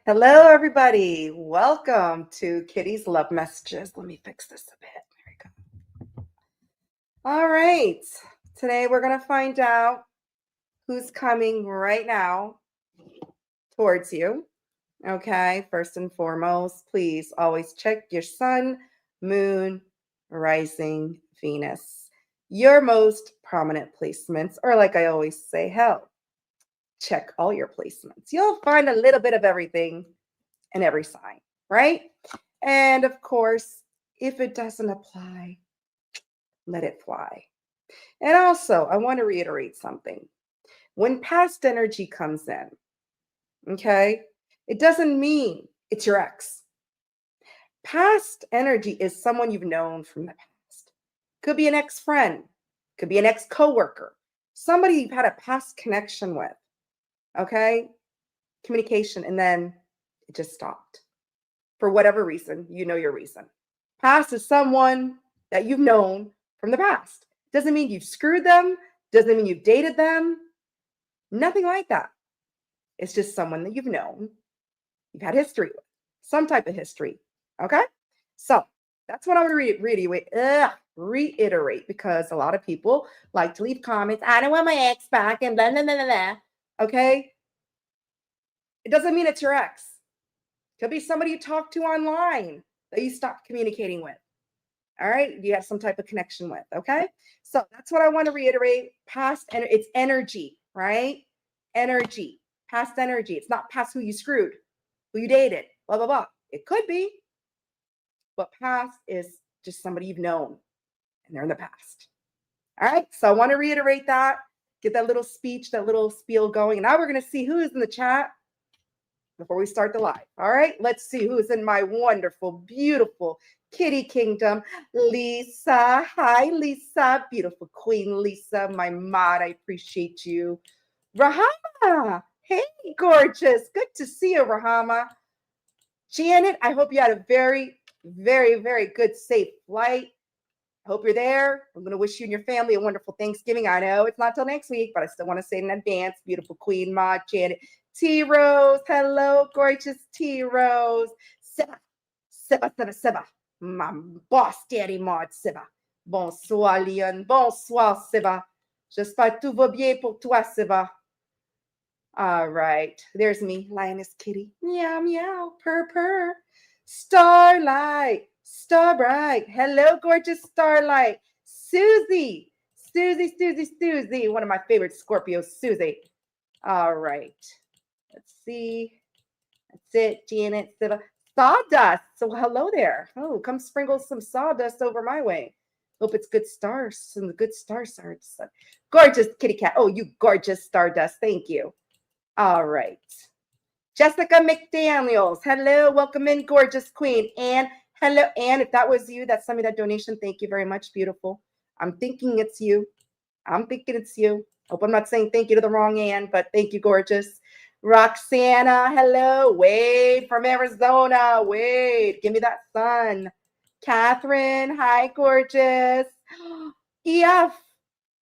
Hello, everybody. Welcome to Kitty's Love Messages. Let me fix this a bit. There we go. All right. Today we're going to find out who's coming right now towards you. Okay. First and foremost, please always check your sun, moon, rising, Venus, your most prominent placements, or like I always say, hell, check all your placements. You'll find a little bit of everything in every sign, right? And of course, if it doesn't apply, let it fly. And also, I want to reiterate something. When past energy comes in, okay, it doesn't mean it's your ex. Past energy is someone you've known from the past. Could be an ex-friend, could be an ex-coworker, somebody you've had a past connection with, okay? Communication, and then it just stopped. For whatever reason, you know your reason. Past is someone that you've known from the past. Doesn't mean you've screwed them, doesn't mean you've dated them, nothing like that. It's just someone that you've known, you've had history with, some type of history. Okay? So that's what I want to reiterate because a lot of people like to leave comments. I don't want my ex back and blah, blah, blah, blah, blah. Okay? It doesn't mean it's your ex. Could be somebody you talk to online that you stopped communicating with. All right. You have some type of connection with. Okay. So that's what I want to reiterate. Past, and it's energy, right? Energy, past energy. It's not past who you screwed, who you dated, blah, blah, blah. It could be, but past is just somebody you've known and they're in the past. All right. So I want to reiterate that, get that little speech, that little spiel going. And now we're going to see who is in the chat before we start the live. All right, let's see who's in my wonderful, beautiful kitty kingdom. Lisa. Hi, Lisa. Beautiful Queen Lisa, my mod. I appreciate you. Rahama. Hey, gorgeous. Good to see you, Rahama. Janet, I hope you had a very, very, very good, safe flight. Hope you're there. I'm going to wish you and your family a wonderful Thanksgiving. I know it's not till next week, but I still want to say in advance, beautiful Queen Mod, Janet. T-Rose, hello, gorgeous T-Rose. Siba, Siba, Siba, Siba. My boss, Daddy Mod, Siba. Bonsoir, Leon. Bonsoir, Siba. J'espère tout va bien pour toi, Siba. All right, there's me, Lioness Kitty. Meow, meow, purr, purr. Starlight, Starbright. Hello, gorgeous Starlight. Susie, Susie. One of my favorite Scorpios, Susie. All right. Let's see. That's it, Janet. Sawdust. So hello there. Oh, come sprinkle some sawdust over my way. Hope it's good stars. Some good stars. Gorgeous kitty cat. Oh, you gorgeous Stardust. Thank you. All right. Jessica McDaniels. Hello. Welcome in, gorgeous queen. And hello, Anne. If that was you that sent me that donation, thank you very much. Beautiful. I'm thinking it's you. Hope I'm not saying thank you to the wrong Anne, but thank you, gorgeous. Roxana, hello. Wade from Arizona. Wade, give me that sun. Catherine, hi, gorgeous. EF,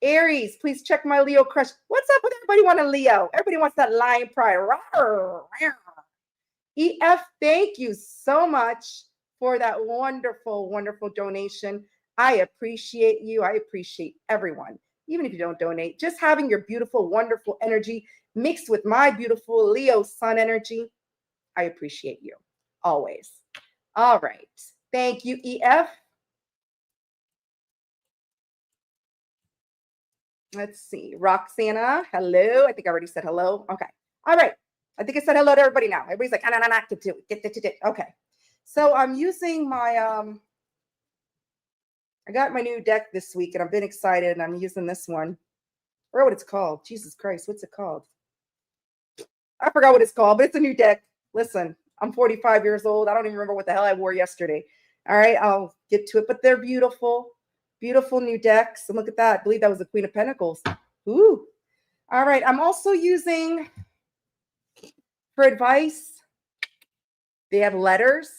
Aries, please check my Leo crush. What's up with everybody wanting Leo? Everybody wants that lion pride. EF, thank you so much for that wonderful, wonderful donation. I appreciate you. I appreciate everyone. Even if you don't donate, just having your beautiful, wonderful energy mixed with my beautiful Leo sun energy. I appreciate you always. All right. Thank you, EF. Let's see. Roxana, hello. I think I already said hello. Okay. All right. I think I said hello to everybody now. Everybody's like, okay. So I'm using my, I got my new deck this week and I've been excited and I'm using this one. I forgot what it's called. Jesus Christ. What's it called? I forgot what it's called, but it's a new deck. Listen, I'm 45 years old. I don't even remember what the hell I wore yesterday. All right. I'll get to it, but they're beautiful, beautiful new decks. And look at that. I believe that was the Queen of Pentacles. Ooh. All right. I'm also using for advice. They have letters.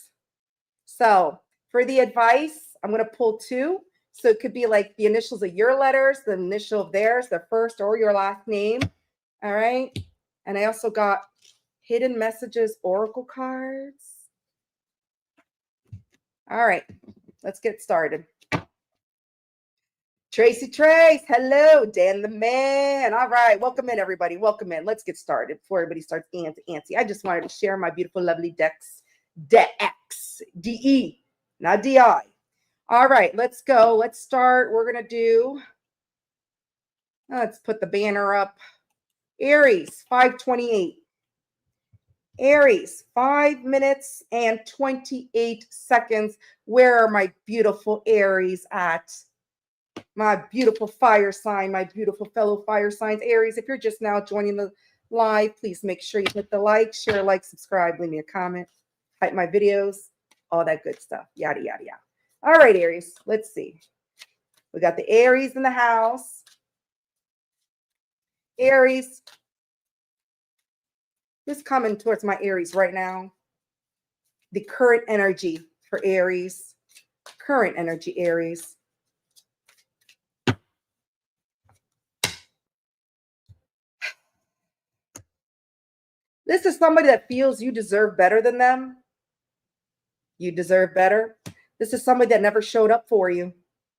So for the advice, I'm going to pull two. So it could be like the initials of your letters, the initial of theirs, their first or your last name. All right. And I also got Hidden messages, oracle cards. All right, let's get started. Tracy Trace, hello, Dan the man. All right, welcome in, everybody. Welcome in. Let's get started before everybody starts antsy. I just wanted to share my beautiful, lovely decks. D-E, not D-I. All right, let's go. Let's start. We're going to do, let's put the banner up. Aries, 528. Aries, 5 minutes and 28 seconds. Where are my beautiful Aries at? My beautiful fire sign, my beautiful fellow fire signs. Aries, if you're just now joining the live, please make sure you hit the like, share, like, subscribe, leave me a comment, hype my videos, all that good stuff. Yada, yada, yada. All right, Aries, let's see. We got the Aries in the house. Aries, who's coming towards my Aries right now? The current energy for Aries. Current energy, Aries. This is somebody that feels you deserve better than them. You deserve better. This is somebody that never showed up for you.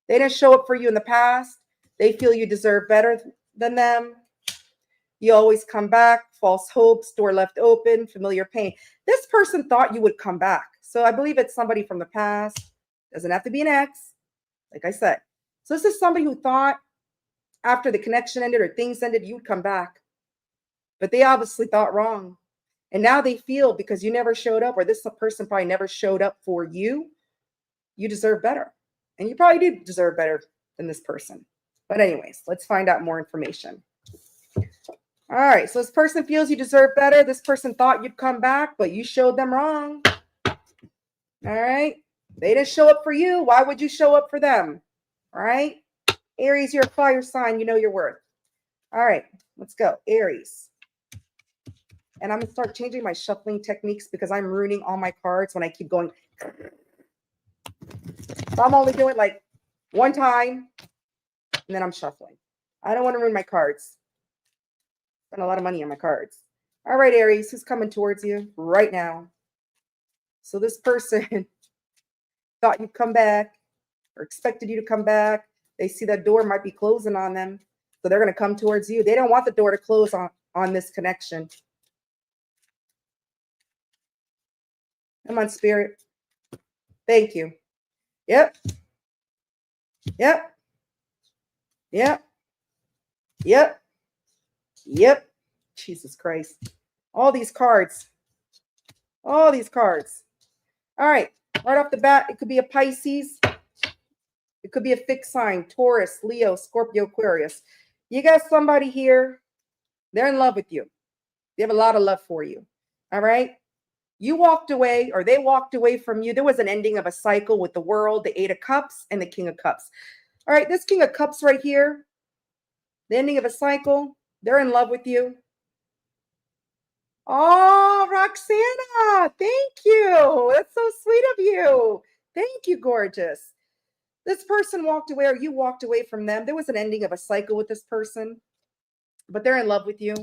They didn't show up for you in the past. They feel you deserve better than them. You always come back. False hopes, door left open, familiar pain. This person thought you would come back. So I believe it's somebody from the past. Doesn't have to be an ex, like I said. So this is somebody who thought after the connection ended or things ended, you'd come back. But they obviously thought wrong. And now they feel because you never showed up, or this person probably never showed up for you, you deserve better. And you probably do deserve better than this person. But anyways, let's find out more information. All right, so this person feels you deserve better. This person thought you'd come back, but you showed them wrong. All right, they didn't show up for you. Why would you show up for them? All right, Aries, you're a fire sign. You know your worth. All right, let's go, Aries. And I'm going to start changing my shuffling techniques because I'm ruining all my cards when I keep going. So I'm only doing like one time, and then I'm shuffling. I don't want to ruin my cards. Spend a lot of money on my cards. All right, Aries, who's coming towards you right now? So this person thought you'd come back or expected you to come back. They see that door might be closing on them. So they're going to come towards you. They don't want the door to close on this connection. Come on, Spirit. Thank you. Yep. Yep. Yep. Yep. Yep. Jesus Christ. All these cards. All these cards. All right. Right off the bat, it could be a Pisces. It could be a fixed sign. Taurus, Leo, Scorpio, Aquarius. You got somebody here. They're in love with you. They have a lot of love for you. All right. You walked away, or they walked away from you. There was an ending of a cycle with the World, the Eight of Cups, and the King of Cups. All right, this King of Cups right here, the ending of a cycle, they're in love with you. Oh, Roxana, thank you. That's so sweet of you. Thank you, gorgeous. This person walked away, or you walked away from them. There was an ending of a cycle with this person, but they're in love with you.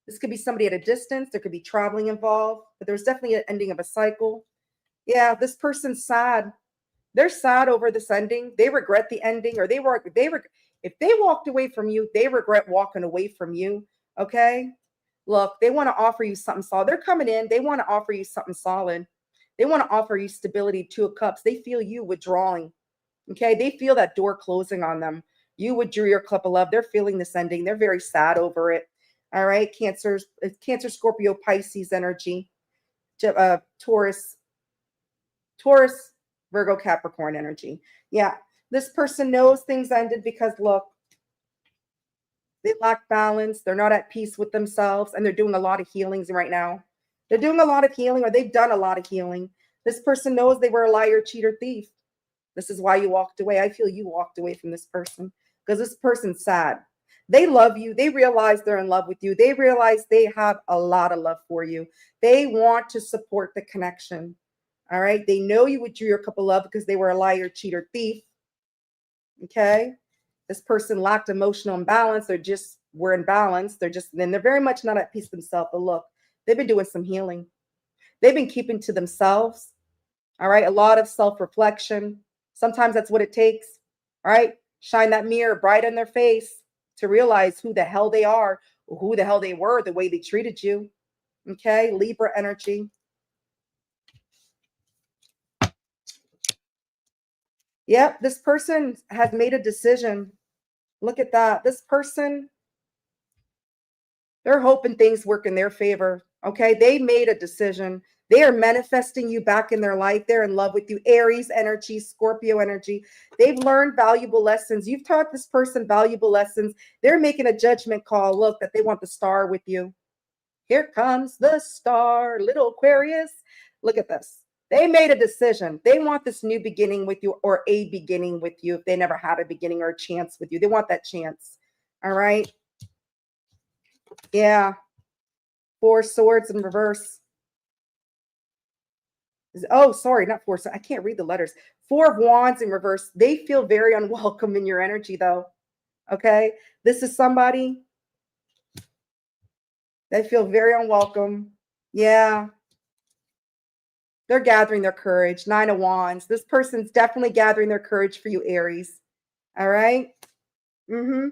This could be somebody at a distance. There could be traveling involved, but there's definitely an ending of a cycle. Yeah, this person's sad. They're sad over this ending. They regret the ending, or if they walked away from you, they regret walking away from you. Okay. Look, they want to offer you something solid. They're coming in. They want to offer you something solid. They want to offer you stability. Two of Cups. They feel you withdrawing. Okay. They feel that door closing on them. You withdrew your cup of love. They're feeling this ending. They're very sad over it. All right. Cancer, Scorpio, Pisces energy. Taurus, Virgo, Capricorn energy. Yeah. This person knows things ended because, look, they lack balance. They're not at peace with themselves, and they're doing a lot of healings right now. They're doing a lot of healing, or they've done a lot of healing. This person knows they were a liar, cheater, thief. This is why you walked away. I feel you walked away from this person because this person's sad. They love you. They realize they're in love with you. They realize they have a lot of love for you. They want to support the connection. All right. They know you withdrew your cup of love because they were a liar, cheater, thief. Okay. This person lacked emotional imbalance. They're just were in balance. They're very much not at peace themselves. But look, They've been doing some healing. They've been keeping to themselves. All right. A lot of self-reflection. Sometimes that's what it takes. All right. Shine that mirror bright in their face to realize who the hell they are, who the hell they were, the way they treated you. Okay. Libra energy. Yep. This person has made a decision. Look at that. This person, they're hoping things work in their favor. Okay. They made a decision. They are manifesting you back in their life. They're in love with you. Aries energy, Scorpio energy. They've learned valuable lessons. You've taught this person valuable lessons. They're making a judgment call. Look, that they want the star with you. Here comes the star, little Aquarius. Look at this. They made a decision. They want this new beginning with you, or a beginning with you if they never had a beginning or a chance with you. They want that chance. All right. Yeah. 4 swords in reverse. Oh, sorry, not 4. So I can't read the letters. 4 of wands in reverse. They feel very unwelcome in your energy, though. Okay. This is somebody. They feel very unwelcome. Yeah. They're gathering their courage. 9 of wands. This person's definitely gathering their courage for you, Aries. All right. So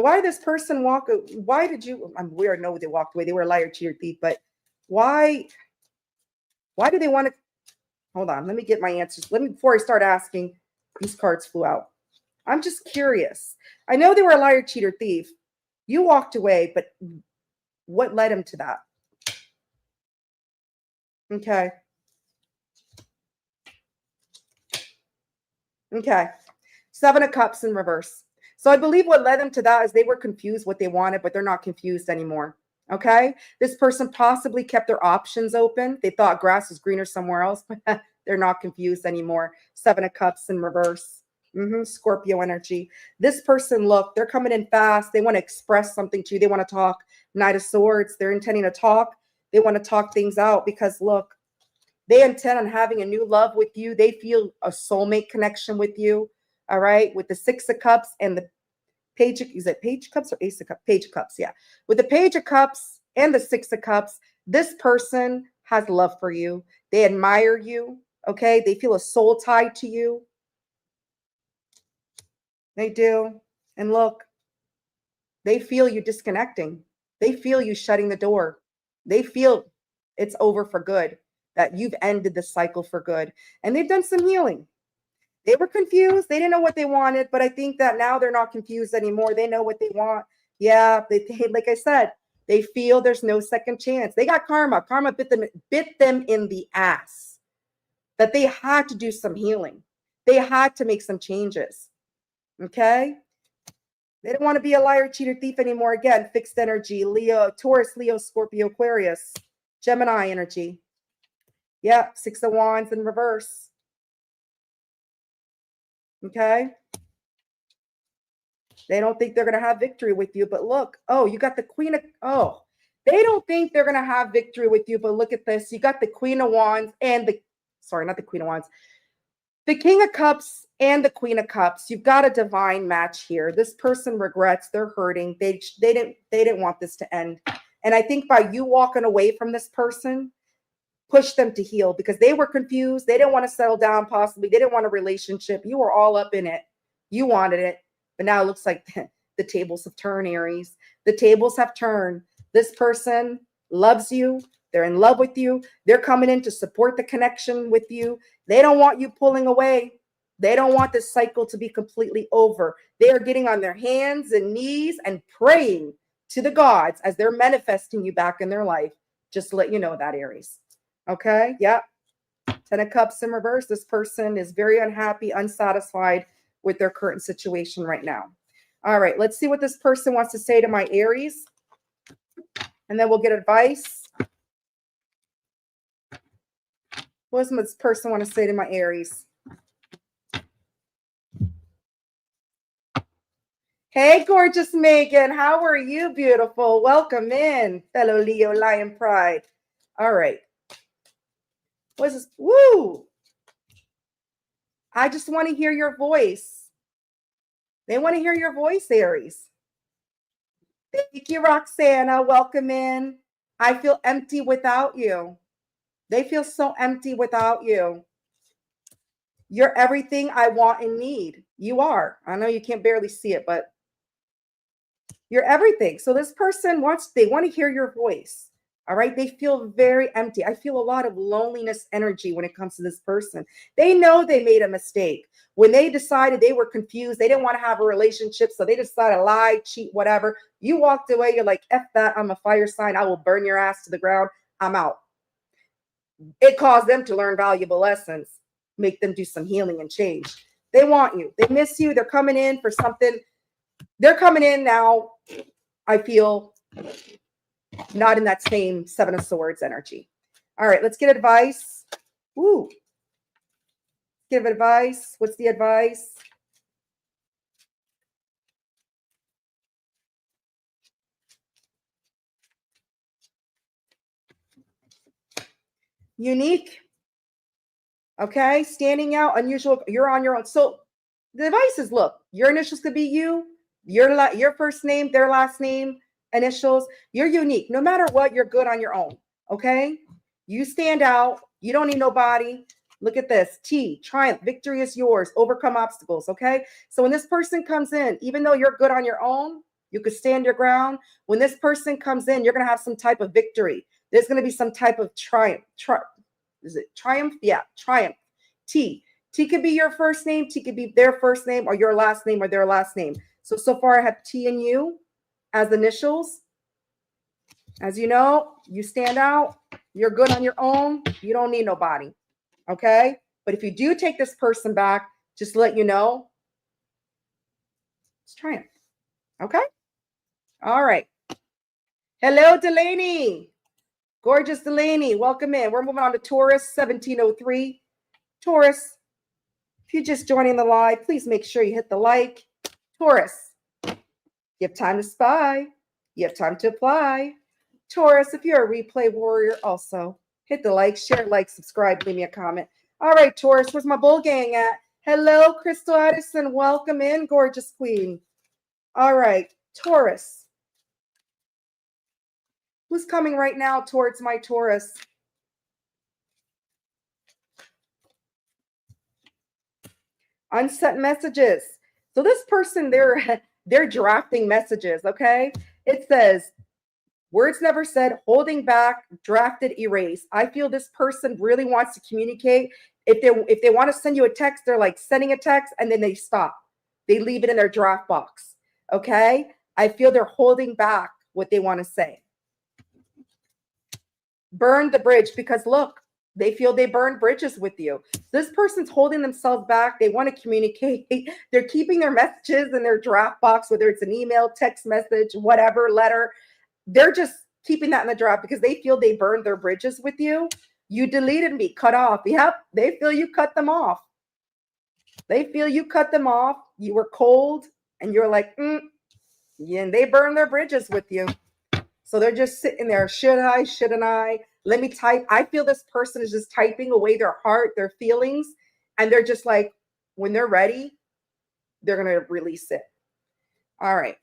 why did this person walk? Why did you? We already know they walked away. They were a liar, cheater, thief. But why? Why do they want to? Hold on. Let me get my answers. Before I start asking. These cards flew out. I'm just curious. I know they were a liar, cheater, thief. You walked away, but what led him to that? Okay. Okay. 7 of cups in reverse. So I believe what led them to that is they were confused what they wanted, but they're not confused anymore. Okay. This person possibly kept their options open. They thought grass was greener somewhere else, but they're not confused anymore. 7 of cups in reverse. Scorpio energy. This person, look, they're coming in fast. They want to express something to you. They want to talk. Knight of swords. They're intending to talk. They want to talk things out because look, they intend on having a new love with you. They feel a soulmate connection with you. All right. With the 6 of cups and the page, is it page of cups or ace of cups? Page of cups. Yeah. With the page of cups and the 6 of cups, this person has love for you. They admire you. Okay. They feel a soul tie to you. They do. And look, they feel you disconnecting. They feel you shutting the door. They feel it's over for good, that you've ended the cycle for good. And they've done some healing. They were confused. They didn't know what they wanted, but I think that now they're not confused anymore. They know what they want. Yeah, they like I said, they feel there's no second chance. They got karma. Karma bit them in the ass. That they had to do some healing. They had to make some changes. Okay? They don't want to be a liar, cheater, thief anymore. Again, fixed energy. Leo, Taurus, Leo, Scorpio, Aquarius, Gemini energy. Yeah, 6 of wands in reverse. Okay. They don't think they're going to have victory with you, but look, oh, you got the queen of, oh, they don't think they're going to have victory with you, but look at this. You got the queen of wands and sorry, not the queen of wands, the king of cups and the queen of cups. You've got a divine match here. This person regrets, they're hurting. They didn't want this to end. And I think by you walking away from this person, push them to heal because they were confused. They didn't want to settle down, possibly. They didn't want a relationship. You were all up in it. You wanted it. But now it looks like the tables have turned, Aries. The tables have turned. This person loves you. They're in love with you. They're coming in to support the connection with you. They don't want you pulling away. They don't want this cycle to be completely over. They are getting on their hands and knees and praying to the gods as they're manifesting you back in their life. Just to let you know that, Aries. Okay? Yeah. 10 of cups in reverse. This person is very unhappy, unsatisfied with their current situation right now. All right, let's see what this person wants to say to my Aries. And then we'll get advice. What does this person want to say to my Aries? Hey, gorgeous Megan. How are you, beautiful? Welcome in, fellow Leo Lion Pride. All right. What's this? Woo! I just want to hear your voice. They want to hear your voice, Aries. Thank you, Roxana. Welcome in. I feel empty without you. They feel so empty without you. You're everything I want and need. You are. I know you can't barely see it, but you're everything. So this person they want to hear your voice. All right. They feel very empty. I feel a lot of loneliness energy when it comes to this person. They know they made a mistake. When they decided they were confused, they didn't want to have a relationship. So they decided to lie, cheat, whatever. You walked away. You're like, F that. I'm a fire sign. I will burn your ass to the ground. I'm out. It caused them to learn valuable lessons, make them do some healing and change. They want you. They miss you. They're coming in for something. They're coming in now, I feel, not in that same Seven of Swords energy. All right, let's get advice. Ooh. Give advice. What's the advice? Unique. Okay, standing out, unusual. You're on your own. So the advice is, look, your initials could be you, your first name, their last name, initials. You're unique. No matter what, you're good on your own. Okay, you stand out. You don't need nobody. Look at this. T, triumph, victory is yours. Overcome obstacles. Okay, so when this person comes in, even though you're good on your own, you could stand your ground. When this person comes in, you're going to have some type of victory. There's going to be some type of triumph. Is it triumph? Yeah, triumph. T. T could be your first name. T could be their first name or your last name or their last name. So far I have T and U as initials. As you know, you stand out. You're good on your own. You don't need nobody. Okay? But if you do take this person back, just to let you know, it's triumph. Okay? All right. Hello, Delaney. Gorgeous Delaney. Welcome in. We're moving on to Taurus 1703. Taurus, if you're just joining the live, please make sure you hit the like. Taurus, you have time to spy. You have time to apply. Taurus, if you're a replay warrior, also hit the like, share, subscribe, leave me a comment. All right, Taurus, where's my bull gang at? Hello, Crystal Addison. Welcome in, gorgeous queen. All right, Taurus. Who's coming right now towards my Taurus? Unsent messages. So this person, they're drafting messages, okay? It says, words never said, holding back, drafted, erase. I feel this person really wants to communicate. If they want to send you a text, they're like sending a text and then they stop. They leave it in their draft box, okay? I feel they're holding back what they want to say. Burn the bridge because look, they feel they burn bridges with you. This person's holding themselves back. They want to communicate. They're keeping their messages in their draft box, whether it's an email, text message, whatever, letter. They're just keeping that in the draft because they feel they burned their bridges with you. You deleted me, cut off. Yep, they feel you cut them off. They feel you cut them off. You were cold and you're like, yeah, and they burn their bridges with you. So they're just sitting there. Should I? Shouldn't I? Let me type. I feel this person is just typing away their heart, their feelings. And they're just like, when they're ready, they're going to release it. All right.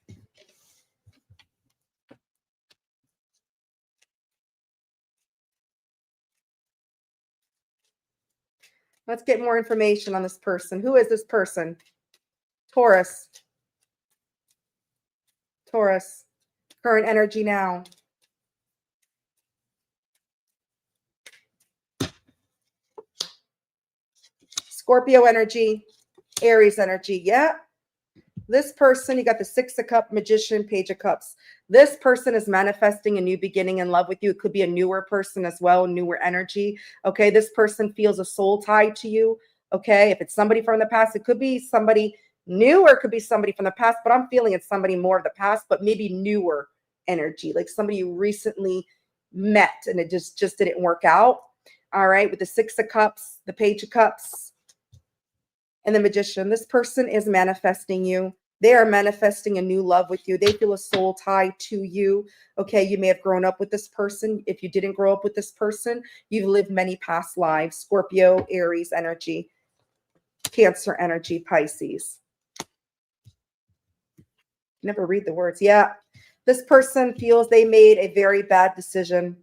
Let's get more information on this person. Who is this person? Taurus. Taurus. Current energy now. Scorpio energy. Aries energy. Yeah. This person, you got the Six of Cups, Magician, Page of Cups. This person is manifesting a new beginning in love with you. It could be a newer person as well, newer energy. Okay. This person feels a soul tie to you. Okay. If it's somebody from the past, it could be somebody new or it could be somebody from the past, but I'm feeling it's somebody more of the past, but maybe newer energy, like somebody you recently met and it just didn't work out. All right. With the Six of Cups, the Page of Cups, and the Magician, this person is manifesting you. They are manifesting a new love with you. They feel a soul tie to you. Okay, you may have grown up with this person. If you didn't grow up with this person, you've lived many past lives. Scorpio, Aries energy, Cancer energy, Pisces. Never read the words. Yeah. This person feels they made a very bad decision,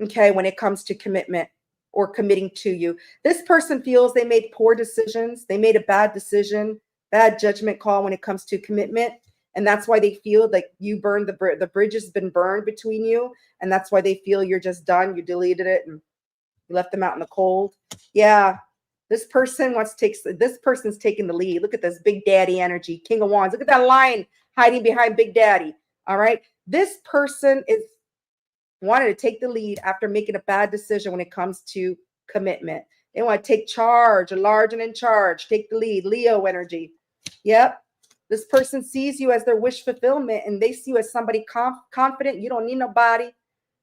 okay, when it comes to commitment or committing to you. This person feels they made poor decisions. They made a bad decision, bad judgment call when it comes to commitment. And that's why they feel like you burned the bridge has been burned between you. And that's why they feel you're just done. You deleted it and you left them out in the cold. Yeah. This person's taking the lead. Look at this Big Daddy energy, King of Wands. Look at that lion hiding behind Big Daddy. All right. This person is wanted to take the lead after making a bad decision when it comes to commitment. They want to take charge, large and in charge, take the lead. Leo energy. Yep. This person sees you as their wish fulfillment, and they see you as somebody confident. You don't need nobody.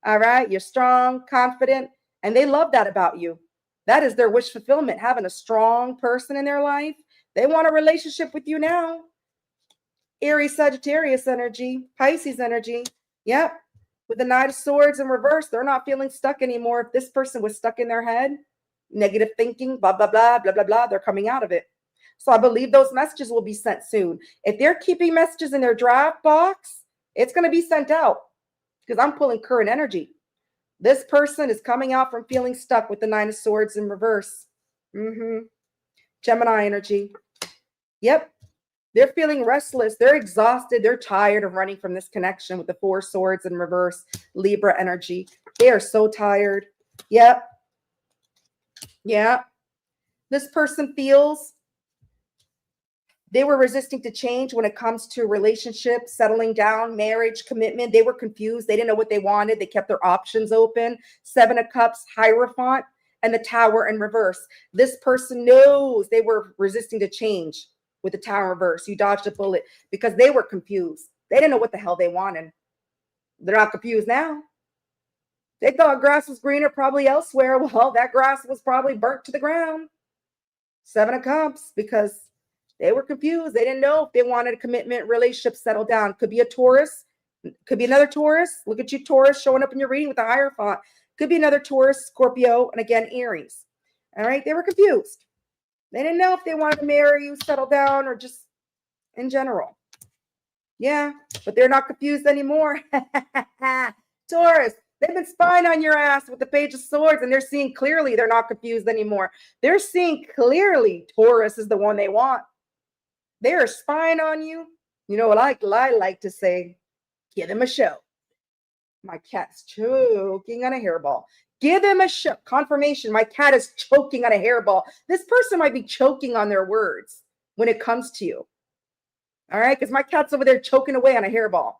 All right. You're strong, confident, and they love that about you. That is their wish fulfillment, having a strong person in their life. They want a relationship with you now. Aries, Sagittarius energy, Pisces energy. Yep. With the Knight of Swords in reverse, they're not feeling stuck anymore. If this person was stuck in their head, negative thinking, blah, blah, blah, blah, blah, blah, they're coming out of it. So I believe those messages will be sent soon. If they're keeping messages in their draft box, it's going to be sent out because I'm pulling current energy. This person is coming out from feeling stuck with the Nine of Swords in reverse. Gemini energy. Yep. They're feeling restless. They're exhausted. They're tired of running from this connection with the Four Swords in reverse. Libra energy. They are so tired. Yep. Yeah. This person feels they were resisting to change when it comes to relationships, settling down, marriage, commitment. They were confused. They didn't know what they wanted. They kept their options open. Seven of Cups, Hierophant, and the Tower in reverse. This person knows they were resisting to change with the Tower in reverse. You dodged a bullet because they were confused. They didn't know what the hell they wanted. They're not confused now. They thought grass was greener probably elsewhere. Well, that grass was probably burnt to the ground. Seven of Cups, because they were confused. They didn't know if they wanted a commitment, relationship, settle down. Could be a Taurus. Could be another Taurus. Look at you, Taurus, showing up in your reading with the Hierophant. Could be another Taurus, Scorpio, and again, Aries. All right. They were confused. They didn't know if they wanted to marry you, settle down, or just in general. Yeah, but they're not confused anymore. Taurus, they've been spying on your ass with the Page of Swords, and they're seeing clearly they're not confused anymore. They're seeing clearly Taurus is the one they want. They are spying on you. You know what I like to say? Give them a show. My cat's choking on a hairball. Give them a show. Confirmation. My cat is choking on a hairball. This person might be choking on their words when it comes to you. All right. Because my cat's over there choking away on a hairball.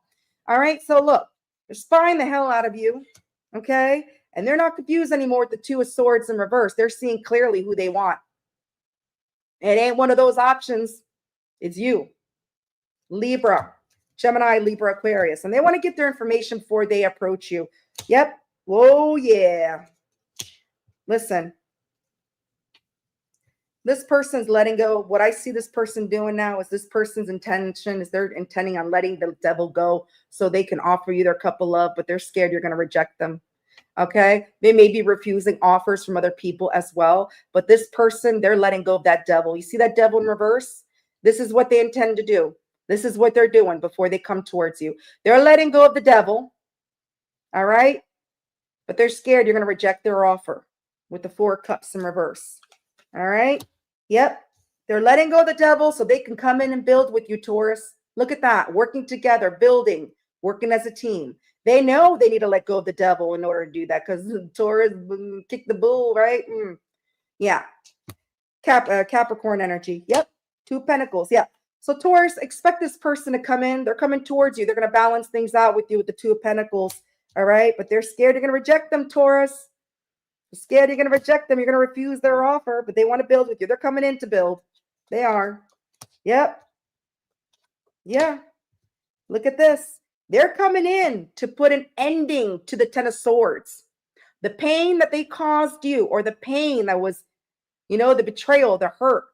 All right. So look, they're spying the hell out of you. Okay. And they're not confused anymore with the Two of Swords in reverse. They're seeing clearly who they want. It ain't one of those options. It's you. Libra, Gemini, Libra, Aquarius. And they want to get their information before they approach you. Yep. Whoa, yeah. Listen. This person's letting go. What I see this person doing now is this person's intention is they're intending on letting the devil go so they can offer you their cup of love, but they're scared you're going to reject them. Okay. They may be refusing offers from other people as well. But this person, they're letting go of that devil. You see that devil in reverse? This is what they intend to do. This is what they're doing before they come towards you. They're letting go of the devil. All right. But they're scared you're going to reject their offer with the Four Cups in reverse. All right. Yep. They're letting go of the devil so they can come in and build with you, Taurus. Look at that. Working together, building, working as a team. They know they need to let go of the devil in order to do that because Taurus kick the bull, right? Yeah. Capricorn energy. Yep. Two of Pentacles. Yeah. So Taurus, expect this person to come in. They're coming towards you. They're going to balance things out with you with the Two of Pentacles. All right. But they're scared you're going to reject them, Taurus. They're scared you're going to reject them. You're going to refuse their offer, but they want to build with you. They're coming in to build. They are. Yep. Yeah. Look at this. They're coming in to put an ending to the Ten of Swords. The pain that they caused you, or the pain that was, the betrayal, the hurt.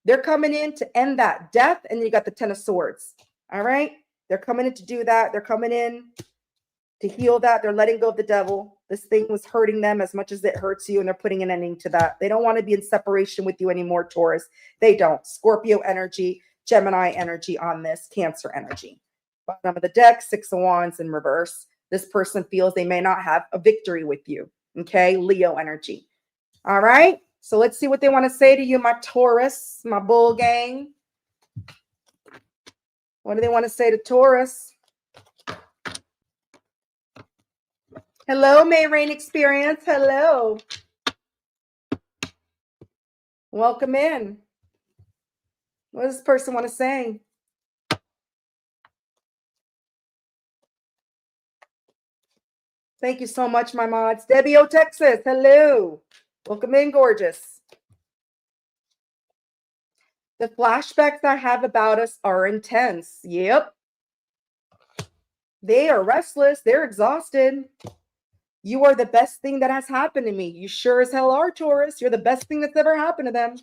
They're coming in to end that death. And then you got the Ten of Swords. All right. They're coming in to do that. They're coming in to heal that. They're letting go of the devil. This thing was hurting them as much as it hurts you. And they're putting an ending to that. They don't want to be in separation with you anymore, Taurus. They don't. Scorpio energy, Gemini energy on this, Cancer energy. Bottom of the deck, Six of Wands in reverse. This person feels they may not have a victory with you. Okay, Leo energy. All right, so let's see what they want to say to you, my Taurus, my bull gang. What do they want to say to Taurus? Hello, May Rain Experience. Hello. Welcome in. What does this person want to say? Thank you so much, my mods. Debbie O, Texas. Hello. Welcome in, gorgeous. The flashbacks I have about us are intense. Yep. They are restless. They're exhausted. You are the best thing that has happened to me. You sure as hell are, Taurus. You're the best thing that's ever happened to them.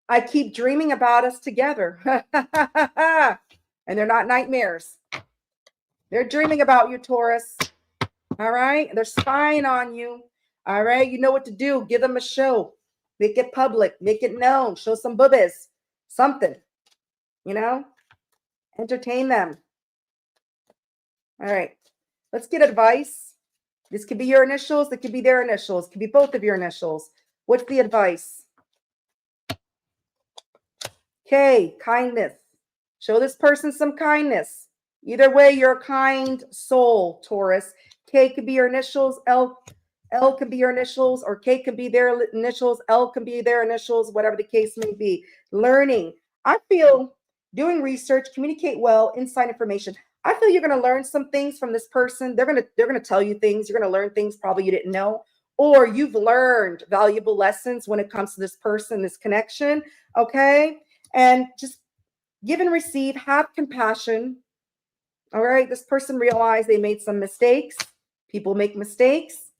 I keep dreaming about us together. And they're not nightmares. They're dreaming about you, Taurus. All right? They're spying on you. All right? You know what to do. Give them a show. Make it public. Make it known. Show some boobies. Something. You know? Entertain them. All right. Let's get advice. This could be your initials. It could be their initials. It could be both of your initials. What's the advice? Okay. Kindness. Show this person some kindness. Either way, you're a kind soul, Taurus. K could be your initials. L can be your initials, or K can be their initials. L can be their initials, whatever the case may be. Learning. I feel doing research, communicate well, inside information. I feel you're going to learn some things from this person. They're going to tell you things. You're going to learn things probably you didn't know, or you've learned valuable lessons when it comes to this person, this connection. Okay. And just give and receive, have compassion. All right. This person realized they made some mistakes. People make mistakes.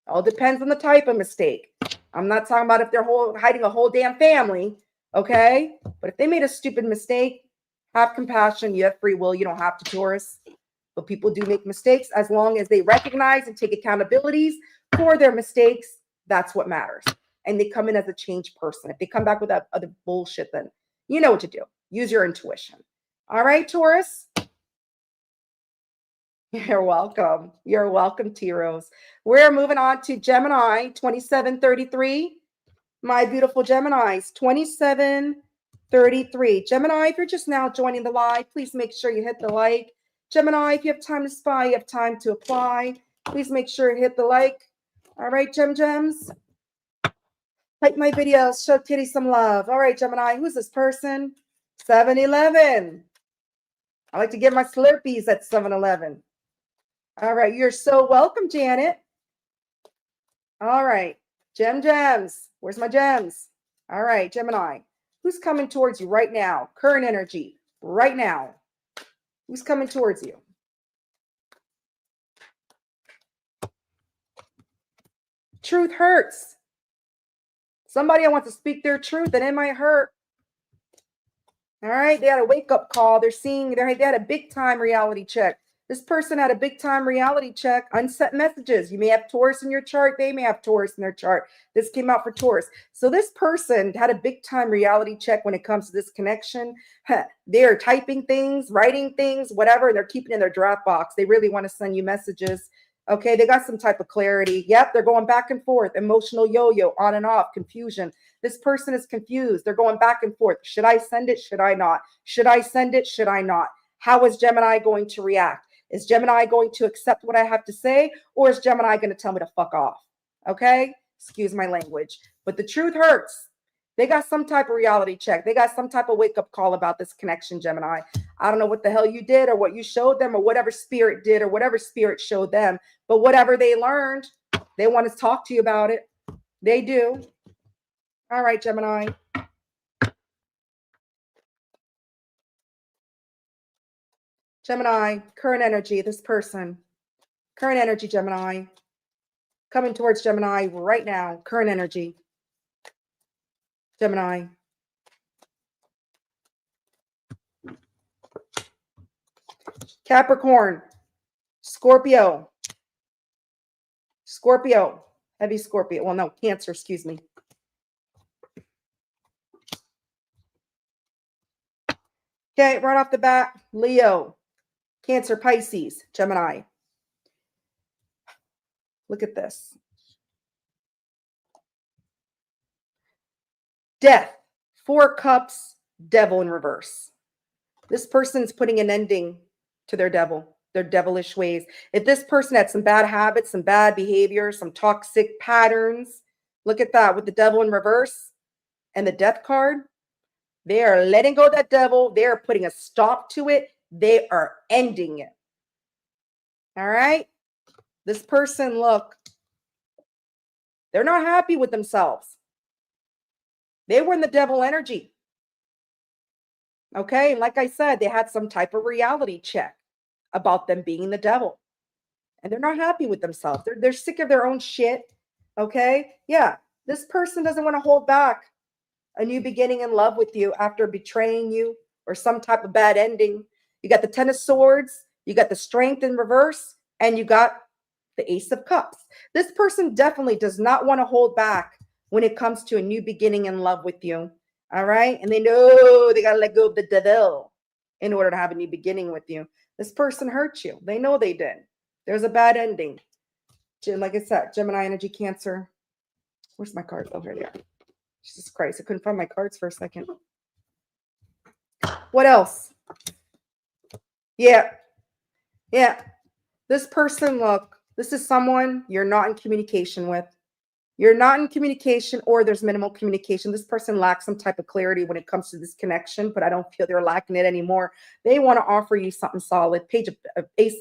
All depends on the type of mistake. I'm not talking about if they're hiding a whole damn family. Okay. But if they made a stupid mistake, have compassion. You have free will. You don't have to, Taurus. But people do make mistakes. As long as they recognize and take accountabilities for their mistakes, that's what matters. And they come in as a changed person. If they come back with that other bullshit, then you know what to do. Use your intuition. All right, Taurus. You're welcome. You're welcome, T-Rose. We're moving on to Gemini 2733. My beautiful Geminis, 2733. Gemini, if you're just now joining the live, please make sure you hit the like. Gemini, if you have time to spy, you have time to apply. Please make sure you hit the like. All right, Gems. Like my videos, show Kitty some love. All right, Gemini, who's this person? 7-Eleven. I like to get my Slurpees at 7-Eleven. All right, you're so welcome, Janet. All right, Gems. Where's my gems? All right, Gemini. Who's coming towards you right now? Current energy, right now. Who's coming towards you? Truth hurts. Somebody wants to speak their truth and it might hurt. All right, they had a wake-up call. They're seeing, they had a big-time reality check. This person had a big-time reality check. Unset messages. You may have Taurus in your chart. They may have Taurus in their chart. This came out for Taurus. So this person had a big-time reality check when it comes to this connection. They're typing things, writing things, whatever. They're keeping in their draft box. They really want to send you messages. Okay, they got some type of clarity. Yep, they're going back and forth. Emotional yo-yo, on and off, confusion. This person is confused. They're going back and forth. Should I send it? Should I not? Should I send it? Should I not? How is Gemini going to react? Is Gemini going to accept what I have to say? Or is Gemini going to tell me to fuck off? Okay? Excuse my language. But the truth hurts. They got some type of reality check. They got some type of wake-up call about this connection, Gemini. I don't know what the hell you did or what you showed them or whatever spirit did or whatever spirit showed them. But whatever they learned, they want to talk to you about it. They do. All right, Gemini. Gemini, current energy, this person. Current energy, Gemini. Coming towards Gemini right now. Current energy. Gemini. Capricorn. Scorpio. Scorpio. Heavy Scorpio. Well, no, Cancer, excuse me. Okay, right off the bat, Leo, Cancer, Pisces, Gemini. Look at this. Death, 4 cups, Devil in reverse. This person's putting an ending to their devilish ways. If this person had some bad habits, some bad behavior, some toxic patterns, look at that with the Devil in reverse and the Death card. They are letting go of that devil. They are putting a stop to it. They are ending it. All right? This person, look, they're not happy with themselves. They were in the devil energy. Okay? And like I said, they had some type of reality check about them being the devil. And they're not happy with themselves. They're sick of their own shit. Okay? Yeah. This person doesn't want to hold back a new beginning in love with you after betraying you or some type of bad ending. You got the 10 of Swords, you got the Strength in reverse, and you got the Ace of Cups. This person definitely does not want to hold back when it comes to a new beginning in love with you. All right? And they know they got to let go of the devil in order to have a new beginning with you. This person hurt you. They know they did. There's a bad ending. Like I said, Gemini energy, Cancer. Where's my card? Oh, here they are. Jesus Christ, I couldn't find my cards for a second. What else? Yeah. This person, look, this is someone you're not in communication with. You're not in communication, or there's minimal communication. This person lacks some type of clarity when it comes to this connection, but I don't feel they're lacking it anymore. They want to offer you something solid. Page of Ace,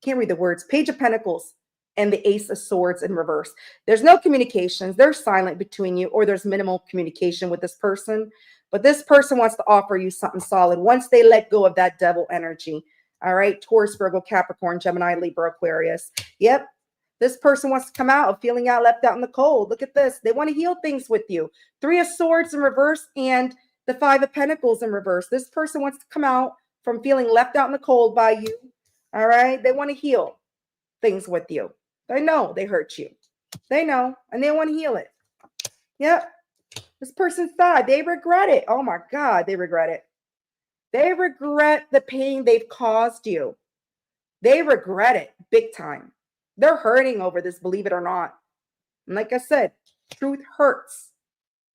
can't read the words. Page of Pentacles and the Ace of Swords in reverse. There's no communications. They're silent between you, or there's minimal communication with this person. But this person wants to offer you something solid once they let go of that devil energy. All right. Taurus, Virgo, Capricorn, Gemini, Libra, Aquarius. Yep. This person wants to come out of feeling out, left out in the cold. Look at this. They want to heal things with you. 3 of Swords in reverse and the 5 of Pentacles in reverse. This person wants to come out from feeling left out in the cold by you. All right. They want to heal things with you. They know they hurt you. They know, and they want to heal it. Yep. This person's sad. They regret it. Oh my God, they regret it. They regret the pain they've caused you. They regret it big time. They're hurting over this, believe it or not. And like I said, truth hurts.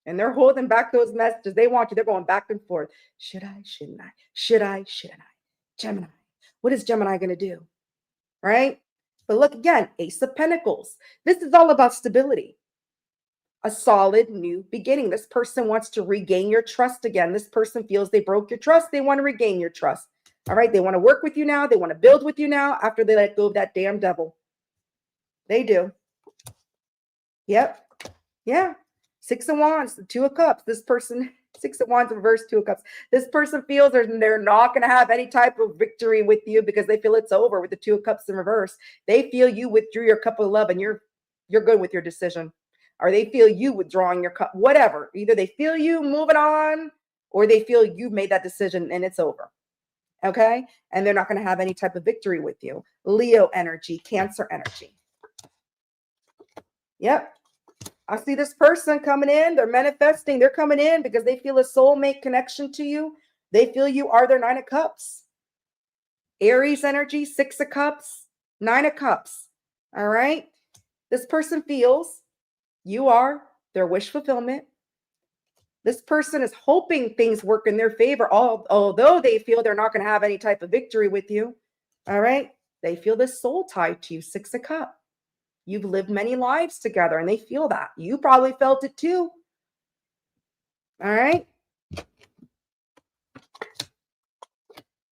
And they're holding back those messages. They want you. They're going back and forth. Should I? Shouldn't I? Should I? Shouldn't I? Gemini. What is Gemini going to do? Right? But look again, Ace of Pentacles. This is all about stability. A solid new beginning. This person wants to regain your trust again. This person feels they broke your trust. They want to regain your trust. All right. They want to work with you now. They want to build with you now after they let go of that damn devil. They do. Yep. Yeah. 6 of Wands, 2 of Cups. This person, 6 of Wands reverse, 2 of Cups. This person feels they're not going to have any type of victory with you because they feel it's over with the 2 of Cups in reverse. They feel you withdrew your cup of love and you're good with your decision. Or they feel you withdrawing your cup, whatever. Either they feel you moving on or they feel you made that decision and it's over. Okay? And they're not going to have any type of victory with you. Leo energy, Cancer energy. Yep. I see this person coming in. They're manifesting. They're coming in because they feel a soulmate connection to you. They feel you are their 9 of Cups. Aries energy, 6 of Cups, 9 of Cups. All right. This person feels you are their wish fulfillment. This person is hoping things work in their favor, although they feel they're not going to have any type of victory with you. All right. They feel this soul tied to you, 6 of Cups. You've lived many lives together and they feel that. You probably felt it too. All right.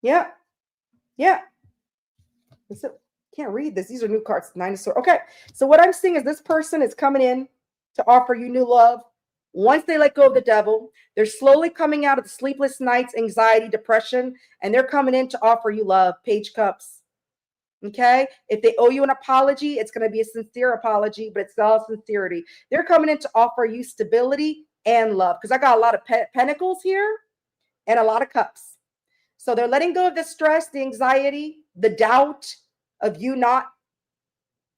Yeah. Yeah. Can't read this. These are new cards. 9 of Swords. Okay. So what I'm seeing is this person is coming in to offer you new love. Once they let go of the devil, they're slowly coming out of the sleepless nights, anxiety, depression, and they're coming in to offer you love. Page Cups. Okay. If they owe you an apology, it's going to be a sincere apology, but it's all sincerity. They're coming in to offer you stability and love because I got a lot of pentacles here and a lot of cups. So they're letting go of the stress, the anxiety, the doubt of you not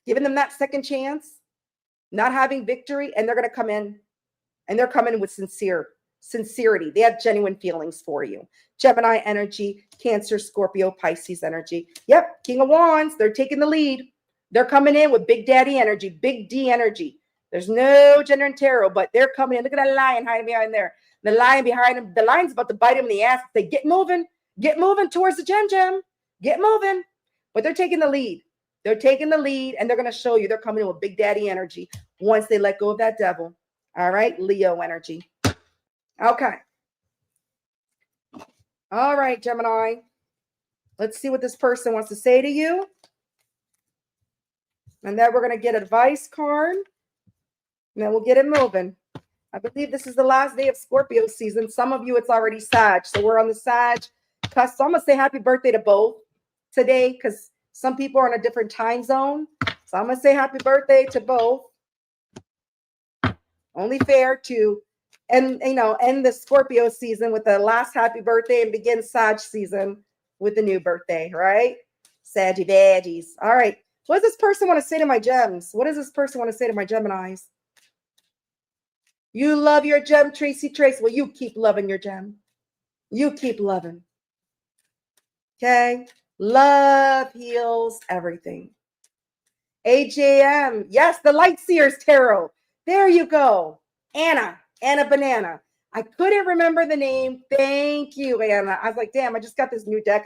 giving them that second chance, not having victory. And they're going to come in and they're coming with sincere sincerity. They have genuine feelings for you. Gemini energy, Cancer, Scorpio, Pisces energy. Yep, King of Wands, they're taking the lead. They're coming in with Big Daddy energy, Big D energy. There's no gender in tarot, but they're coming in. Look at that lion hiding behind there. The lion behind him, the lion's about to bite him in the ass. They get moving towards the gem. Get moving. But they're taking the lead. They're taking the lead, and they're going to show you they're coming in with Big Daddy energy once they let go of that devil. All right, Leo energy. Okay. All right, Gemini. Let's see what this person wants to say to you. And then we're going to get advice card. And then we'll get it moving. I believe this is the last day of Scorpio season. Some of you, it's already Sag. So we're on the Sag cusp. So I'm going to say happy birthday to both today because some people are in a different time zone. So I'm going to say happy birthday to both. Only fair to end the Scorpio season with the last happy birthday and begin Sag season with the new birthday, right? Saggy badgies. All right. What does this person want to say to my gems? What does this person want to say to my Geminis? You love your gem, Tracy Trace. Well, you keep loving your gem. You keep loving. Okay? Love heals everything. AJM. Yes, the Light Seers Tarot. There you go. Anna Banana. I couldn't remember the name. Thank you, Anna. I was like, damn, I just got this new deck.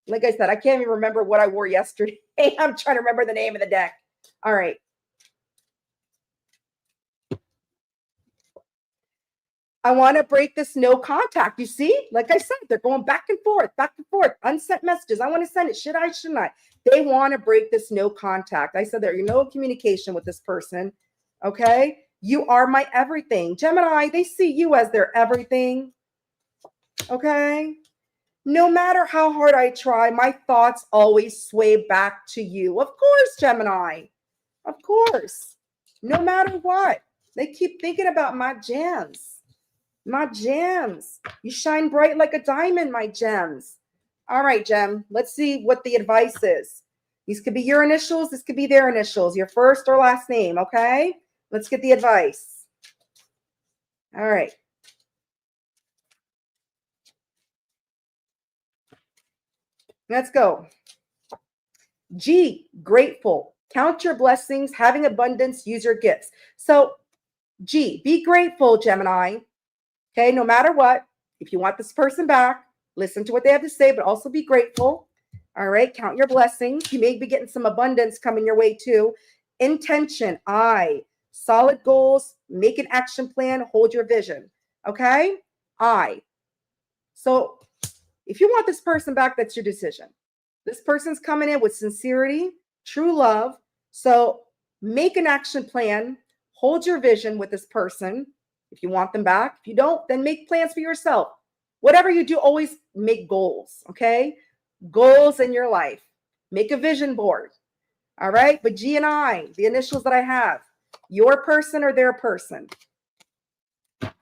Like I said, I can't even remember what I wore yesterday. I'm trying to remember the name of the deck. All right. I want to break this no contact. You see, like I said, they're going back and forth, unsent messages. I want to send it. Should I, shouldn't I? They want to break this no contact. I said there's no communication with this person. Okay. You are my everything. Gemini, they see you as their everything. Okay. No matter how hard I try, my thoughts always sway back to you. Of course, Gemini. Of course. No matter what. They keep thinking about my gems. My gems. You shine bright like a diamond, my gems. All right, Gem. Let's see what the advice is. These could be your initials. This could be their initials. Your first or last name, okay? Let's get the advice. All right. Let's go. G, grateful. Count your blessings, having abundance, use your gifts. So, G, be grateful, Gemini. Okay, no matter what, if you want this person back, listen to what they have to say, but also be grateful. All right, count your blessings. You may be getting some abundance coming your way too. Intention, I. Solid goals, make an action plan, hold your vision. Okay, I. So if you want this person back, that's your decision. This person's coming in with sincerity, true love. So make an action plan, hold your vision with this person. If you want them back, if you don't, then make plans for yourself. Whatever you do, always make goals, okay? Goals in your life. Make a vision board, all right? But G and I, the initials that I have, your person or their person.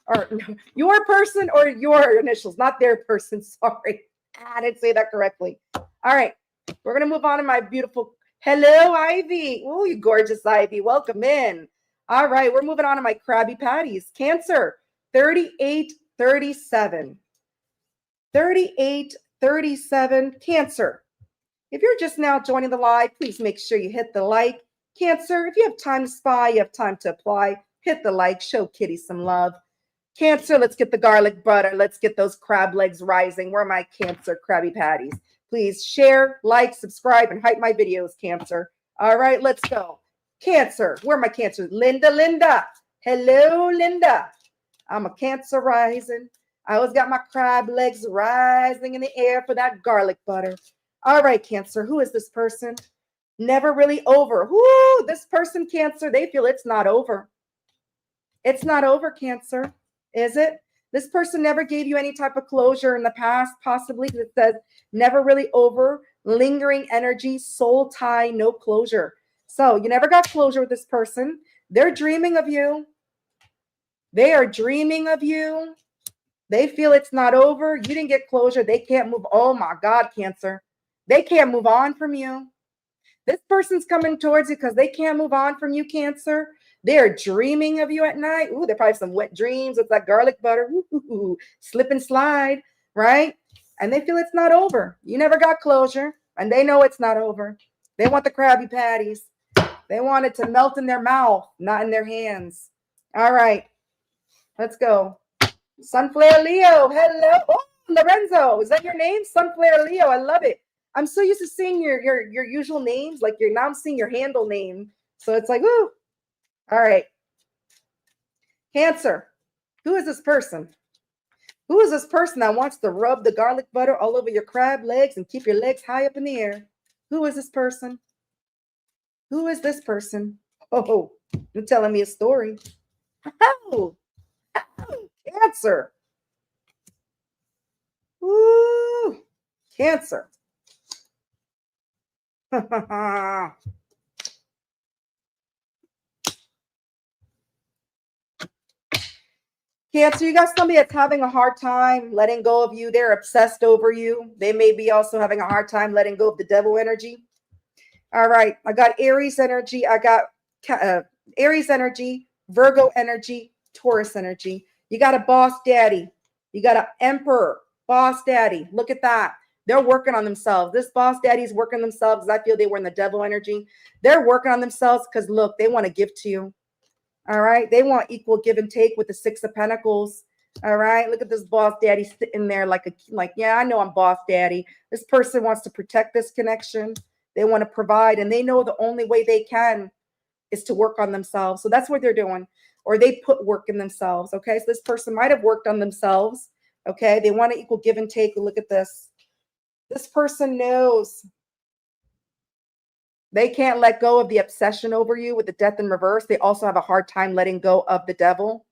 Or your person or your initials, not their person, sorry. I didn't say that correctly. All right, we're going to move on to my beautiful, hello, Ivy. Oh, you gorgeous Ivy, welcome in. All right, we're moving on to my Krabby Patties. Cancer, 3837. 3837, Cancer. If you're just now joining the live, please make sure you hit the like. Cancer, if you have time to spy, you have time to apply, hit the like, show Kitty some love. Cancer, let's get the garlic butter. Let's get those crab legs rising. Where are my Cancer Krabby Patties? Please share, like, subscribe, and hype my videos, Cancer. All right, let's go. Cancer, where are my Cancer? Linda. Hello, Linda. I'm a Cancer rising. I always got my crab legs rising in the air for that garlic butter. All right, Cancer, who is this person? Never really over. Whoo, this person, Cancer, they feel it's not over. It's not over, Cancer, is it? This person never gave you any type of closure in the past, possibly. It says never really over, lingering energy, soul tie, no closure. So you never got closure with this person. They're dreaming of you. They are dreaming of you. They feel it's not over. You didn't get closure. They can't move. Oh my God, Cancer. They can't move on from you. This person's coming towards you because they can't move on from you, Cancer. They're dreaming of you at night. Ooh, they're probably some wet dreams with that garlic butter. Ooh, slip and slide, right? And they feel it's not over. You never got closure, and they know it's not over. They want the Krabby Patties. They want it to melt in their mouth, not in their hands. All right, let's go. Sunflare Leo, hello. Oh, Lorenzo, is that your name? Sunflare Leo, I love it. I'm so used to seeing your usual names, like now I'm seeing your handle name. So it's like, ooh. All right. Cancer, who is this person? Who is this person that wants to rub the garlic butter all over your crab legs and keep your legs high up in the air? Who is this person? Who is this person? Oh, you're telling me a story. Oh, Cancer. Ooh, Cancer. Cancer, you got somebody that's having a hard time letting go of you. They're obsessed over you. They may be also having a hard time letting go of the devil energy. All right. I got Aries energy. I got Aries energy, Virgo energy, Taurus energy. You got a boss daddy. You got an emperor, boss daddy. Look at that. They're working on themselves. This boss daddy's working themselves. I feel they were in the devil energy. They're working on themselves because, look, they want to give to you. All right. They want equal give and take with the Six of Pentacles. All right. Look at this boss daddy sitting there like, yeah, I know I'm boss daddy. This person wants to protect this connection. They want to provide, and they know the only way they can is to work on themselves. So that's what they're doing, or they put work in themselves. Okay. So this person might have worked on themselves. Okay. They want to equal give and take. Look at this. This person knows they can't let go of the obsession over you with the death in reverse. They also have a hard time letting go of the devil.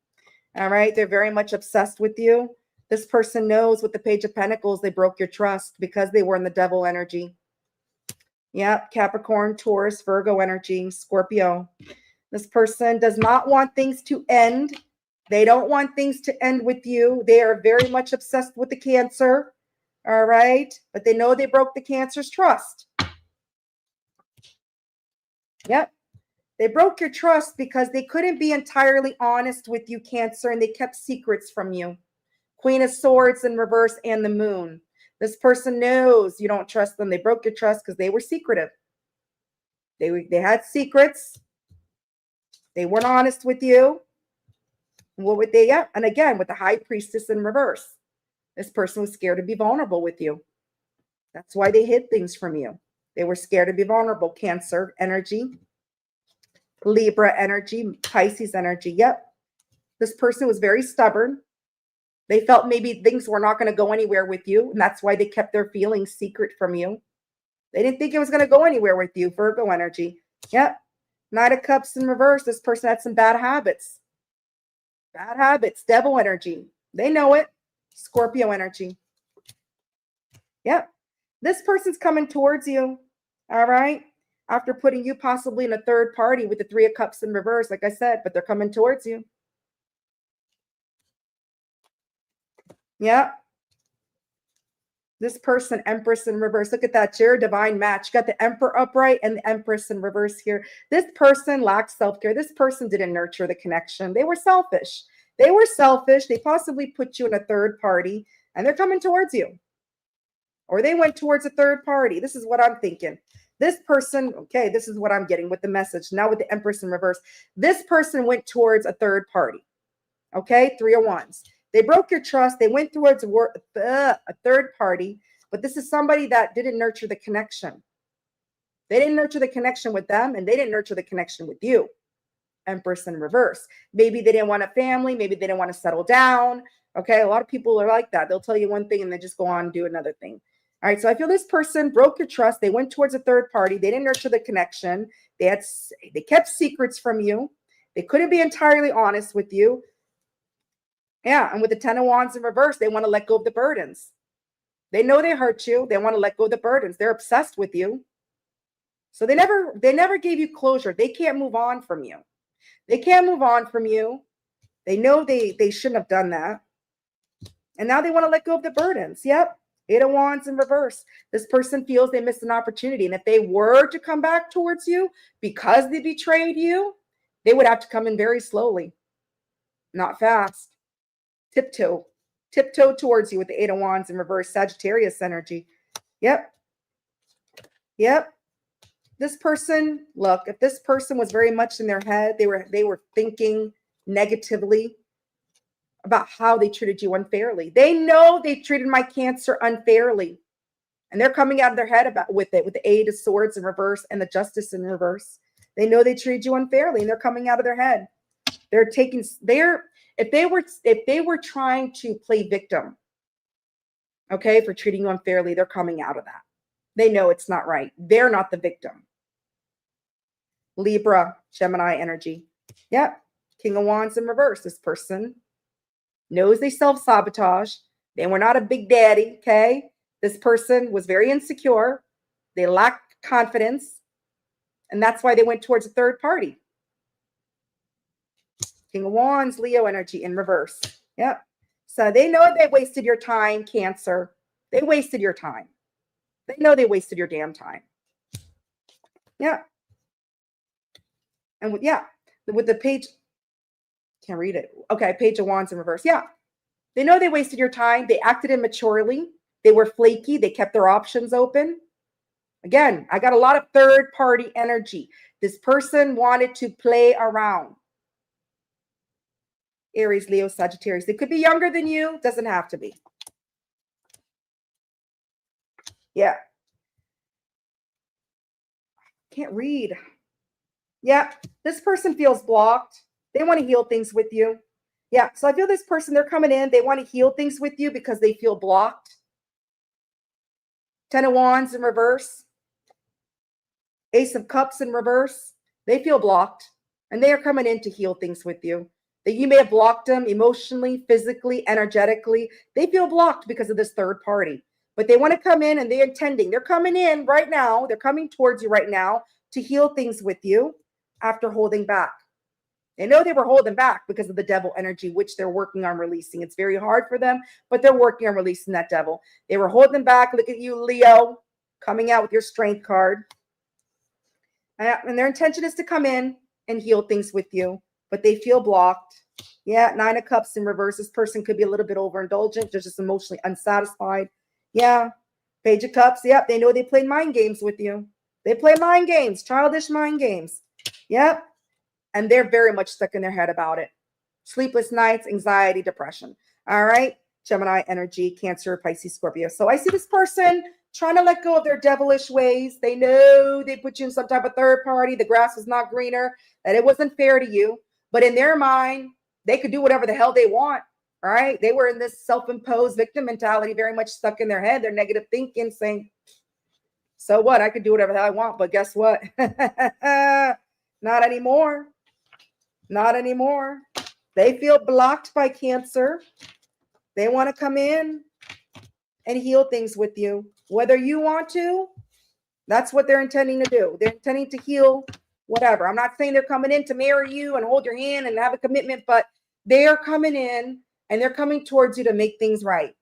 All right. They're very much obsessed with you. This person knows with the Page of Pentacles, they broke your trust because they were in the devil energy. Yep. Capricorn, Taurus, Virgo energy, Scorpio. This person does not want things to end. They don't want things to end with you. They are very much obsessed with the Cancer. All right. But they know they broke the Cancer's trust. Yep. They broke your trust because they couldn't be entirely honest with you, Cancer, and they kept secrets from you. Queen of Swords in reverse and the Moon. This person knows you don't trust them. They broke your trust because they were secretive. They had secrets. They weren't honest with you. What would they? Yeah. And again, with the High Priestess in reverse, this person was scared to be vulnerable with you. That's why they hid things from you. They were scared to be vulnerable. Cancer energy, Libra energy, Pisces energy. Yep. This person was very stubborn. They felt maybe things were not going to go anywhere with you, and that's why they kept their feelings secret from you. They didn't think it was going to go anywhere with you. Virgo energy. Yep. Knight of Cups in reverse. This person had some bad habits. Bad habits. Devil energy. They know it. Scorpio energy. Yep. This person's coming towards you. All right. After putting you possibly in a third party with the Three of Cups in reverse, like I said, but they're coming towards you. Yeah. This person, Empress in reverse. Look at that. You're a divine match. You got the Emperor upright and the Empress in reverse here. This person lacks self-care. This person didn't nurture the connection. They were selfish. They were selfish. They possibly put you in a third party, and they're coming towards you. Or they went towards a third party. This is what I'm thinking. This person, okay, this is what I'm getting with the message. Now with the Empress in reverse. This person went towards a third party. Okay, Three of Wands. They broke your trust. They went towards a third party, but this is somebody that didn't nurture the connection. They didn't nurture the connection with them, and they didn't nurture the connection with you. Empress in reverse. Maybe they didn't want a family. Maybe they didn't want to settle down. Okay, a lot of people are like that. They'll tell you one thing and they just go on and do another thing. All right, so I feel this person broke your trust. They went towards a third party. They didn't nurture the connection. They kept secrets from you. They couldn't be entirely honest with you. Yeah, and with the Ten of Wands in reverse, they want to let go of the burdens. They know they hurt you. They want to let go of the burdens. They're obsessed with you. So they never gave you closure. They can't move on from you. They can't move on from you. They know they shouldn't have done that. And now they want to let go of the burdens. Yep. Eight of Wands in reverse. This person feels they missed an opportunity. And if they were to come back towards you because they betrayed you, they would have to come in very slowly, not fast. Tiptoe towards you with the Eight of Wands in reverse. Sagittarius energy. Yep. This person, look, if this person was very much in their head, they were thinking negatively about how they treated you unfairly. They know they treated my Cancer unfairly. And they're coming out of their head with the Eight of Swords in reverse and the Justice in reverse. They know they treated you unfairly, and they're coming out of their head. If they were trying to play victim, okay, for treating you unfairly, they're coming out of that. They know it's not right. They're not the victim. Libra, Gemini energy. Yep. King of Wands in reverse. This person knows they self-sabotage. They were not a big daddy, okay? This person was very insecure. They lacked confidence. And that's why they went towards a third party. King of Wands, Leo energy in reverse. Yep. So they know they wasted your time, Cancer. They wasted your time. They know they wasted your damn time. Yeah. And with the page, can't read it. Okay, Page of Wands in reverse. Yeah. They know they wasted your time. They acted immaturely. They were flaky. They kept their options open. Again, I got a lot of third party energy. This person wanted to play around. Aries, Leo, Sagittarius. They could be younger than you. Doesn't have to be. Yeah. Can't read. Yeah. This person feels blocked. They want to heal things with you. Yeah. So I feel this person, they're coming in. They want to heal things with you because they feel blocked. Ten of Wands in reverse. Ace of Cups in reverse. They feel blocked. And they are coming in to heal things with you. That you may have blocked them emotionally, physically, energetically. They feel blocked because of this third party. But they want to come in and they're intending. They're coming in right now. They're coming towards you right now to heal things with you after holding back. They know they were holding back because of the devil energy, which they're working on releasing. It's very hard for them, but they're working on releasing that devil. They were holding back. Look at you, Leo, coming out with your strength card. And their intention is to come in and heal things with you, but they feel blocked. Yeah, Nine of Cups in reverse. This person could be a little bit overindulgent. They're just emotionally unsatisfied. Yeah, Page of Cups. Yep, they know they play mind games with you. They play mind games, childish mind games. Yep. And they're very much stuck in their head about it. Sleepless nights, anxiety, depression. All right. Gemini energy, Cancer, Pisces, Scorpio. So I see this person trying to let go of their devilish ways. They know they put you in some type of third party. The grass was not greener, that it wasn't fair to you. But in their mind, they could do whatever the hell they want. All right. They were in this self-imposed victim mentality, very much stuck in their head. Their negative thinking, saying, so what? I could do whatever the hell I want. But guess what? Not anymore. Not anymore. They feel blocked by Cancer. They want to come in and heal things with you. Whether you want to, that's what they're intending to do. They're intending to heal whatever. I'm not saying they're coming in to marry you and hold your hand and have a commitment, but they are coming in and they're coming towards you to make things right.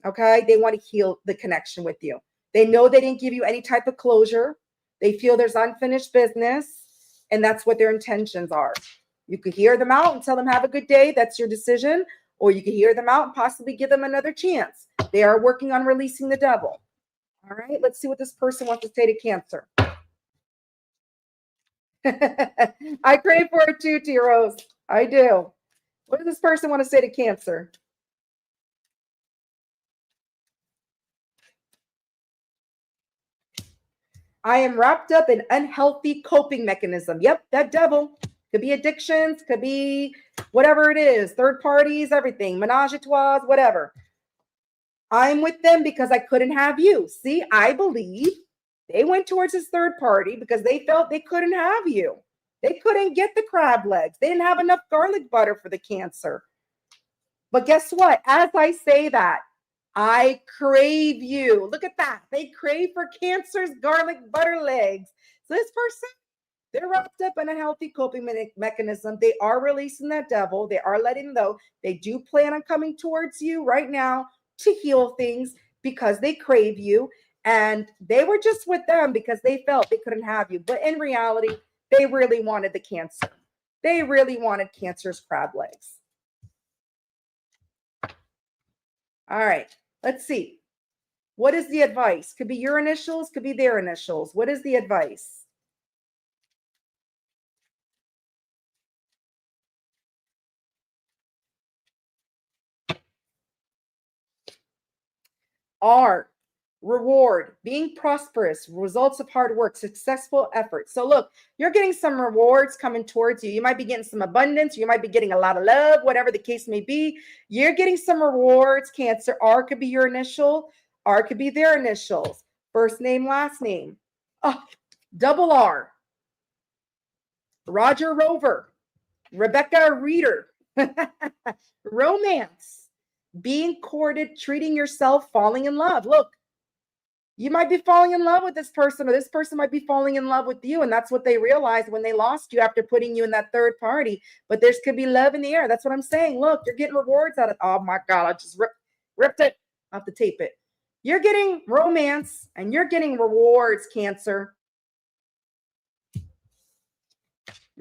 Okay? They want to heal the connection with you. They know they didn't give you any type of closure. They feel there's unfinished business, and that's what their intentions are. You could hear them out and tell them have a good day. That's your decision. Or you could hear them out and possibly give them another chance. They are working on releasing the devil. All right, let's see what this person wants to say to Cancer. I crave for it too, T-Rose. I do. What does this person want to say to Cancer? I am wrapped up in unhealthy coping mechanism. Yep, that devil. Could be addictions, could be whatever it is, third parties, everything, menage a trois, whatever. I'm with them because I couldn't have you. See, I believe they went towards this third party because they felt they couldn't have you. They couldn't get the crab legs. They didn't have enough garlic butter for the Cancer. But guess what? As I say that, I crave you. Look at that. They crave for Cancer's garlic butter legs. So this person, they're wrapped up in a healthy coping mechanism. They are releasing that devil. They are letting go. They do plan on coming towards you right now to heal things. because they crave you, and they were just with them because they felt they couldn't have you. But in reality, they really wanted the Cancer. They really wanted Cancer's crab legs. All right, let's see. What is the advice? Could be your initials, could be their initials. What is the advice? R, reward, being prosperous, results of hard work, successful effort. So look, you're getting some rewards coming towards you. You might be getting some abundance. You might be getting a lot of love, whatever the case may be. You're getting some rewards, Cancer. R could be your initial. R could be their initials. First name, last name. Oh, double R. Roger Rover. Rebecca Reader. Romance. Being courted, treating yourself, falling in love. Look, you might be falling in love with this person, or this person might be falling in love with you. And that's what they realized when they lost you after putting you in that third party. But there's could be love in the air. That's what I'm saying. Look, you're getting rewards out of, oh my God, I just ripped it. I have to tape it. You're getting romance and you're getting rewards, Cancer.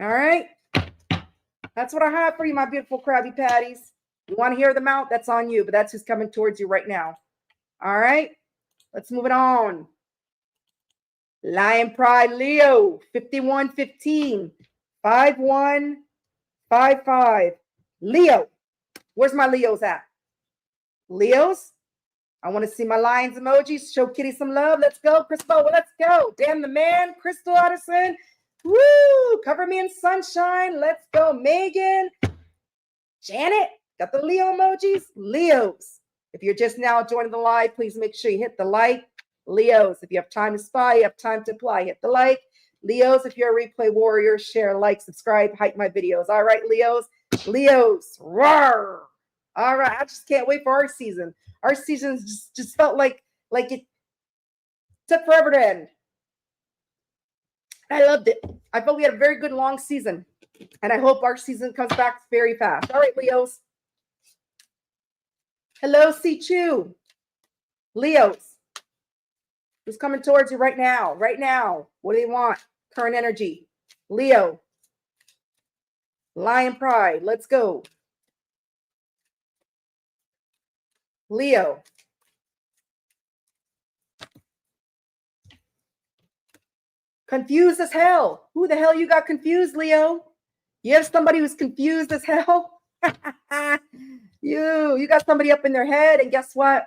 All right. That's what I have for you, my beautiful Krabby Patties. You want to hear them out? That's on you, but that's who's coming towards you right now. All right. Let's move it on. Lion Pride Leo, 5115, 5155. Leo. Where's my Leos at? Leos? I want to see my lions emojis. Show Kitty some love. Let's go, Crystal. Let's go. Dan the man, Crystal Addison. Woo! Cover me in sunshine. Let's go, Megan. Janet. Got the Leo emojis? Leos. If you're just now joining the live, please make sure you hit the like. Leos, if you have time to spy, you have time to apply, hit the like. Leos, if you're a replay warrior, share, like, subscribe, hype my videos. All right, Leos. Leos. Roar. All right. I just can't wait for our season. Our season just felt like it took forever to end. I loved it. I felt we had a very good long season. And I hope our season comes back very fast. All right, Leos. Hello, C2. Leos. Who's coming towards you right now? Right now. What do they want? Current energy. Leo. Lion Pride. Let's go. Leo. Confused as hell. Who the hell you got confused, Leo? You have somebody who's confused as hell? You got somebody up in their head, and guess what?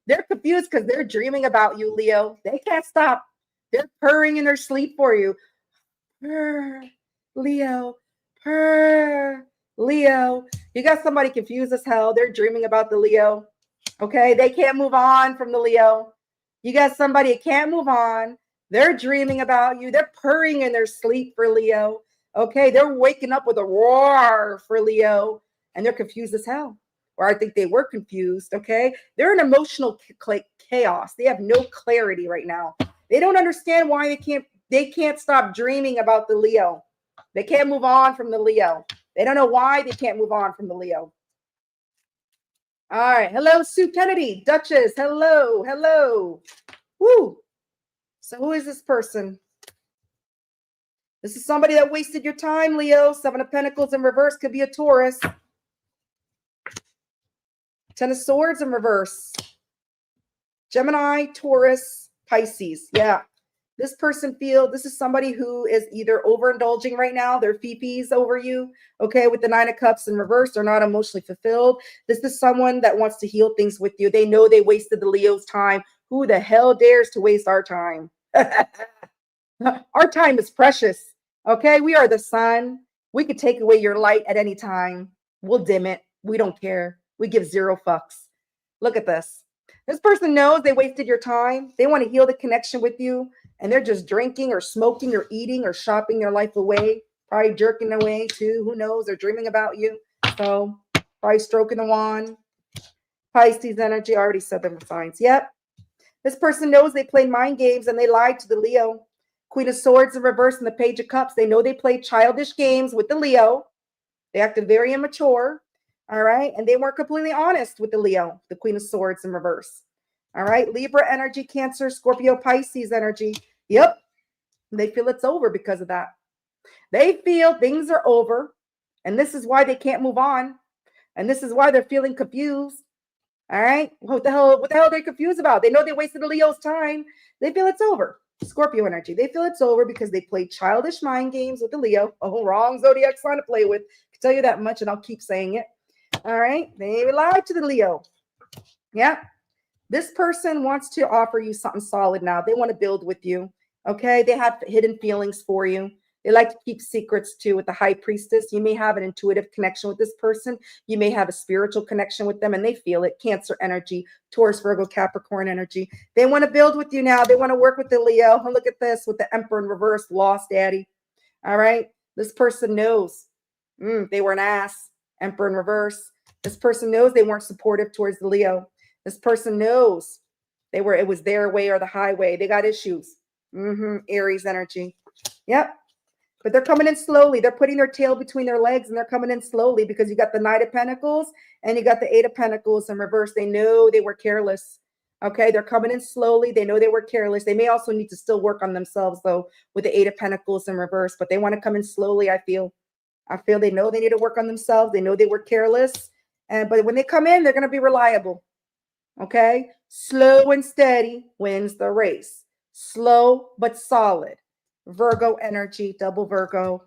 They're confused because they're dreaming about you, Leo. They can't stop. They're purring in their sleep for you. Purr, Leo. Purr, Leo. You got somebody confused as hell. They're dreaming about the Leo. Okay, they can't move on from the Leo. You got somebody that can't move on. They're dreaming about you. They're purring in their sleep for Leo. Okay, they're waking up with a roar for Leo, and they're confused as hell. Or I think they were confused, okay? They're in emotional chaos. They have no clarity right now. They don't understand why they can't stop dreaming about the Leo. They can't move on from the Leo. They don't know why they can't move on from the Leo. All right. Hello, Sue Kennedy. Duchess. Hello. Hello. Woo. So who is this person? This is somebody that wasted your time, Leo. 7 of Pentacles in reverse could be a Taurus. 10 of Swords in reverse. Gemini, Taurus, Pisces. Yeah. This person this is somebody who is either overindulging right now. They're fifis over you. Okay. With the 9 of Cups in reverse, they're not emotionally fulfilled. This is someone that wants to heal things with you. They know they wasted the Leo's time. Who the hell dares to waste our time? Our time is precious. Okay. We are the sun. We could take away your light at any time. We'll dim it. We don't care. We give 0 fucks. Look at this. This person knows they wasted your time. They want to heal the connection with you. And they're just drinking or smoking or eating or shopping their life away. Probably jerking away too. Who knows? They're dreaming about you. So probably stroking the wand. Pisces energy. I already said them signs. Yep. This person knows they played mind games and they lied to the Leo. Queen of Swords in reverse and the Page of Cups. They know they played childish games with the Leo. They acted very immature. All right. And they weren't completely honest with the Leo, the Queen of Swords in reverse. All right. Libra energy, Cancer, Scorpio, Pisces energy. Yep. They feel it's over because of that. They feel things are over. And this is why they can't move on. And this is why they're feeling confused. All right. What the hell are they confused about? They know they wasted a Leo's time. They feel it's over. Scorpio energy. They feel it's over because they played childish mind games with the Leo. Oh, wrong zodiac sign to play with. I can tell you that much, and I'll keep saying it. All right. They lied to the Leo. Yeah. This person wants to offer you something solid now. They want to build with you. Okay. They have hidden feelings for you. They like to keep secrets too with the high priestess. You may have an intuitive connection with this person. You may have a spiritual connection with them and they feel it. Cancer energy, Taurus, Virgo, Capricorn energy. They want to build with you now. They want to work with the Leo. Oh, look at this with the Emperor in reverse, lost daddy. All right. This person knows they were an ass. Emperor in reverse. This person knows they weren't supportive towards the Leo. This person knows it was their way or the highway. They got issues. Aries energy. Yep. But they're coming in slowly. They're putting their tail between their legs and they're coming in slowly because you got the Knight of Pentacles and you got the Eight of Pentacles in reverse. They know they were careless. Okay. They're coming in slowly. They know they were careless. They may also need to still work on themselves though with the Eight of Pentacles in reverse, but they want to come in slowly. I feel they know they need to work on themselves. They know they were careless. But when they come in, they're going to be reliable. Okay. Slow and steady wins the race. Slow, but solid. Virgo energy, double Virgo.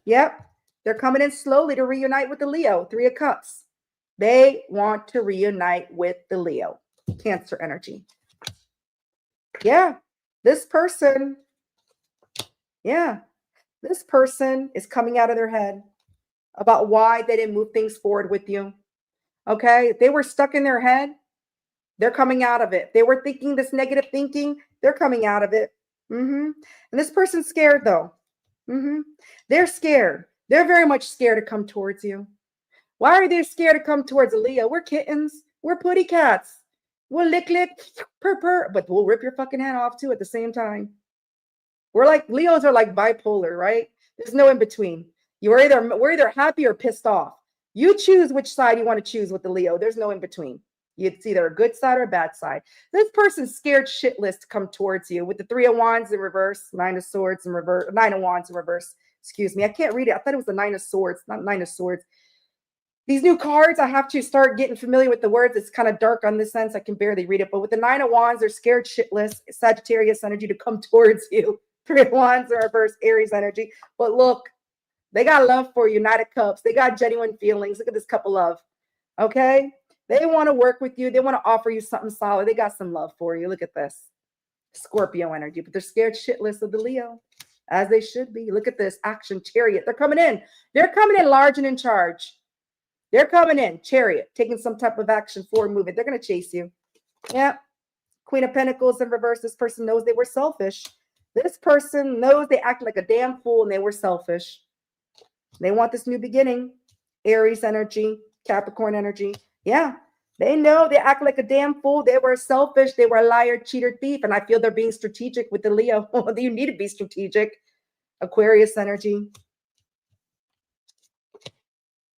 Yep. They're coming in slowly to reunite with the Leo, Three of Cups. They want to reunite with the Leo, Cancer energy. Yeah. This person is coming out of their head about why they didn't move things forward with you. Okay. If they were stuck in their head, they're coming out of it. They were thinking this negative thinking, they're coming out of it. And this person's scared though. They're scared. They're very much scared to come towards you. Why are they scared to come towards a Leo? We're kittens. We're putty cats. We'll lick, purr, purr, but we'll rip your fucking head off too at the same time. Leos are like bipolar, right? There's no in between. We're either happy or pissed off. You choose which side you want to choose with the Leo. There's no in between. It's either a good side or a bad side. This person's scared shitless to come towards you with the Three of Wands in reverse, Nine of Swords in reverse, Nine of Wands in reverse. Excuse me. I can't read it. I thought it was the Nine of Swords, not Nine of Swords. These new cards, I have to start getting familiar with the words. It's kind of dark on this sense. I can barely read it. But with the Nine of Wands, they're scared shitless. Sagittarius energy to come towards you. Three of Wands in reverse, Aries energy. But look, they got love for you, Knight of Cups. They got genuine feelings. Look at this cup of love. Okay? They want to work with you. They want to offer you something solid. They got some love for you. Look at this. Scorpio energy, but they're scared shitless of the Leo, as they should be. Look at this. Action, Chariot. They're coming in. They're coming in large and in charge. They're coming in. Chariot, taking some type of action, forward movement. They're going to chase you. Yeah. Queen of Pentacles in reverse. This person knows they were selfish. This person knows they acted like a damn fool and they were selfish. They want this new beginning. Aries energy, Capricorn energy. Yeah, they know they act like a damn fool. They were selfish. They were a liar, cheater, thief. And I feel they're being strategic with the Leo. You need to be strategic. Aquarius energy.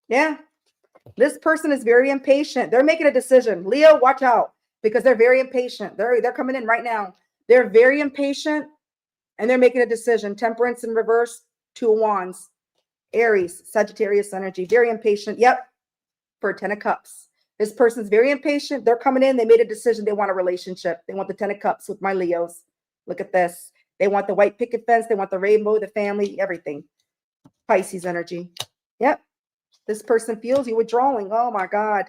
Yeah, this person is very impatient. They're making a decision. Leo, watch out because they're very impatient. They're coming in right now. They're very impatient and they're making a decision. Temperance in reverse, Two of Wands. Aries, Sagittarius energy. Very impatient. Yep, for 10 of Cups. This person's very impatient. They're coming in. They made a decision. They want a relationship. They want the 10 of Cups with my Leos. Look at this. They want the white picket fence. They want the rainbow, the family, everything. Pisces energy. Yep. This person feels you withdrawing. Oh my God.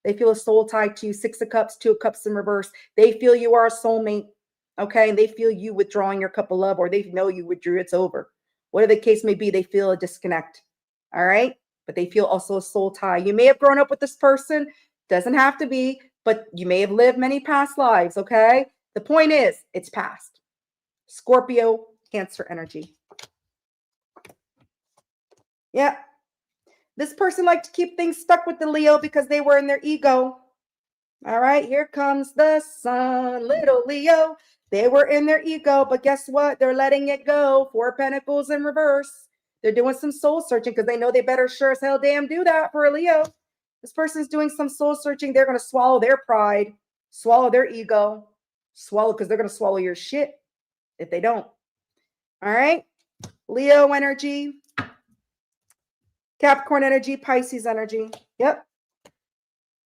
They feel a soul tied to you. 6 of Cups, 2 of Cups in reverse. They feel you are a soulmate. Okay. And they feel you withdrawing your cup of love, or they know you withdrew. It's over. Whatever the case may be, they feel a disconnect. All right. But they feel also a soul tie. You may have grown up with this person. Doesn't have to be, but you may have lived many past lives. Okay. The point is, it's past. Scorpio, Cancer energy. Yeah. This person liked to keep things stuck with the Leo because they were in their ego. All right. Here comes the sun, little Leo. They were in their ego, but guess what? They're letting it go. 4 of Pentacles in reverse. They're doing some soul searching because they know they better sure as hell damn do that for a Leo. This person's doing some soul searching. They're going to swallow their pride. Swallow their ego. Swallow, because they're going to swallow your shit if they don't. All right. Leo energy. Capricorn energy. Pisces energy. Yep.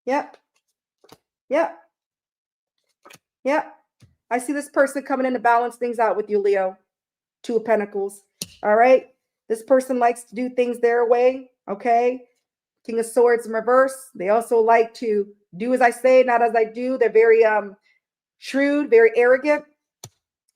Yep. Yep. Yep. I see this person coming in to balance things out with you, Leo. Two of Pentacles. All right. This person likes to do things their way. Okay. King of Swords in reverse. They also like to do as I say, not as I do. They're very shrewd, very arrogant.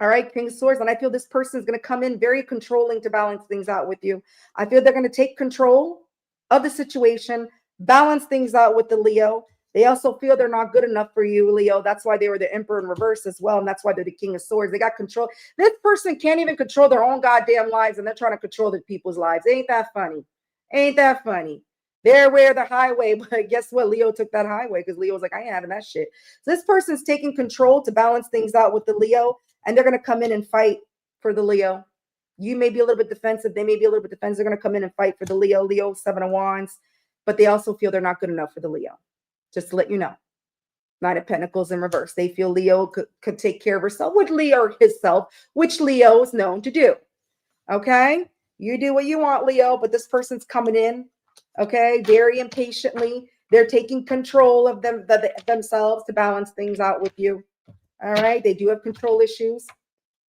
All right, King of Swords. And I feel this person is going to come in very controlling to balance things out with you. I feel they're going to take control of the situation, balance things out with the Leo. They also feel they're not good enough for you, Leo. That's why they were the Emperor in reverse as well. And that's why they're the King of Swords. They got control. This person can't even control their own goddamn lives, and they're trying to control the people's lives. Ain't that funny? Ain't that funny? They're where the highway, but guess what? Leo took that highway because Leo was like, I ain't having that shit. So this person's taking control to balance things out with the Leo, and they're going to come in and fight for the Leo. You may be a little bit defensive. They may be a little bit defensive. They're going to come in and fight for the Leo. Leo, 7 of Wands. But they also feel they're not good enough for the Leo. Just to let you know. Knight of Pentacles in reverse. They feel Leo could take care of herself with Leo or himself, which Leo is known to do. Okay? You do what you want, Leo, but this person's coming in, okay, very impatiently. They're taking control of themselves to balance things out with you. All right? They do have control issues.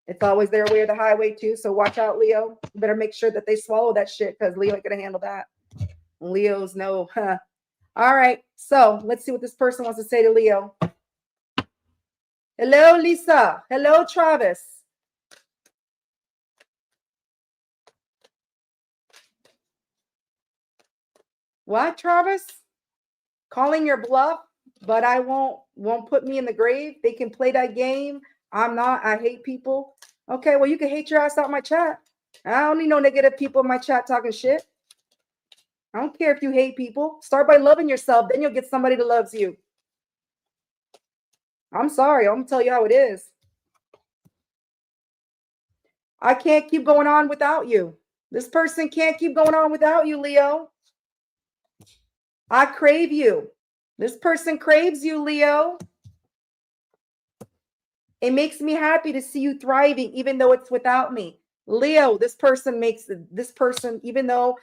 It's always their way or the highway, too. So watch out, Leo. You better make sure that they swallow that shit because Leo ain't going to handle that. Leo's no, huh? All right. So let's see what this person wants to say to Leo. Hello, Lisa. Hello, Travis. What, Travis? Calling your bluff, but I won't put me in the grave. They can play that game. I'm not. I hate people. Okay, well, you can hate your ass out my chat. I don't need no negative people in my chat talking shit. I don't care if you hate people. Start by loving yourself. Then you'll get somebody that loves you. I'm sorry. I'm going to tell you how it is. I can't keep going on without you. This person can't keep going on without you, Leo. I crave you. This person craves you, Leo. It makes me happy to see you thriving, even though it's without me. Leo, this person, even though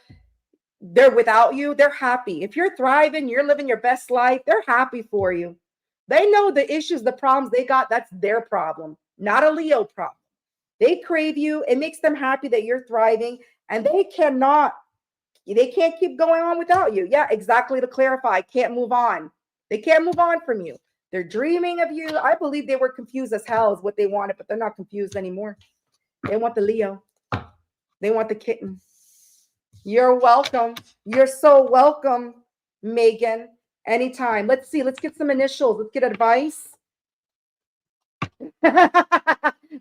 they're without you, they're happy. If you're thriving, you're living your best life, they're happy for you. They know the issues, the problems they got, that's their problem, not a Leo problem. They crave you. It makes them happy that you're thriving, and they can't keep going on without you. Yeah, exactly. To clarify, can't move on. They can't move on from you. They're dreaming of you. I believe they were confused as hell is what they wanted, but they're not confused anymore. They want the Leo. They want the kitten. You're welcome. You're so welcome, Megan. Anytime. Let's see. Let's get some initials. Let's get advice.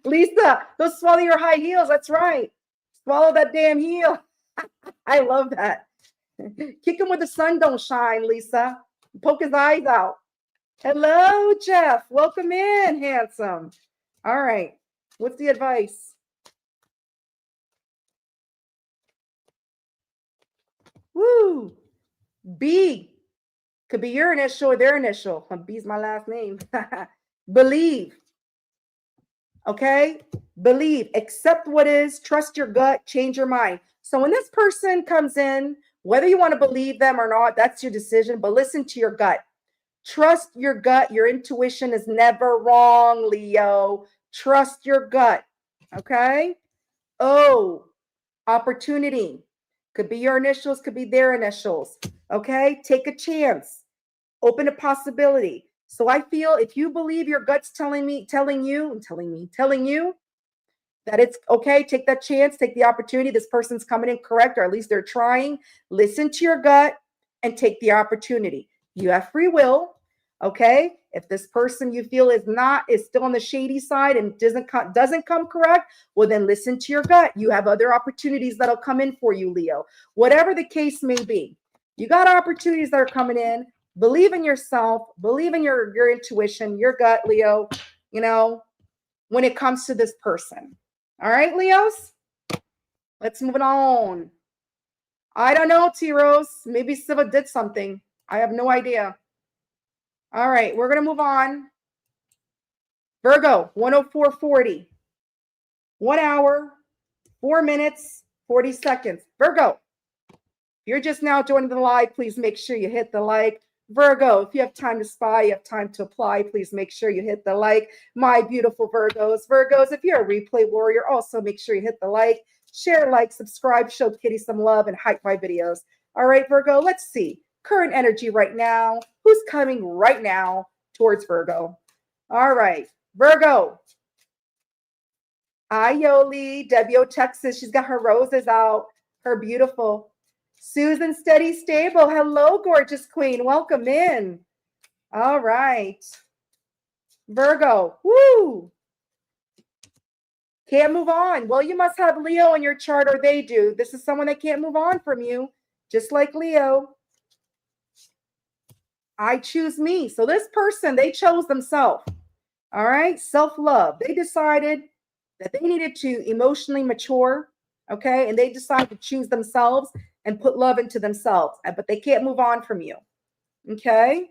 Lisa, don't swallow your high heels. That's right. Swallow that damn heel. I love that. Kick him where the sun don't shine, Lisa. Poke his eyes out. Hello, Jeff. Welcome in, handsome. All right. What's the advice? Woo. B. Could be your initial or their initial. B's my last name. Believe. Okay? Believe. Accept what is. Trust your gut. Change your mind. So when this person comes in, whether you want to believe them or not, that's your decision. But listen to your gut. Trust your gut. Your intuition is never wrong, Leo. Trust your gut. Okay? O. Opportunity. Could be your initials, could be their initials. Okay? Take a chance. Open a possibility. So I feel if you believe your gut's telling you that it's okay, take that chance, take the opportunity. This person's coming in correct, or at least they're trying. Listen to your gut and take the opportunity. You have free will. Okay. If this person you feel is still on the shady side and doesn't come correct, well, then listen to your gut. You have other opportunities that'll come in for you, Leo. Whatever the case may be, you got opportunities that are coming in. Believe in yourself. Believe in your intuition, your gut, Leo, when it comes to this person. All right, Leos? Let's move it on. I don't know, T-Rose. Maybe Siva did something. I have no idea. All right, we're going to move on. Virgo, 104.40. 1 hour, 4 minutes, 40 seconds. Virgo, if you're just now joining the live, please make sure you hit the like. Virgo, if you have time to spy, you have time to apply, please make sure you hit the like. My beautiful Virgos. Virgos, if you're a replay warrior, also make sure you hit the like, share, like, subscribe, show Kitty some love, and hype my videos. All right, Virgo, let's see. Current energy right now. Who's coming right now towards Virgo? All right, Virgo. Hi, Yoli. Debbio, Texas. She's got her roses out. Her beautiful. Susan, steady, stable. Hello, gorgeous queen. Welcome in. All right. Virgo. Woo. Can't move on. Well, you must have Leo in your chart, or they do. This is someone that can't move on from you, just like Leo. I choose me. So this person, they chose themselves. All right. Self-love. They decided that they needed to emotionally mature. Okay. And they decided to choose themselves and put love into themselves, but they can't move on from you. Okay.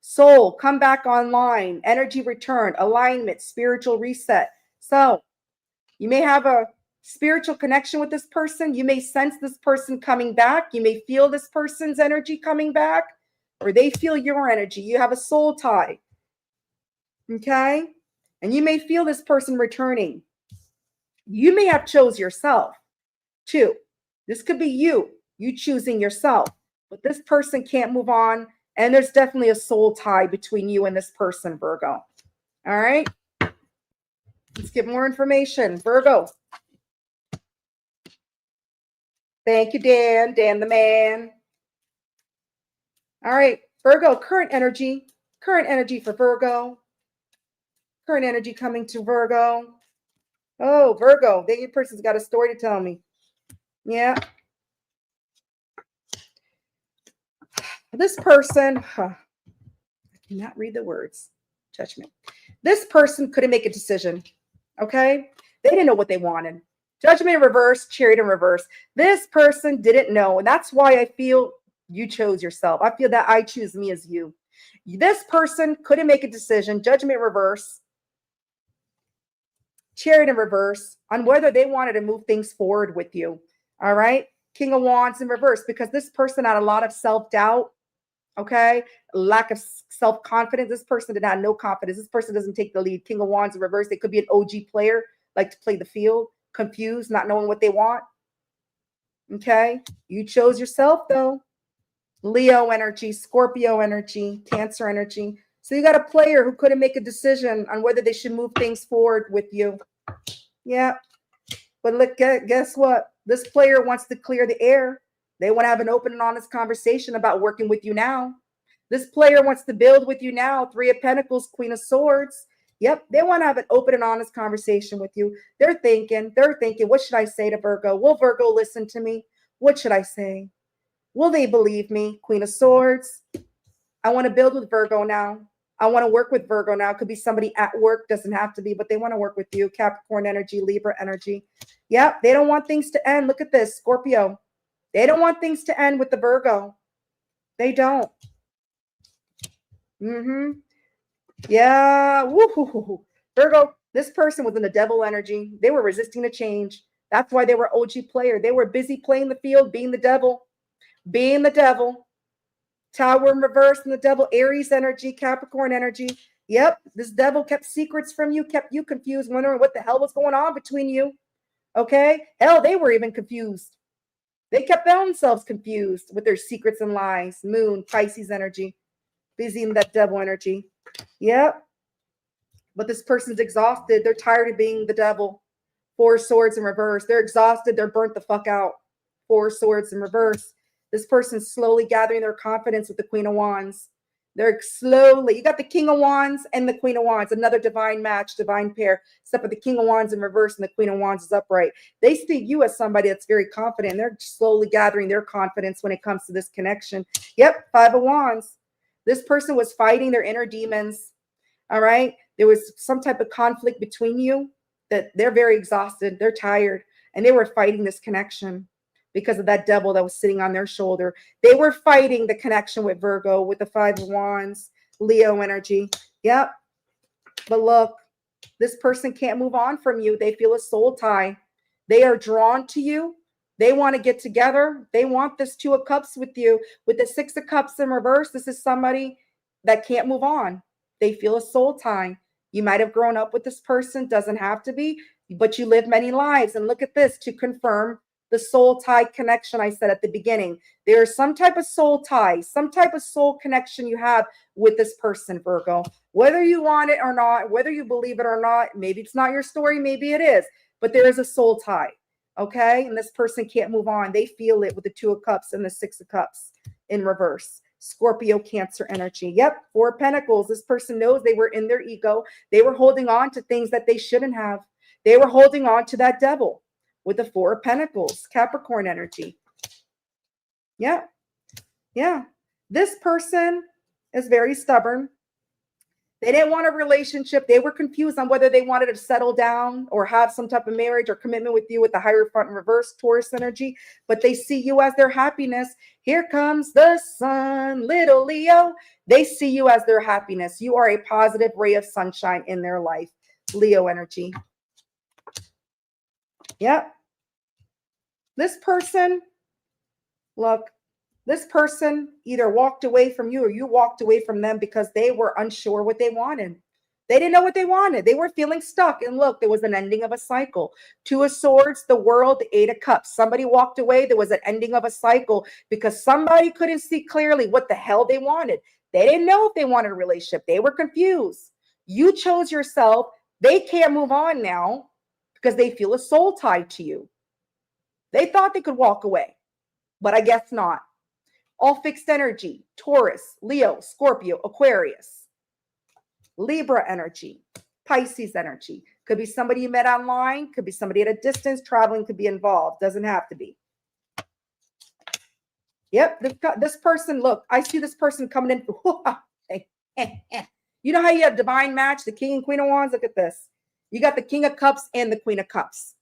Soul, come back online, energy return, alignment, spiritual reset. So you may have a spiritual connection with this person. You may sense this person coming back. You may feel this person's energy coming back, or they feel your energy. You have a soul tie. Okay. And you may feel this person returning. You may have chose yourself too. This could be you choosing yourself, but this person can't move on. And there's definitely a soul tie between you and this person, Virgo. All right. Let's get more information. Virgo. Thank you, Dan. Dan the man. All right. Virgo, current energy. Current energy for Virgo. Current energy coming to Virgo. Oh, Virgo. That person's got a story to tell me. Yeah. This person, I cannot read the words. Judgment. This person couldn't make a decision. Okay. They didn't know what they wanted. Judgment in reverse, Chariot in reverse. This person didn't know. And that's why I feel you chose yourself. I feel that I choose me as you. This person couldn't make a decision. Judgment in reverse, Chariot in reverse, on whether they wanted to move things forward with you. All right. King of Wands in reverse, because this person had a lot of self-doubt. Okay. Lack of self-confidence. This person did not have no confidence. This person doesn't take the lead. King of Wands in reverse. They could be an OG player, like to play the field, confused, not knowing what they want. Okay. You chose yourself though. Leo energy, Scorpio energy, Cancer energy. So you got a player who couldn't make a decision on whether they should move things forward with you. Yeah. But look, guess what? This player wants to clear the air. They want to have an open and honest conversation about working with you now. This player wants to build with you now. Three of Pentacles, Queen of Swords. Yep, they want to have an open and honest conversation with you. They're thinking, what should I say to Virgo? Will Virgo listen to me? What should I say? Will they believe me? Queen of Swords. I want to build with Virgo now. I want to work with Virgo now. It could be somebody at work, doesn't have to be, but they want to work with you. Capricorn energy, Libra energy. Yep, they don't want things to end. Look at this, Scorpio. They don't want things to end with the Virgo. They don't. Yeah. Woo-hoo-hoo-hoo. Virgo, this person was in the devil energy. They were resisting the change. That's why they were OG player. They were busy playing the field, being the devil. Being the devil. Tower in reverse and the devil. Aries energy, Capricorn energy. Yep, this devil kept secrets from you, kept you confused, wondering what the hell was going on between you. Okay? Hell, they were even confused. They kept themselves confused with their secrets and lies. Moon, Pisces energy. Busy in that devil energy. Yep. But this person's exhausted. They're tired of being the devil. Four swords in reverse. They're exhausted. They're burnt the fuck out. Four swords in reverse. This person's slowly gathering their confidence with the Queen of Wands. They're slowly, you got the King of Wands and the Queen of Wands, another divine match, divine pair, except for the King of Wands in reverse and the Queen of Wands is upright. They see you as somebody that's very confident. They're slowly gathering their confidence when it comes to this connection. Yep, Five of Wands. This person was fighting their inner demons. All right. There was some type of conflict between you that they're very exhausted. They're tired. And they were fighting this connection because of that devil that was sitting on their shoulder. They were fighting the connection with Virgo, with the Five of Wands, Leo energy. Yep. But look, This person can't move on from you. They feel a soul tie. They are drawn to you. They want to get together. They want this Two of Cups with you. With the Six of Cups in reverse, this is somebody that can't move on. They feel a soul tie. You might have grown up with this person, doesn't have to be, but you live many lives. And look at this to confirm the soul tie connection I said at the beginning. There is some type of soul tie, some type of soul connection you have with this person, Virgo. Whether you want it or not, whether you believe it or not, maybe it's not your story, maybe it is, but there is a soul tie. Okay. And this person can't move on. They feel it with the Two of Cups and the Six of Cups in reverse. Scorpio, Cancer energy. Yep. Four of Pentacles. This person knows they were in their ego. They were holding on to things that they shouldn't have. They were holding on to that devil with the Four of Pentacles. Capricorn energy. Yeah. Yeah. This person is very stubborn. They didn't want a relationship. They were confused on whether they wanted to settle down or have some type of marriage or commitment with you with the Hierophant in reverse, Taurus energy, but they see you as their happiness. Here comes the sun, little Leo. They see you as their happiness. You are a positive ray of sunshine in their life. Leo energy. Yep. This person, look, this person either walked away from you or you walked away from them because they were unsure what they wanted. They didn't know what they wanted. They were feeling stuck. And look, there was an ending of a cycle. Two of Swords, the World, the Eight of Cups. Somebody walked away. There was an ending of a cycle because somebody couldn't see clearly what the hell they wanted. They didn't know if they wanted a relationship. They were confused. You chose yourself. They can't move on now because they feel a soul tied to you. They thought they could walk away, but I guess not. All fixed energy, Taurus, Leo, Scorpio, Aquarius, Libra energy, Pisces energy. Could be somebody you met online, could be somebody at a distance, traveling could be involved, doesn't have to be. Yep, this person, look, I see this person coming in. You know how you have divine match, the King and Queen of Wands? Look at this. You got the King of Cups and the Queen of Cups.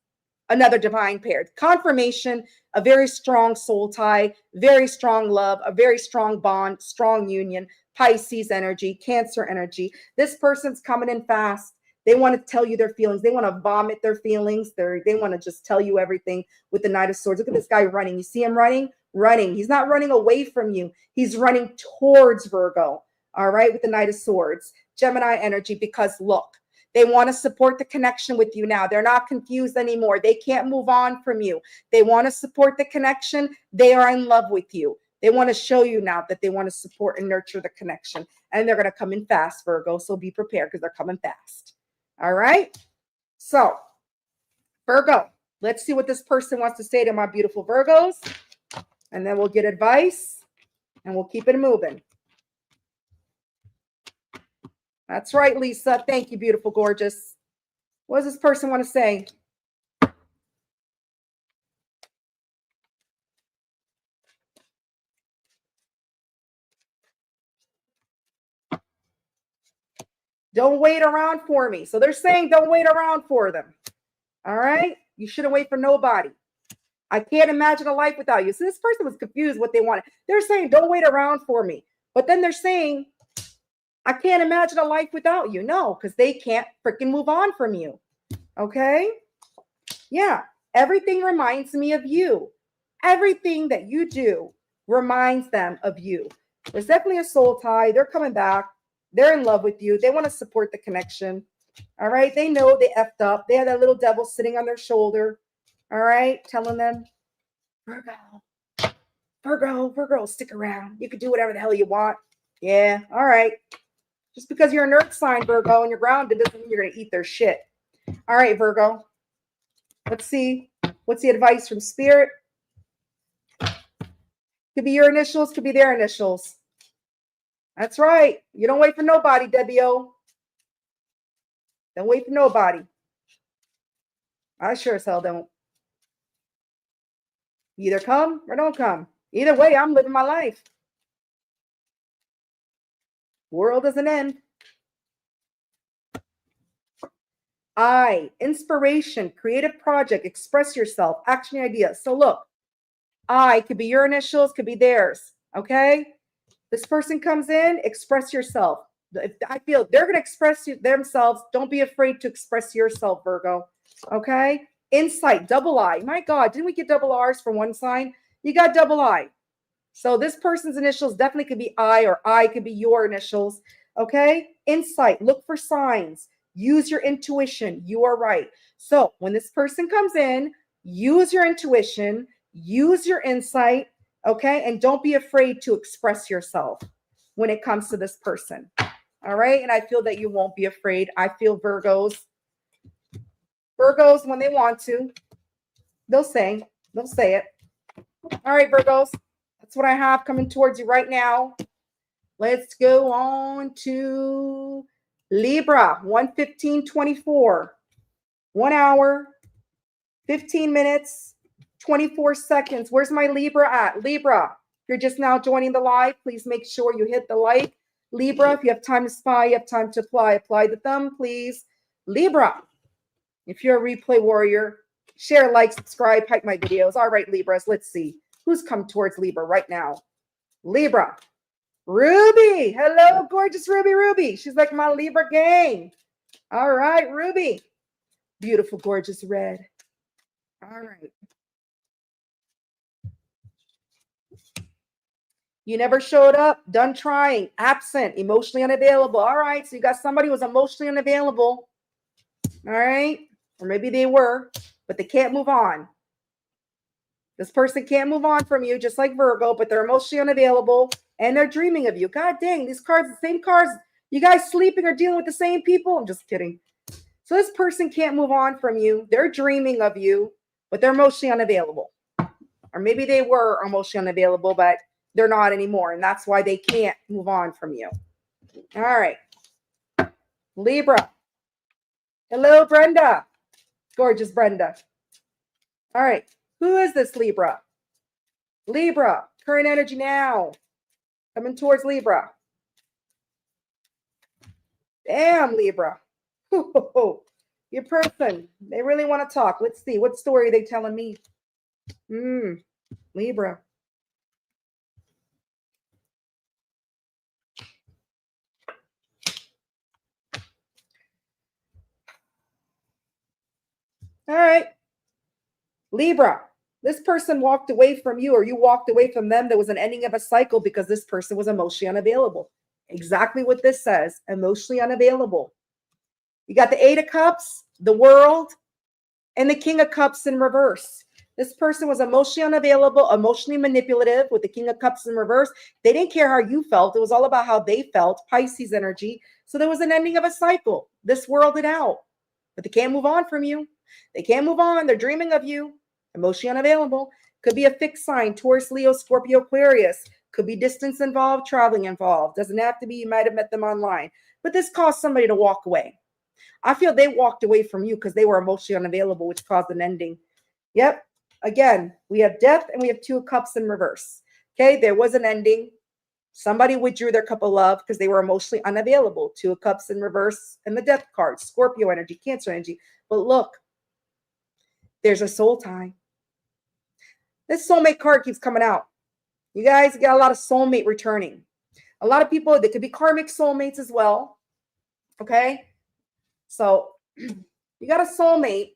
Another divine pair. Confirmation, a very strong soul tie, very strong love, a very strong bond, strong union, Pisces energy, Cancer energy. This person's coming in fast. They want to tell you their feelings. They want to vomit their feelings. They want to just tell you everything with the Knight of Swords. Look at this guy running. You see him running? Running. He's not running away from you. He's running towards Virgo. All right, with the Knight of Swords. Gemini energy, because look, they want to support the connection with you now. They're not confused anymore. They can't move on from you. They want to support the connection. They are in love with you. They want to show you now that they want to support and nurture the connection. And they're going to come in fast, Virgo. So be prepared because they're coming fast. All right. So, Virgo, let's see what this person wants to say to my beautiful Virgos. And then we'll get advice and we'll keep it moving. That's right, Lisa. Thank you, beautiful, gorgeous. What does this person want to say? Don't wait around for me. So they're saying don't wait around for them. All right? You shouldn't wait for nobody. I can't imagine a life without you. So this person was confused what they wanted. They're saying don't wait around for me. But then they're saying I can't imagine a life without you. No, because they can't freaking move on from you. Okay? Yeah. Everything reminds me of you. Everything that you do reminds them of you. There's definitely a soul tie. They're coming back. They're in love with you. They want to support the connection. All right? They know they effed up. They had that little devil sitting on their shoulder. All right? Telling them, Virgo, stick around. You can do whatever the hell you want. Yeah. All right. Just because you're an earth sign, Virgo, and you're grounded doesn't mean you're going to eat their shit. All right, Virgo. Let's see. What's the advice from Spirit? Could be your initials, could be their initials. That's right. You don't wait for nobody, Debbie O. Don't wait for nobody. I sure as hell don't. Either come or don't come. Either way, I'm living my life. World doesn't end. Inspiration, creative project, express yourself, action ideas. So look, could be your initials, could be theirs. Okay? This person comes in, express yourself. I feel they're going to express themselves. Don't be afraid to express yourself, Virgo. Okay. Insight, double I. My God, didn't we get double R's for one sign? You got double I. So this person's initials definitely could be I, or I could be your initials. Okay. Insight, look for signs. Use your intuition. You are right. So when this person comes in, use your intuition, use your insight. Okay. And don't be afraid to express yourself when it comes to this person. All right. And I feel that you won't be afraid. I feel Virgos, when they want to, they'll say it. All right, Virgos, that's what I have coming towards you right now. Let's go on to Libra, 1:15:24, 1 hour, 15 minutes, 24 seconds. Where's my Libra at? Libra, if you're just now joining the live, please make sure you hit the like. Libra, if you have time to spy, you have time to apply the thumb, please. Libra, if you're a replay warrior, share, like, subscribe, hype my videos. All right, Libras, let's see who's come towards Libra right now. Libra, Ruby. Hello, gorgeous Ruby. She's like my Libra gang. All right, Ruby. Beautiful, gorgeous red. All right. You never showed up, done trying, absent, emotionally unavailable. All right, so you got somebody who was emotionally unavailable. All right, or maybe they were, but they can't move on. This person can't move on from you, just like Virgo, but they're emotionally unavailable and they're dreaming of you. God dang, these cards, the same cards. You guys sleeping or dealing with the same people? I'm just kidding. So this person can't move on from you. They're dreaming of you, but they're emotionally unavailable. Or maybe they were emotionally unavailable, but they're not anymore. And that's why they can't move on from you. All right. Libra. Hello, Brenda. Gorgeous Brenda. All right. Who is this Libra? Libra. Current energy now. Coming towards Libra. Damn, Libra. Your person. They really want to talk. Let's see. What story are they telling me? Libra. All right. Libra. This person walked away from you, or you walked away from them. There was an ending of a cycle because this person was emotionally unavailable. Exactly what this says. Emotionally unavailable. You got the 8 of Cups, the World, and the King of Cups in reverse. This person was emotionally unavailable, emotionally manipulative with the King of Cups in reverse. They didn't care how you felt. It was all about how they felt, Pisces energy. So there was an ending of a cycle. This worlded out. But they can't move on from you. They can't move on. They're dreaming of you. Emotionally unavailable. Could be a fixed sign, Taurus, Leo, Scorpio, Aquarius. Could be distance involved, traveling involved. Doesn't have to be. You might have met them online. But this caused somebody to walk away. I feel they walked away from you because they were emotionally unavailable, which caused an ending. Yep. Again, we have Death and we have 2 of Cups in reverse. Okay, there was an ending. Somebody withdrew their cup of love because they were emotionally unavailable. 2 of Cups in reverse and the Death card, Scorpio energy, Cancer energy. But look, there's a soul tie. This soulmate card keeps coming out. You guys got a lot of soulmate returning. A lot of people, they could be karmic soulmates as well. Okay, so you got a soulmate.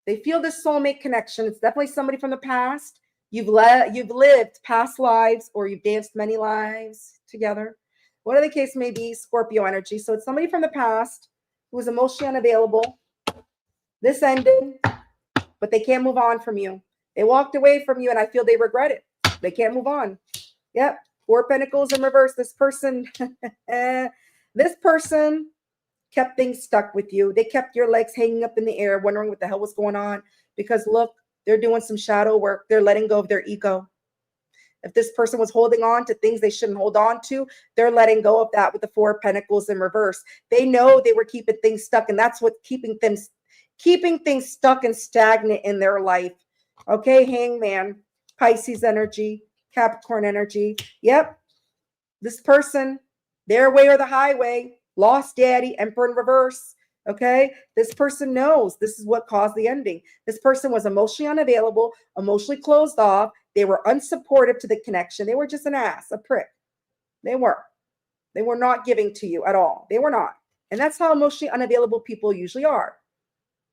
They feel this soulmate connection. It's definitely somebody from the past. You've lived past lives, or you've danced many lives together. Whatever the case may be, Scorpio energy. So it's somebody from the past who was emotionally unavailable. This ended, but they can't move on from you. They walked away from you, and I feel they regret it. They can't move on. Yep. 4 Pentacles in reverse. This person, kept things stuck with you. They kept your legs hanging up in the air, wondering what the hell was going on. Because look, they're doing some shadow work. They're letting go of their ego. If this person was holding on to things they shouldn't hold on to, they're letting go of that with the 4 Pentacles in reverse. They know they were keeping things stuck, and that's what keeping things stuck and stagnant in their life. Okay, Hangman, Pisces energy, Capricorn energy. Yep. This person, their way or the highway, lost daddy, Emperor in reverse. Okay. This person knows this is what caused the ending. This person was emotionally unavailable, emotionally closed off. They were unsupportive to the connection. They were just an ass, a prick. They were. They were not giving to you at all. They were not. And that's how emotionally unavailable people usually are.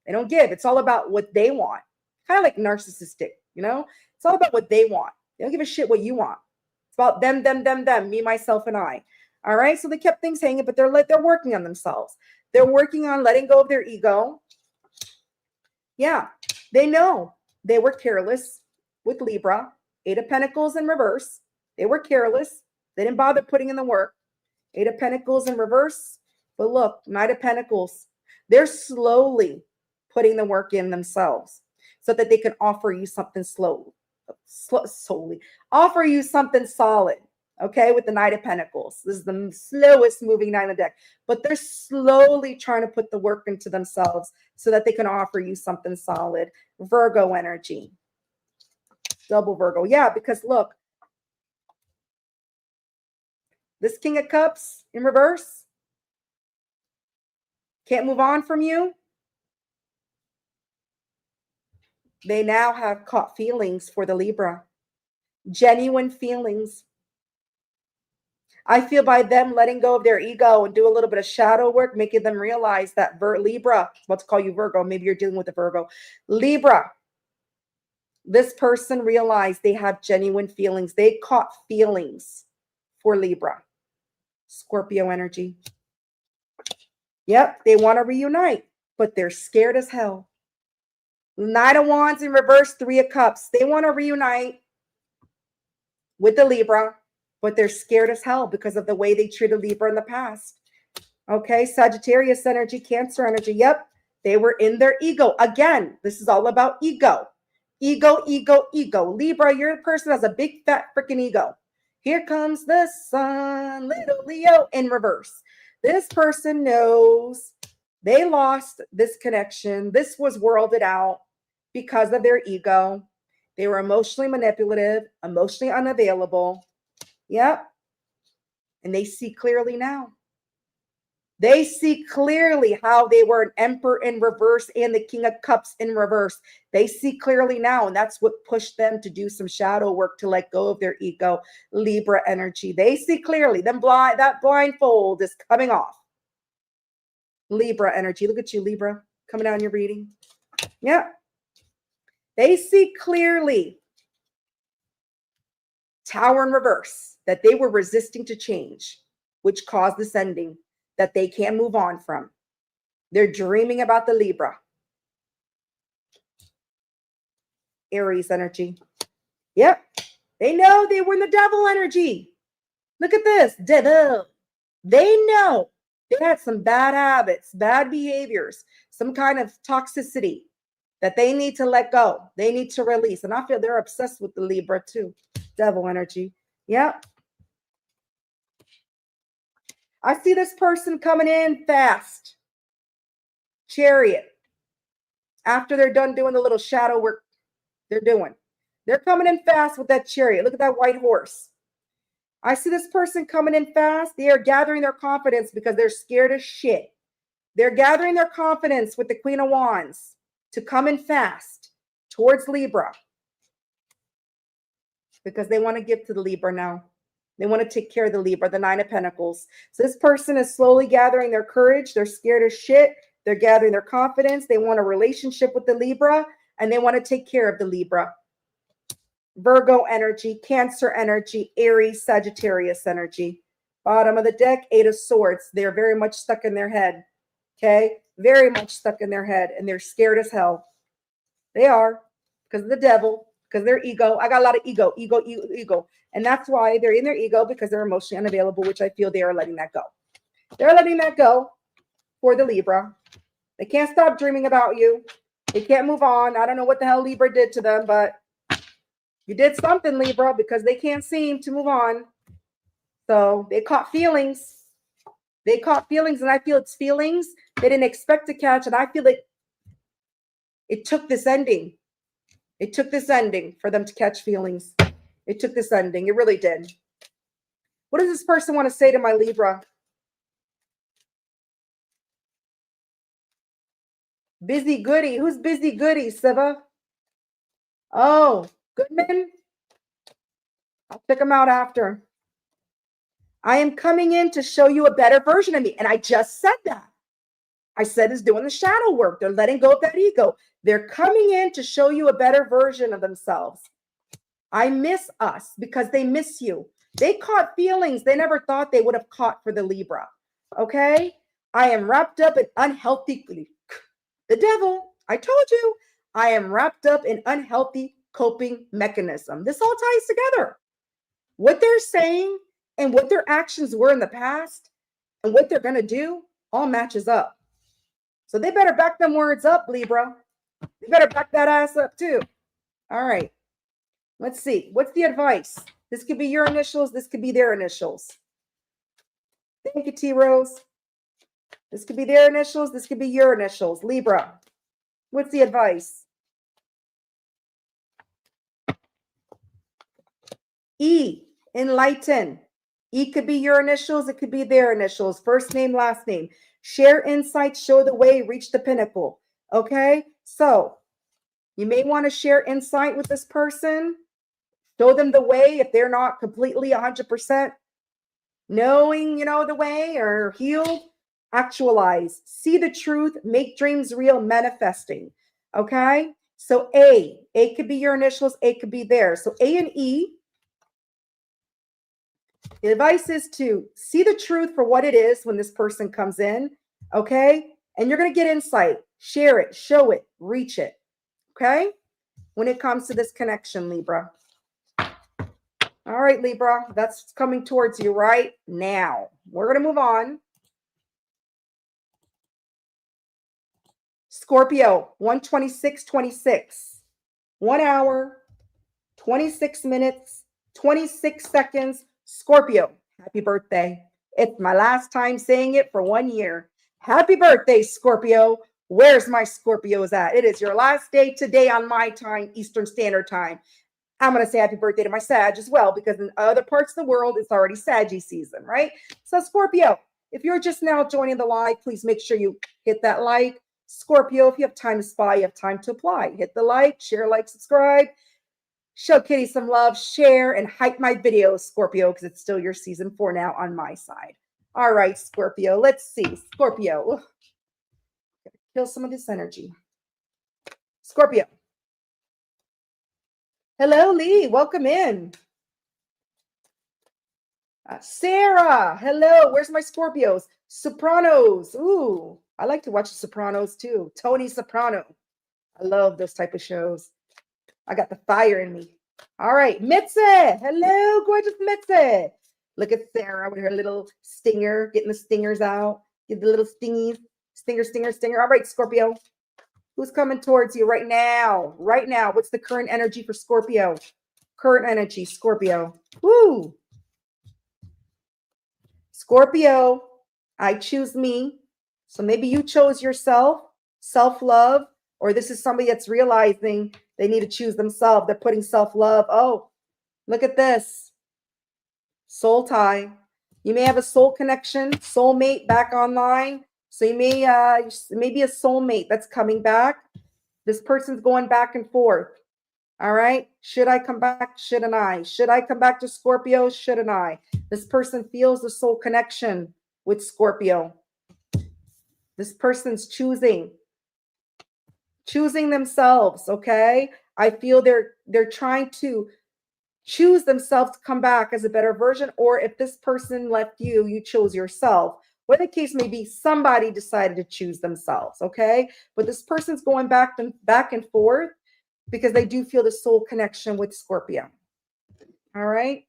They don't give. It's all about what they want. Kind of like narcissistic, you know? It's all about what they want. They don't give a shit what you want. It's about them, me, myself, and I. All right. So they kept things hanging, but they're working on themselves. They're working on letting go of their ego. Yeah. They know they were careless with Libra. 8 of Pentacles in reverse. They were careless. They didn't bother putting in the work. 8 of Pentacles in reverse. But look, Knight of Pentacles. They're slowly putting the work in themselves so that they can offer you something slowly, offer you something solid. Okay, with the Knight of Pentacles. This is the slowest moving knight in the deck, but they're slowly trying to put the work into themselves so that they can offer you something solid. Virgo energy. Double Virgo. Yeah, because look, this King of Cups in reverse can't move on from you. They now have caught feelings for the Libra. Genuine feelings. I feel by them letting go of their ego and do a little bit of shadow work, making them realize that Libra, I'm about to call you Virgo, maybe you're dealing with a Virgo. Libra, this person realized they have genuine feelings. They caught feelings for Libra. Scorpio energy. Yep, they want to reunite, but they're scared as hell. Knight of Wands in reverse, 3 of Cups. They want to reunite with the Libra, but they're scared as hell because of the way they treated Libra in the past. Okay, Sagittarius energy, Cancer energy. Yep, they were in their ego. Again, this is all about ego. Ego, ego, ego. Libra, you're a person that has a big, fat, freaking ego. Here comes the sun, little Leo in reverse. This person knows they lost this connection. This was worlded out because of their ego. They were emotionally manipulative, emotionally unavailable. Yep. And they see clearly now. They see clearly how they were an Emperor in reverse and the King of Cups in reverse. They see clearly now, and that's what pushed them to do some shadow work to let go of their ego. Libra energy. They see clearly. That blindfold is coming off. Libra energy. Look at you, Libra, coming out in your reading. Yeah. They see clearly. Tower in reverse, that they were resisting to change, which caused this ending that they can't move on from. They're dreaming about the Libra. Aries energy. Yep. They know they were in the devil energy. Look at this. Devil. They know they had some bad habits, bad behaviors, some kind of toxicity that they need to let go. They need to release. And I feel they're obsessed with the Libra too. Devil energy. Yep. I see this person coming in fast. Chariot. After they're done doing the little shadow work they're doing. They're coming in fast with that chariot. Look at that white horse. I see this person coming in fast. They are gathering their confidence because they're scared as shit. They're gathering their confidence with the Queen of Wands to come in fast towards Libra because they want to give to the Libra now. They want to take care of the Libra, the 9 of Pentacles. So this person is slowly gathering their courage. They're scared as shit. They're gathering their confidence. They want a relationship with the Libra, and they want to take care of the Libra. Virgo energy, Cancer energy, Aries, Sagittarius energy. Bottom of the deck, 8 of Swords. They're very much stuck in their head. Okay? Very much stuck in their head, and they're scared as hell. They are, because of the devil, because their ego. I got a lot of ego. And that's why they're in their ego, because they're emotionally unavailable, which I feel they are letting that go. They're letting that go for the Libra. They can't stop dreaming about you. They can't move on. I don't know what the hell Libra did to them, but you did something, Libra, because they can't seem to move on. So they caught feelings. They caught feelings, and I feel it's feelings they didn't expect to catch, and I feel like it took this ending. It took this ending for them to catch feelings. It took this ending. It really did. What does this person want to say to my Libra? Busy Goody. Who's Busy Goody, Siva? Oh, Goodman? I'll check him out after. I am coming in to show you a better version of me. And I just said that. I said is doing the shadow work. They're letting go of that ego. They're coming in to show you a better version of themselves. I miss us because they miss you. They caught feelings they never thought they would have caught for the Libra. Okay? I am wrapped up in unhealthy, the devil, I told you, I am wrapped up in unhealthy coping mechanism. This all ties together. What they're saying and what their actions were in the past and what they're going to do all matches up. So they better back them words up, Libra. They better back that ass up too. All right. Let's see. What's the advice? This could be your initials. This could be their initials. Thank you, T Rose. This could be their initials. This could be your initials. Libra. What's the advice? E, enlighten. E could be your initials. It could be their initials. First name, last name. Share insights, show the way, reach the pinnacle. Okay? So you may want to share insight with this person. Show them the way if they're not completely 100% knowing, the way or healed. Actualize. See the truth. Make dreams real. Manifesting. Okay? So A could be your initials. A could be theirs. So A and E. The advice is to see the truth for what it is when this person comes in, okay? And you're going to get insight. Share it, show it, reach it, okay? When it comes to this connection, Libra. All right, Libra, that's coming towards you right now. We're going to move on. Scorpio, 1:26:26. 1 hour, 26 minutes, 26 seconds. Scorpio, happy birthday. It's my last time saying it for 1 year. Happy birthday, Scorpio. Where's my Scorpios at? It is your last day today on my time, Eastern Standard Time. I'm going to say happy birthday to my Sag as well, because in other parts of the world, it's already Saggy season, right? So Scorpio, if you're just now joining the live, please make sure you hit that like. Scorpio, if you have time to spy, you have time to apply. Hit the like, share, like, subscribe. Show Kitty some love, share, and hype my videos, Scorpio, because it's still your season 4 now on my side. All right, Scorpio, let's see. Scorpio, kill some of this energy. Scorpio. Hello, Lee. Welcome in. Sarah. Hello. Where's my Scorpios? Sopranos. Ooh, I like to watch the Sopranos too. Tony Soprano. I love those type of shows. I got the fire in me. All right, Mitzi. Hello, gorgeous Mitzi. Look at Sarah with her little stinger, getting the stingers out. Get the little stingies. Stinger, stinger, stinger. All right, Scorpio. Who's coming towards you right now? Right now. What's the current energy for Scorpio? Current energy, Scorpio. Woo. Scorpio, I choose me. So maybe you chose yourself, self-love, or this is somebody that's realizing they need to choose themselves. They're putting self-love. Oh, look at this. Soul tie. You may have a soul connection, soulmate back online. So you may maybe a soulmate that's coming back. This person's going back and forth. All right. Should I come back? Shouldn't I? Should I come back to Scorpio? Shouldn't I? This person feels the soul connection with Scorpio. This person's choosing themselves. Okay. I feel they're trying to choose themselves to come back as a better version. Or if this person left you, you chose yourself. Whatever the case may be, somebody decided to choose themselves. Okay. But this person's going back and forth, because they do feel the soul connection with Scorpio. All right.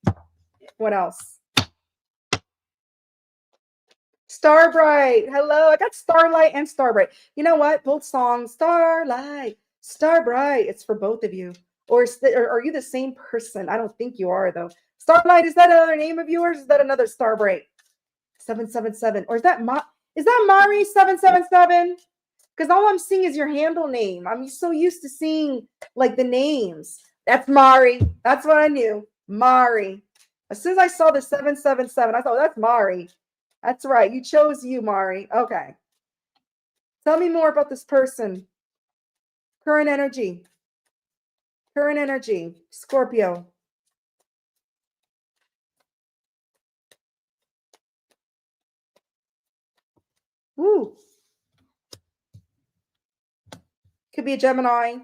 What else? Starbright. Hello. I got Starlight and Starbright. You know what? Both songs, Starlight, Starbright. It's for both of you. Or are you the same person? I don't think you are, though. Starlight, is that another name of yours? Is that another Starbright? 777. Or is that Mari 777? Because all I'm seeing is your handle name. I'm so used to seeing like the names. That's Mari. That's what I knew. Mari. As soon as I saw the 777, I thought, that's Mari. That's right. You chose you, Mari. Okay. Tell me more about this person. Current energy. Current energy. Scorpio. Woo. Could be a Gemini.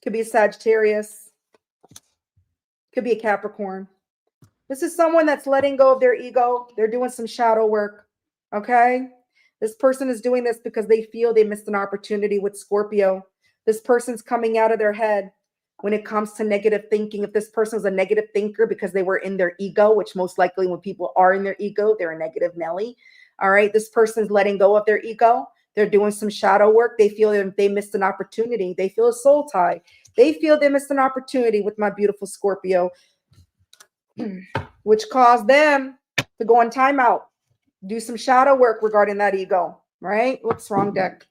Could be a Sagittarius. Could be a Capricorn. This is someone that's letting go of their ego. They're doing some shadow work. Okay. This person is doing this because they feel they missed an opportunity with Scorpio. This person's coming out of their head when it comes to negative thinking. If this person is a negative thinker because they were in their ego, which most likely when people are in their ego, they're a negative Nelly. All right. This person's letting go of their ego. They're doing some shadow work. They feel that they missed an opportunity. They feel a soul tie. They feel they missed an opportunity with my beautiful Scorpio, which caused them to go on timeout, do some shadow work regarding that ego, right? Whoops, wrong deck.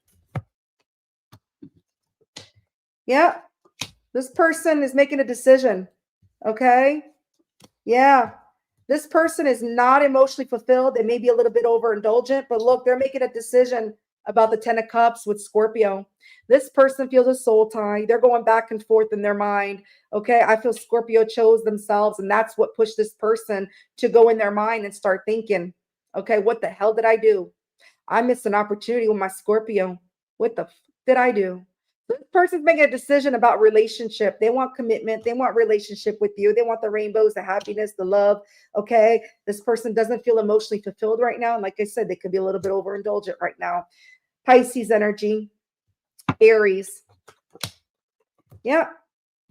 Yeah, this person is making a decision, okay? Yeah, this person is not emotionally fulfilled. They may be a little bit overindulgent, but look, they're making a decision about the 10 of Cups with Scorpio. This person feels a soul tie. They're going back and forth in their mind. Okay, I feel Scorpio chose themselves, and that's what pushed this person to go in their mind and start thinking, okay, what the hell did I do? I missed an opportunity with my Scorpio. What the did I do? This person's making a decision about relationship. They want commitment. They want relationship with you. They want the rainbows, the happiness, the love. Okay. This person doesn't feel emotionally fulfilled right now. And like I said, they could be a little bit overindulgent right now. Pisces energy, Aries. Yeah.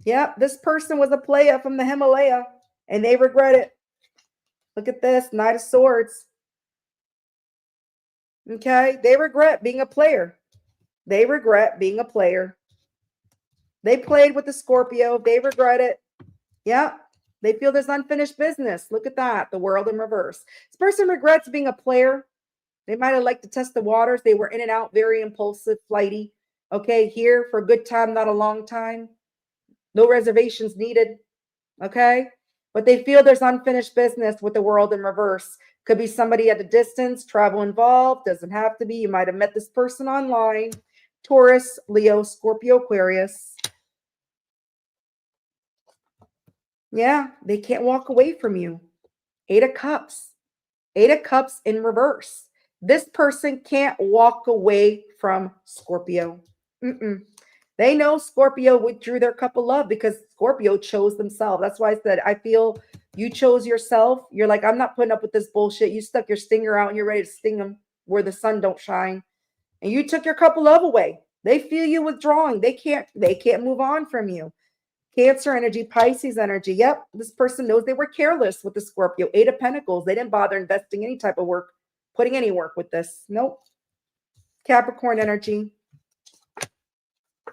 Yeah. This person was a player from the Himalaya and they regret it. Look at this, Knight of Swords. Okay. They regret being a player. They regret being a player. They played with the Scorpio. They regret it. Yeah. They feel there's unfinished business. Look at that. The world in reverse. This person regrets being a player. They might have liked to test the waters. They were in and out, very impulsive, flighty. Okay. Here for a good time, not a long time. No reservations needed. Okay. But they feel there's unfinished business with the world in reverse. Could be somebody at a distance, travel involved. Doesn't have to be. You might have met this person online. Taurus, Leo, Scorpio, Aquarius. Yeah, they can't walk away from you. 8 of Cups. 8 of Cups in reverse. This person can't walk away from Scorpio. They know Scorpio withdrew their cup of love because Scorpio chose themselves. That's why I said, I feel you chose yourself. You're like, I'm not putting up with this bullshit. You stuck your stinger out and you're ready to sting them where the sun don't shine. And you took your cup of love away. They feel you withdrawing. They can't move on from you. Cancer energy, Pisces energy. Yep, this person knows they were careless with the Scorpio. 8 of Pentacles. They didn't bother investing any type of work, putting any work with this. Nope. Capricorn energy.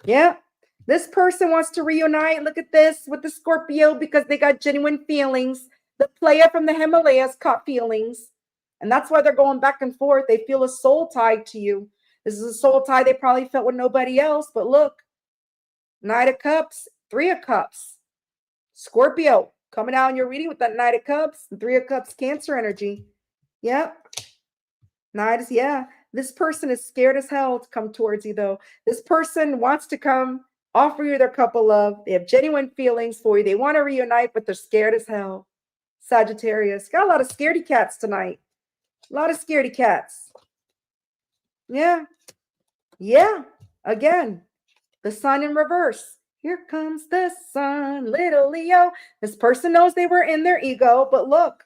Yeah, this person wants to reunite. Look at this with the Scorpio because they got genuine feelings. The player from the Himalayas caught feelings. And that's why they're going back and forth. They feel a soul tied to you. This is a soul tie they probably felt with nobody else. But look, Knight of Cups, 3 of Cups. Scorpio coming out in your reading with that Knight of Cups, 3 of Cups, Cancer energy. Yep. Knight is, yeah. This person is scared as hell to come towards you, though. This person wants to come, offer you their cup of love. They have genuine feelings for you. They want to reunite, but they're scared as hell. Sagittarius. Got a lot of scaredy cats tonight. A lot of scaredy cats. Yeah. Yeah. Again, the sun in reverse. Here comes the sun, little Leo. This person knows they were in their ego, but look,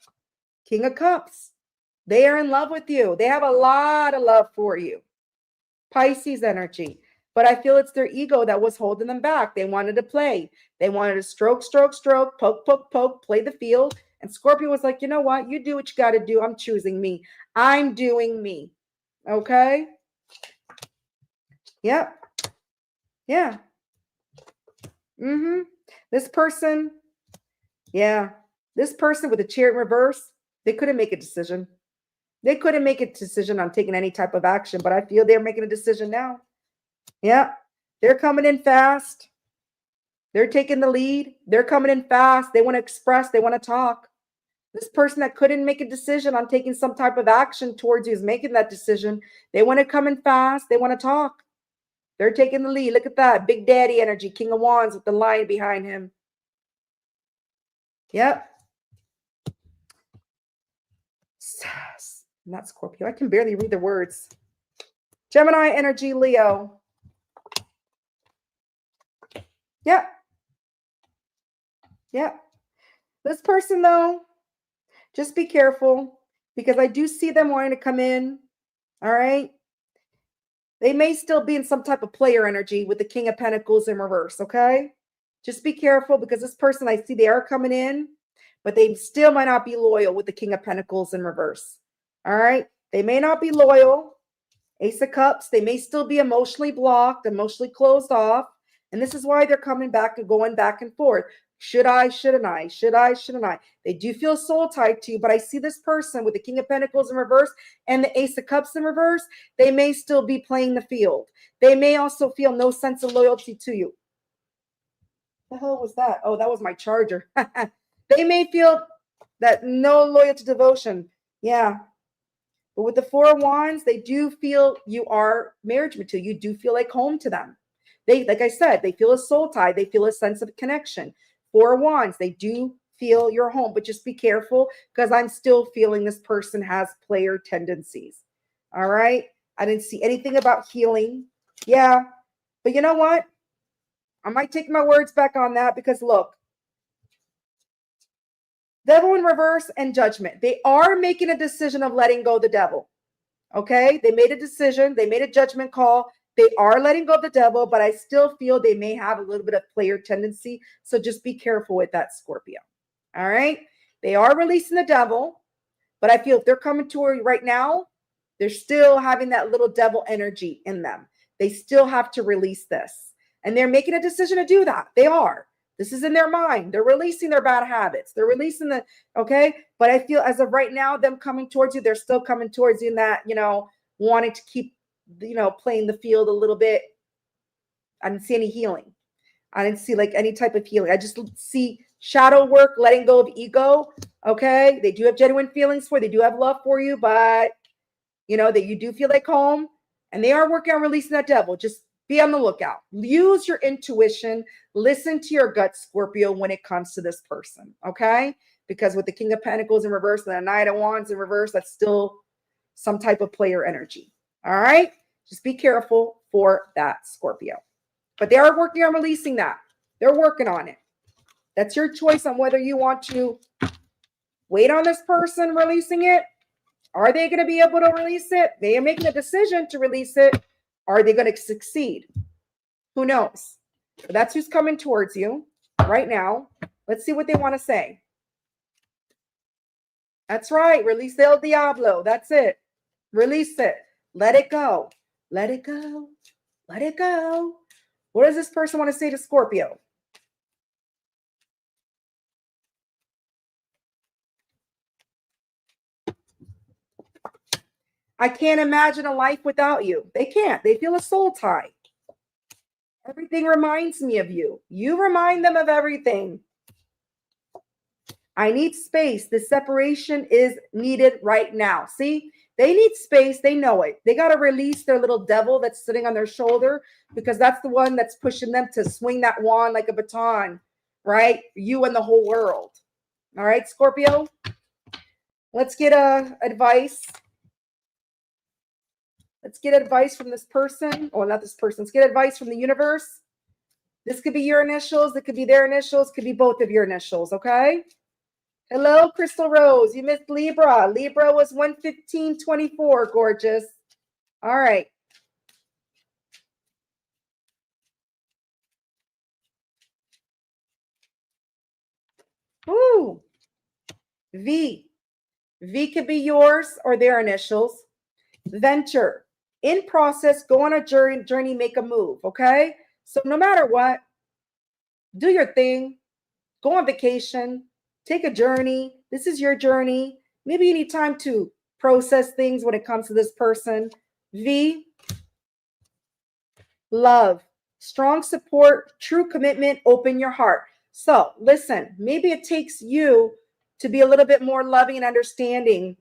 King of Cups. They are in love with you. They have a lot of love for you. Pisces energy. But I feel it's their ego that was holding them back. They wanted to play. They wanted to stroke, stroke, stroke, poke, poke, poke, play the field. And Scorpio was like, you know what? You do what you got to do. I'm choosing me. I'm doing me. Okay? Yep. Yeah. This person, yeah. This person with the chair in reverse, they couldn't make a decision. They couldn't make a decision on taking any type of action, but I feel they're making a decision now. Yeah. They're coming in fast. They're taking the lead. They're coming in fast. They want to express. They want to talk. This person that couldn't make a decision on taking some type of action towards you is making that decision. They want to come in fast. They want to talk. They're taking the lead. Look at that. Big Daddy energy. King of Wands with the lion behind him. Yep. Not Scorpio. I can barely read the words. Gemini energy, Leo. Yeah. Yeah. This person, though, just be careful because I do see them wanting to come in. All right. They may still be in some type of player energy with the King of Pentacles in reverse. Okay. Just be careful because this person, I see they are coming in, but they still might not be loyal with the King of Pentacles in reverse. All right. They may not be loyal. Ace of Cups, they may still be emotionally blocked, emotionally closed off. And this is why they're coming back and going back and forth. Should I, shouldn't I? Should I, shouldn't I? They do feel soul tied to you, but I see this person with the King of Pentacles in reverse and the Ace of Cups in reverse. They may still be playing the field. They may also feel no sense of loyalty to you. The hell was that? Oh, that was my charger. They may feel that no loyalty devotion. Yeah. But with the Four of Wands, they do feel you are marriage material. You do feel like home to them. They, like I said, they feel a soul tie. They feel a sense of connection. Four of Wands, they do feel your home, but just be careful because I'm still feeling this person has player tendencies. All right. I didn't see anything about healing. Yeah. But you know what? I might take my words back on that because look, Devil in reverse and Judgment. They are making a decision of letting go of the devil. Okay. They made a decision. They made a judgment call. They are letting go of the devil, but I still feel they may have a little bit of player tendency. So just be careful with that, Scorpio. All right. They are releasing the devil, but I feel if they're coming to her right now, they're still having that little devil energy in them. They still have to release this. And they're making a decision to do that. They are. This is in their mind. They're releasing their bad habits. They're releasing the, okay. But I feel as of right now, them coming towards you, they're still coming towards you in that, wanting to keep, playing the field a little bit. I didn't see any healing. I didn't see like any type of healing. I just see shadow work, letting go of ego. Okay. They do have genuine feelings for you. They do have love for you, but that you do feel like home and they are working on releasing that devil. Just be on the lookout. Use your intuition. Listen to your gut, Scorpio, when it comes to this person. Okay. Because with the King of Pentacles in reverse and the Knight of Wands in reverse, that's still some type of player energy. All right. Just be careful for that, Scorpio. But they are working on releasing that. They're working on it. That's your choice on whether you want to wait on this person releasing it. Are they going to be able to release it? They are making a decision to release it. Are they going to succeed? Who knows? But that's who's coming towards you right now. Let's see what they want to say. That's right. Release El Diablo. That's it. Release it. Let it go. Let it go. Let it go. What does this person want to say to Scorpio? I can't imagine a life without you. They can't. They feel a soul tie. Everything reminds me of you. You remind them of everything. I need space. The separation is needed right now. See, they need space. They know it. They got to release their little devil that's sitting on their shoulder because that's the one that's pushing them to swing that wand like a baton, right? You and the whole world. All right, Scorpio. Let's get advice. Let's get advice from this person. Or not this person. Let's get advice from the universe. This could be your initials. It could be their initials. Could be both of your initials. Okay. Hello, Crystal Rose. You missed Libra. Libra was 115.24. Gorgeous. All right. Ooh. V. V could be yours or their initials. Venture. In process, go on a journey, make a move. Okay. So no matter what, do your thing. Go on vacation. Take a journey. This is your journey. Maybe you need time to process things when it comes to this person. V. Love. Strong support, true commitment, open your heart. So listen, maybe it takes you to be a little bit more loving and understanding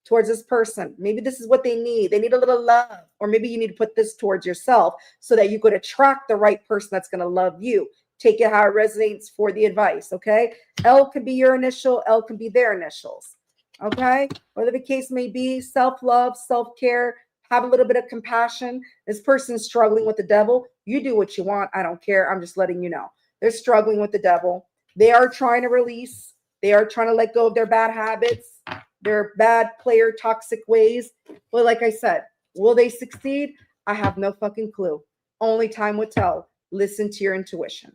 towards this person. Maybe this is what they need. They need a little love. Or maybe you need to put this towards yourself so that you could attract the right person that's going to love you. Take it how it resonates for the advice, okay? L can be your initial. L can be their initials, okay? Whatever the case may be, self-love, self-care, Have a little bit of compassion. This person's struggling with the devil. You do what you want. I don't care. I'm just letting you know. They're struggling with the devil. They are trying to release. They are trying to let go of their bad habits, their bad player toxic ways. But like I said, will they succeed? I have no fucking clue. Only time will tell. Listen to your intuition.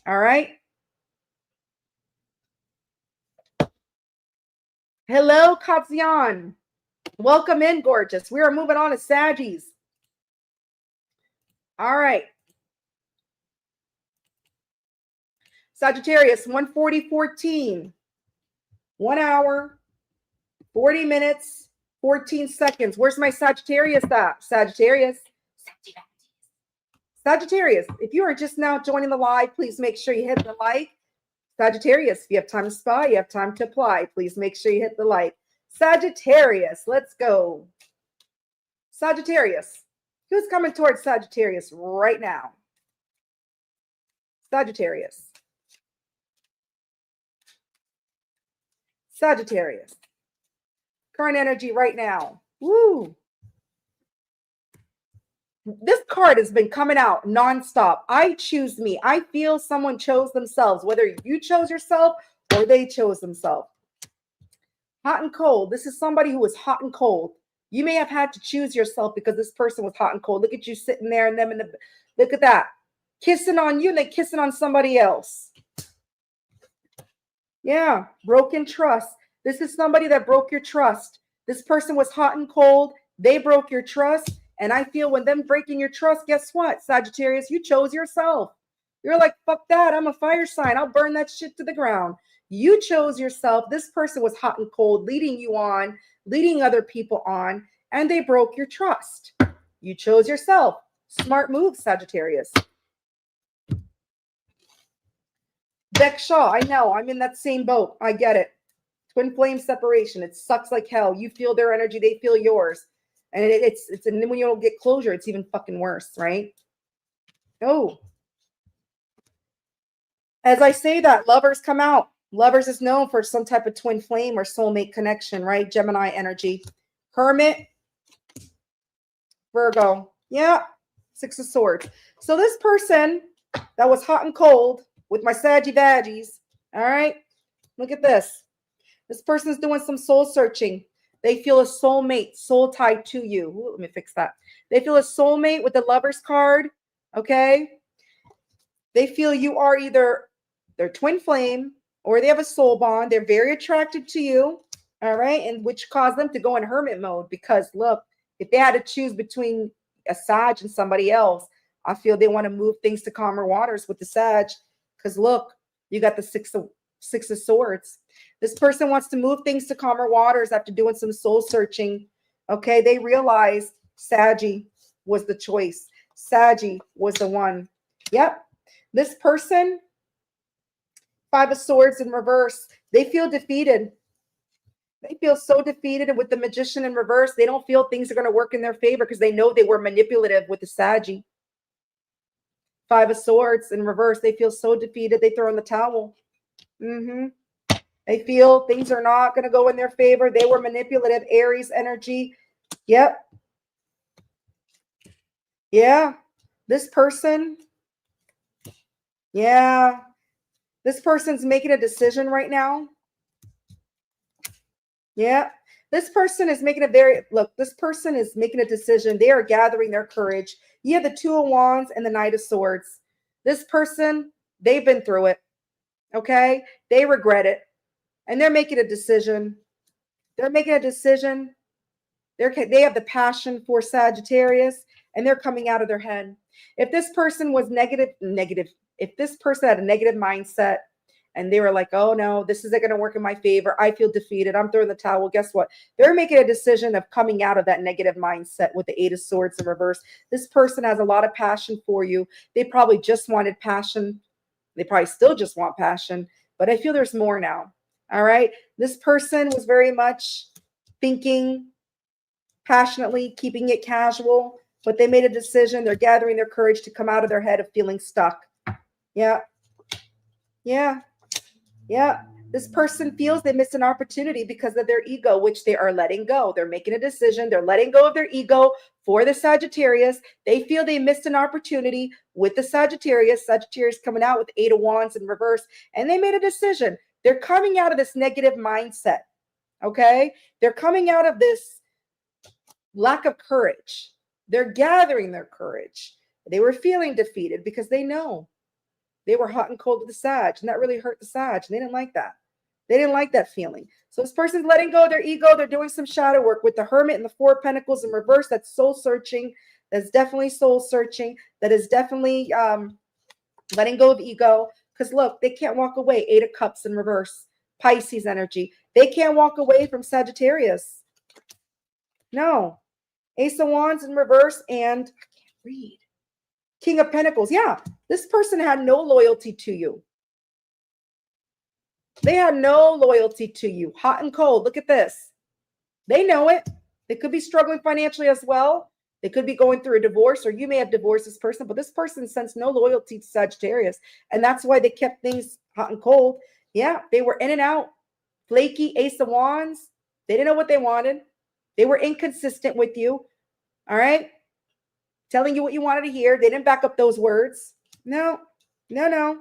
All right. Hello, Kazian. Welcome in, gorgeous. We are moving on to Saggies. All right. Sagittarius, 1:40:14. 1 hour, 40 minutes, 14 seconds. Where's my Sagittarius at? Sagittarius. Sagittarius, if you are just now joining the live, please make sure you hit the like. Sagittarius, if you have time to spy, you have time to apply. Please make sure you hit the like. Sagittarius, let's go. Sagittarius, who's coming towards Sagittarius right now? Sagittarius. Sagittarius. Current energy right now. Woo. This card has been coming out nonstop. I choose me. I feel someone chose themselves, whether you chose yourself or they chose themselves. Hot and cold. This is somebody who was hot and cold. You may have had to choose yourself because this person was hot and cold. Look at you sitting there and them in the, look at that. Kissing on you and then kissing on somebody else. Yeah, broken trust. This is somebody that broke your trust. This person was hot and cold. They broke your trust. And I feel when them breaking your trust, guess what, Sagittarius? You chose yourself. You're like, fuck that. I'm a fire sign. I'll burn that shit to the ground. You chose yourself. This person was hot and cold, leading you on, leading other people on, and they broke your trust. You chose yourself. Smart move, Sagittarius. Beck Shaw, I know. I'm in that same boat. I get it. Twin flame separation. It sucks like hell. You feel their energy. They feel yours. And and then when you don't get closure, it's even fucking worse, right? Oh. As I say that, lovers come out. Lovers is known for some type of twin flame or soulmate connection, right? Gemini energy. Hermit. Virgo. Yeah. Six of Swords. So this person that was hot and cold with my Saggy Vaggies, all right? Look at this. This person's doing some soul searching. They feel a soulmate, soul tied to you. Ooh, let me fix that. They feel a soulmate with the Lover's card, okay? They feel you are either their twin flame or they have a soul bond. They're very attracted to you, all right? And which caused them to go in hermit mode because, look, if they had to choose between a Sag and somebody else, I feel they want to move things to calmer waters with the Sag because, look, you got the Six of Swords. This person wants to move things to calmer waters after doing some soul searching. Okay, they realized Saggy was the choice. Saggy was the one. Yep. This person, Five of Swords in reverse, they feel defeated. They feel so defeated. And with the Magician in reverse, they don't feel things are going to work in their favor because they know they were manipulative with the Saggy. Five of Swords in reverse, they feel so defeated, they throw in the towel. They feel things are not going to go in their favor. They were manipulative. Aries energy. Yep. Yeah. This person. Yeah. This person's making a decision right now. Yeah. This person is making this person is making a decision. They are gathering their courage. You have the Two of Wands and the Knight of Swords. This person, they've been through it. Okay. They regret it. And they're making a decision. They're making a decision. They have the passion for Sagittarius, and they're coming out of their head. If this person was negative, if this person had a negative mindset and they were like, oh no, this isn't going to work in my favor, I feel defeated, I'm throwing the towel, guess what? They're making a decision of coming out of that negative mindset with the Eight of Swords in reverse. This person has a lot of passion for you. They probably just wanted passion. They probably still just want passion, but I feel there's more now. All right. This person was very much thinking passionately, keeping it casual, but they made a decision. They're gathering their courage to come out of their head of feeling stuck. Yeah. Yeah. Yeah. This person feels they missed an opportunity because of their ego, which they are letting go. They're making a decision. They're letting go of their ego for the Sagittarius. They feel they missed an opportunity with the Sagittarius. Sagittarius coming out with 8 of Wands in reverse, and they made a decision. They're coming out of this negative mindset, okay? They're coming out of this lack of courage. They're gathering their courage. They were feeling defeated because they know they were hot and cold with the Sag, and that really hurt the Sag, and they didn't like that. They didn't like that feeling. So this person's letting go of their ego. They're doing some shadow work with the Hermit and the 4 of Pentacles in reverse. That's soul searching. That's definitely soul searching. That is definitely letting go of ego. Because look, they can't walk away. 8 of Cups in reverse. Pisces energy. They can't walk away from Sagittarius. No. Ace of Wands in reverse, and I can't read. King of Pentacles. Yeah, this person had no loyalty to you. They had no loyalty to you. Hot and cold. Look at this. They know it. They could be struggling financially as well. They could be going through a divorce, or you may have divorced this person, but this person sensed no loyalty to Sagittarius. And that's why they kept things hot and cold. Yeah, they were in and out. Flaky, Ace of Wands. They didn't know what they wanted. They were inconsistent with you. All right. Telling you what you wanted to hear. They didn't back up those words. No. Yeah.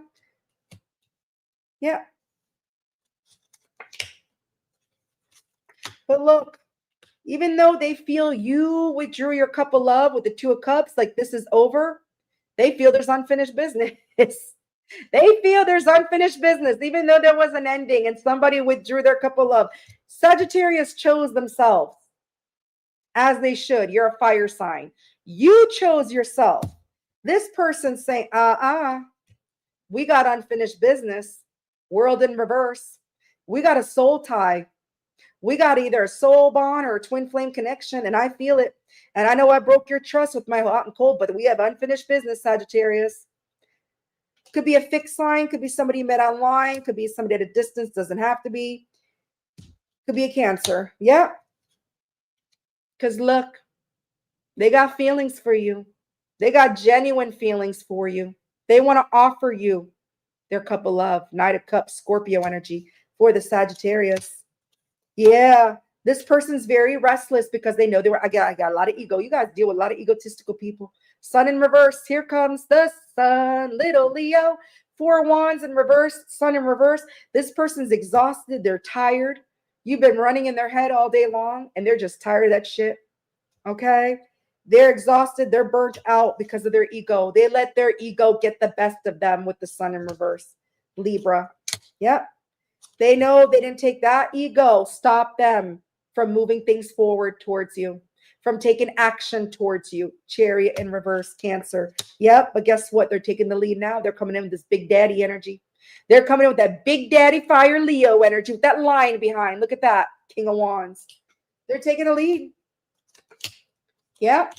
But look, even though they feel you withdrew your cup of love with the 2 of Cups, like this is over, they feel there's unfinished business. They feel there's unfinished business, even though there was an ending and somebody withdrew their cup of love. Sagittarius chose themselves, as they should. You're a fire sign. You chose yourself. This person saying, we got unfinished business. World in reverse. We got a soul tie. We got either a soul bond or a twin flame connection, and I feel it. And I know I broke your trust with my hot and cold, but we have unfinished business, Sagittarius. Could be a fixed line, could be somebody you met online, could be somebody at a distance, doesn't have to be. Could be a Cancer. Yeah. Because look, they got feelings for you. They got genuine feelings for you. They want to offer you their cup of love. Knight of Cups, Scorpio energy for the Sagittarius. Yeah. This person's very restless because they know I got a lot of ego. You guys deal with a lot of egotistical people. Sun in reverse. Here comes the sun, little Leo. 4 Wands in reverse, Sun in reverse. This person's exhausted. They're tired. You've been running in their head all day long, and they're just tired of that shit. Okay? They're exhausted. They're burnt out because of their ego. They let their ego get the best of them with the Sun in reverse. Libra. Yep. They know they didn't take that ego. Stop them from moving things forward towards you, from taking action towards you. Chariot in reverse, Cancer. Yep, but guess what? They're taking the lead now. They're coming in with this big daddy energy. They're coming in with that big daddy fire Leo energy with that line behind. Look at that. King of Wands. They're taking the lead. Yep.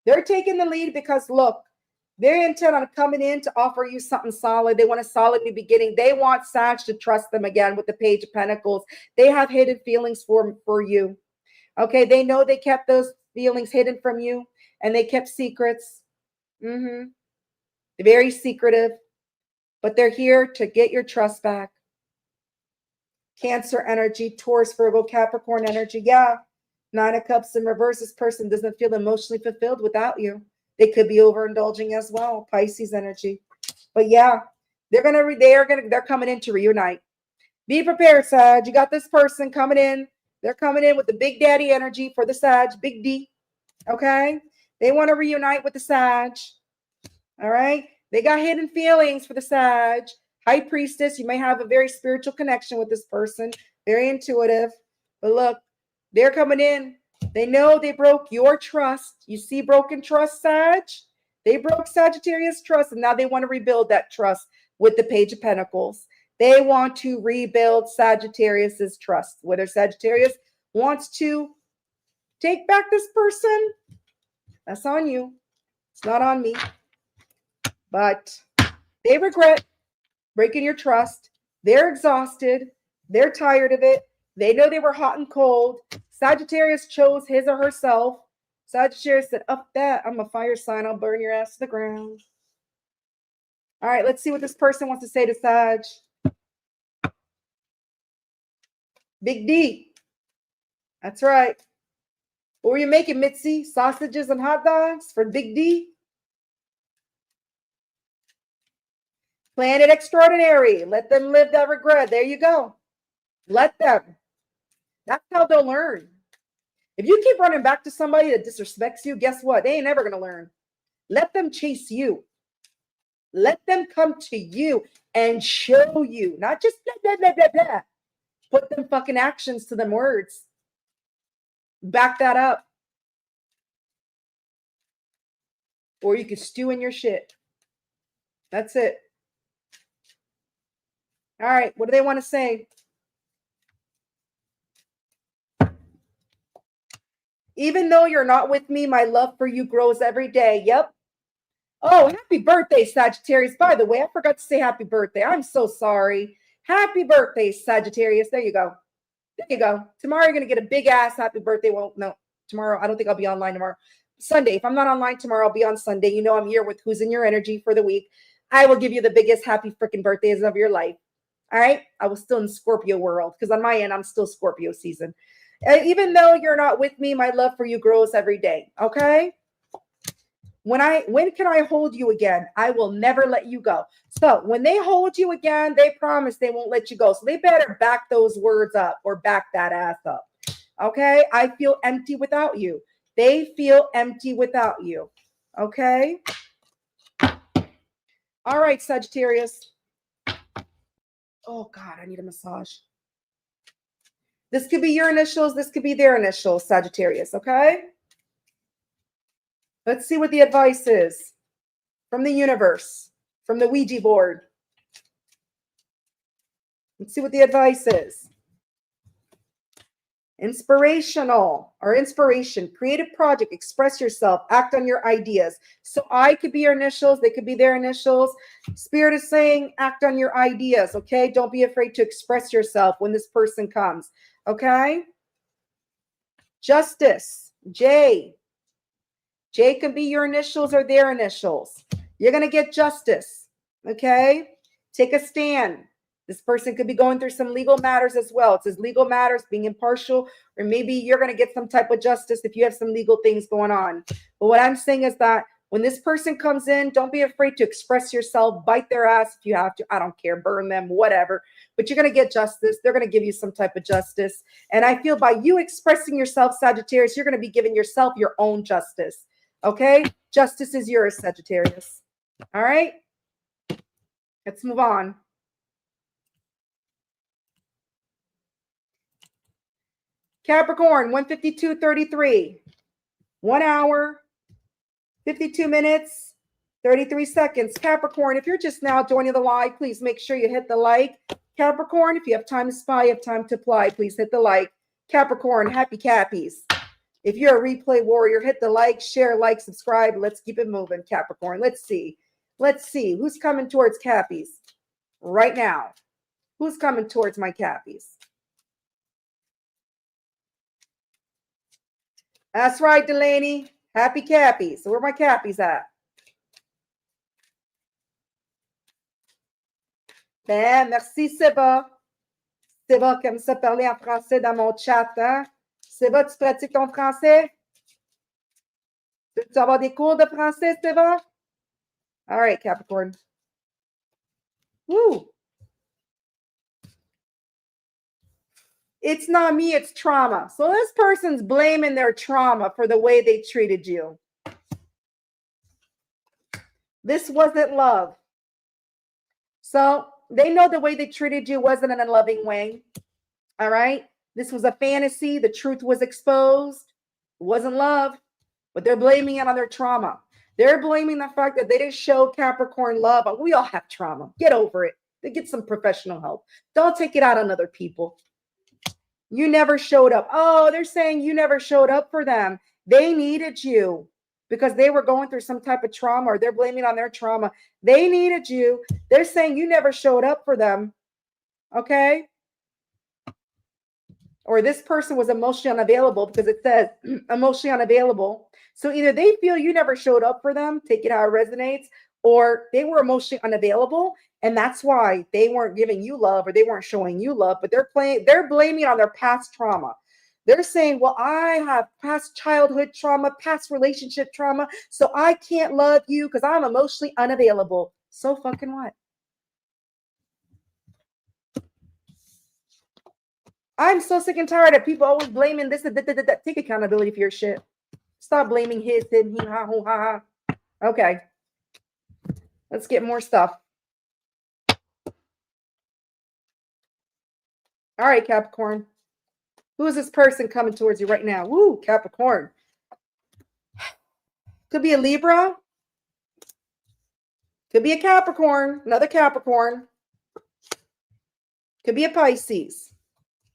They're taking the lead because, look, they're intent on coming in to offer you something solid. They want a solid new beginning. They want Sag to trust them again with the Page of Pentacles. They have hidden feelings for you. Okay, they know they kept those feelings hidden from you, and they kept secrets. They're very secretive, but they're here to get your trust back. Cancer energy, Taurus, Virgo, Capricorn energy. Yeah, 9 of Cups in reverse. This person doesn't feel emotionally fulfilled without you. They could be overindulging as well. Pisces energy. But yeah, they're coming in to reunite. Be prepared, Sag. You got this person coming in. They're coming in with the big daddy energy for the Sag, big D. Okay? They want to reunite with the Sag. All right? They got hidden feelings for the Sag. High Priestess, you may have a very spiritual connection with this person. Very intuitive. But look, they're coming in. They know they broke your trust. You see broken trust, Sag? They broke Sagittarius trust, and now they want to rebuild that trust with the Page of Pentacles. They want to rebuild Sagittarius's trust. Whether Sagittarius wants to take back this person, that's on you. It's not on me. But they regret breaking your trust. They're exhausted. They're tired of it. They know they were hot and cold. Sagittarius chose his or herself. Sagittarius said, up that, I'm a fire sign. I'll burn your ass to the ground. All right, let's see what this person wants to say to Sag. Big D. That's right. What were you making, Mitzi? Sausages and hot dogs for Big D? Planet Extraordinary. Let them live that regret. There you go. Let them. That's how they'll learn. If you keep running back to somebody that disrespects you, guess what? They ain't never going to learn. Let them chase you. Let them come to you and show you, not just blah, blah, blah, blah, blah. Put them fucking actions to them words. Back that up. Or you could stew in your shit. That's it. All right. What do they want to say? Even though you're not with me, my love for you grows every day. Yep. Oh, happy birthday, Sagittarius. By the way, I forgot to say happy birthday. I'm so sorry. Happy birthday, Sagittarius. There you go. There you go. Tomorrow you're going to get a big ass happy birthday. Well, no, tomorrow. I don't think I'll be online tomorrow. Sunday. If I'm not online tomorrow, I'll be on Sunday. You know I'm here with Who's in Your Energy for the week. I will give you the biggest happy freaking birthdays of your life. All right? I was still in Scorpio world because on my end, I'm still Scorpio season. Even though you're not with me, my love for you grows every day. Okay? When can I hold you again? I will never let you go. So when they hold you again, they promise they won't let you go. So they better back those words up or back that ass up. Okay? I feel empty without you. They feel empty without you. Okay? All right, Sagittarius. Oh, God, I need a massage. This could be your initials. This could be their initials, Sagittarius. Okay? Let's see what the advice is from the universe, from the Ouija board. Let's see what the advice is. Inspirational or inspiration, creative project, express yourself, act on your ideas. So I could be your initials. They could be their initials. Spirit is saying, act on your ideas. Okay. Don't be afraid to express yourself when this person comes. Okay. Justice, J. J can be your initials or their initials. You're going to get justice. Okay. Take a stand. This person could be going through some legal matters as well. It says legal matters, being impartial, or maybe you're going to get some type of justice if you have some legal things going on. But what I'm saying is that when this person comes in, don't be afraid to express yourself, bite their ass if you have to. I don't care, burn them, whatever. But you're going to get justice. They're going to give you some type of justice. And I feel by you expressing yourself, Sagittarius, you're going to be giving yourself your own justice. Okay? Justice is yours, Sagittarius. All right? Let's move on. Capricorn, 1:52:33. 1 hour, 52 minutes, 33 seconds. Capricorn, if you're just now joining the live, please make sure you hit the like. Capricorn, if you have time to spy, you have time to apply, please hit the like. Capricorn, happy Cappies. If you're a replay warrior, hit the like, share, like, subscribe. Let's keep it moving, Capricorn. Let's see. Let's see. Who's coming towards Cappies right now? Who's coming towards my Cappies? That's right, Delaney. Happy Cappies. So where are my Cappies at? Ben, merci Seba. Seba qui aime ça parler en français dans mon chat. Hein? Seba, tu pratiques ton français? Tu veux avoir des cours de français, Seba? All right, Capricorn. Woo. It's not me, it's trauma. So this person's blaming their trauma for the way they treated you. This wasn't love. So they know the way they treated you wasn't in a loving way. All right. This was a fantasy. The truth was exposed. It wasn't love, but they're blaming it on their trauma. They're blaming the fact that they didn't show Capricorn love. We all have trauma. Get over it. They get some professional help. Don't take it out on other people. You never showed up. Oh, they're saying you never showed up for them. They needed you because they were going through some type of trauma, or they're blaming on their trauma. They needed you. They're saying you never showed up for them. Okay. Or this person was emotionally unavailable because it says emotionally unavailable. So either they feel you never showed up for them, take it how it resonates, or they were emotionally unavailable, and that's why they weren't giving you love or they weren't showing you love, but they're blaming it on their past trauma. They're saying, well, I have past childhood trauma, past relationship trauma, so I can't love you because I'm emotionally unavailable. So fucking what? I'm so sick and tired of people always blaming this and that. Take accountability for your shit. Stop blaming his, him, he, ha, ho, ha, ha. Okay. Let's get more stuff. All right, Capricorn. Who is this person coming towards you right now? Woo, Capricorn. Could be a Libra. Could be a Capricorn. Another Capricorn. Could be a Pisces.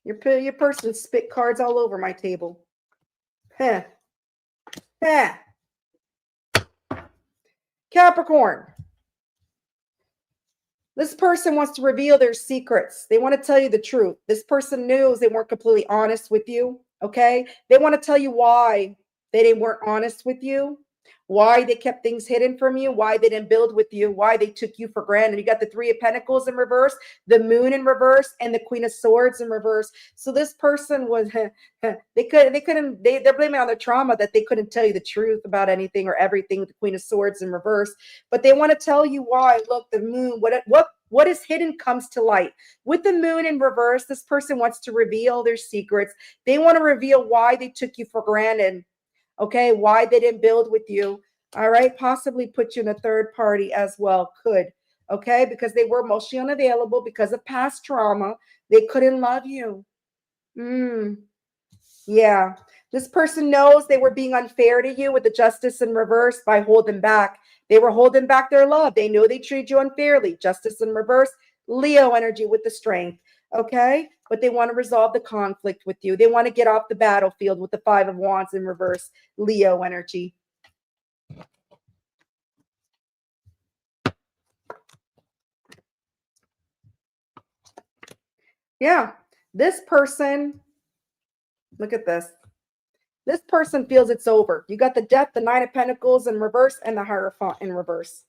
Your person spit cards all over my table. Heh. Heh. Capricorn. This person wants to reveal their secrets. They want to tell you the truth. This person knows they weren't completely honest with you. Okay. They want to tell you why they weren't honest with you, why they kept things hidden from you, why they didn't build with you, why they took you for granted. You got the Three of Pentacles in reverse, the Moon in reverse, and the Queen of Swords in reverse. So this person was they're blaming on their trauma that they couldn't tell you the truth about anything or everything with the Queen of Swords in reverse. But they want to tell you why. Look, the Moon, what is hidden comes to light. With the Moon in reverse, this person wants to reveal their secrets. They want to reveal why they took you for granted. Okay, why they didn't build with you. All right, possibly put you in a third party as well. Could. Okay, because they were emotionally unavailable because of past trauma. They couldn't love you. Yeah. This person knows they were being unfair to you with the Justice in reverse by holding back. They were holding back their love. They know they treated you unfairly. Justice in reverse, Leo energy with the Strength. Okay. But they want to resolve the conflict with you. They want to get off the battlefield with the Five of Wands in reverse, Leo energy. Yeah. This person, look at this. This person feels it's over. You got the Death, the Nine of Pentacles in reverse, and the Hierophant in reverse.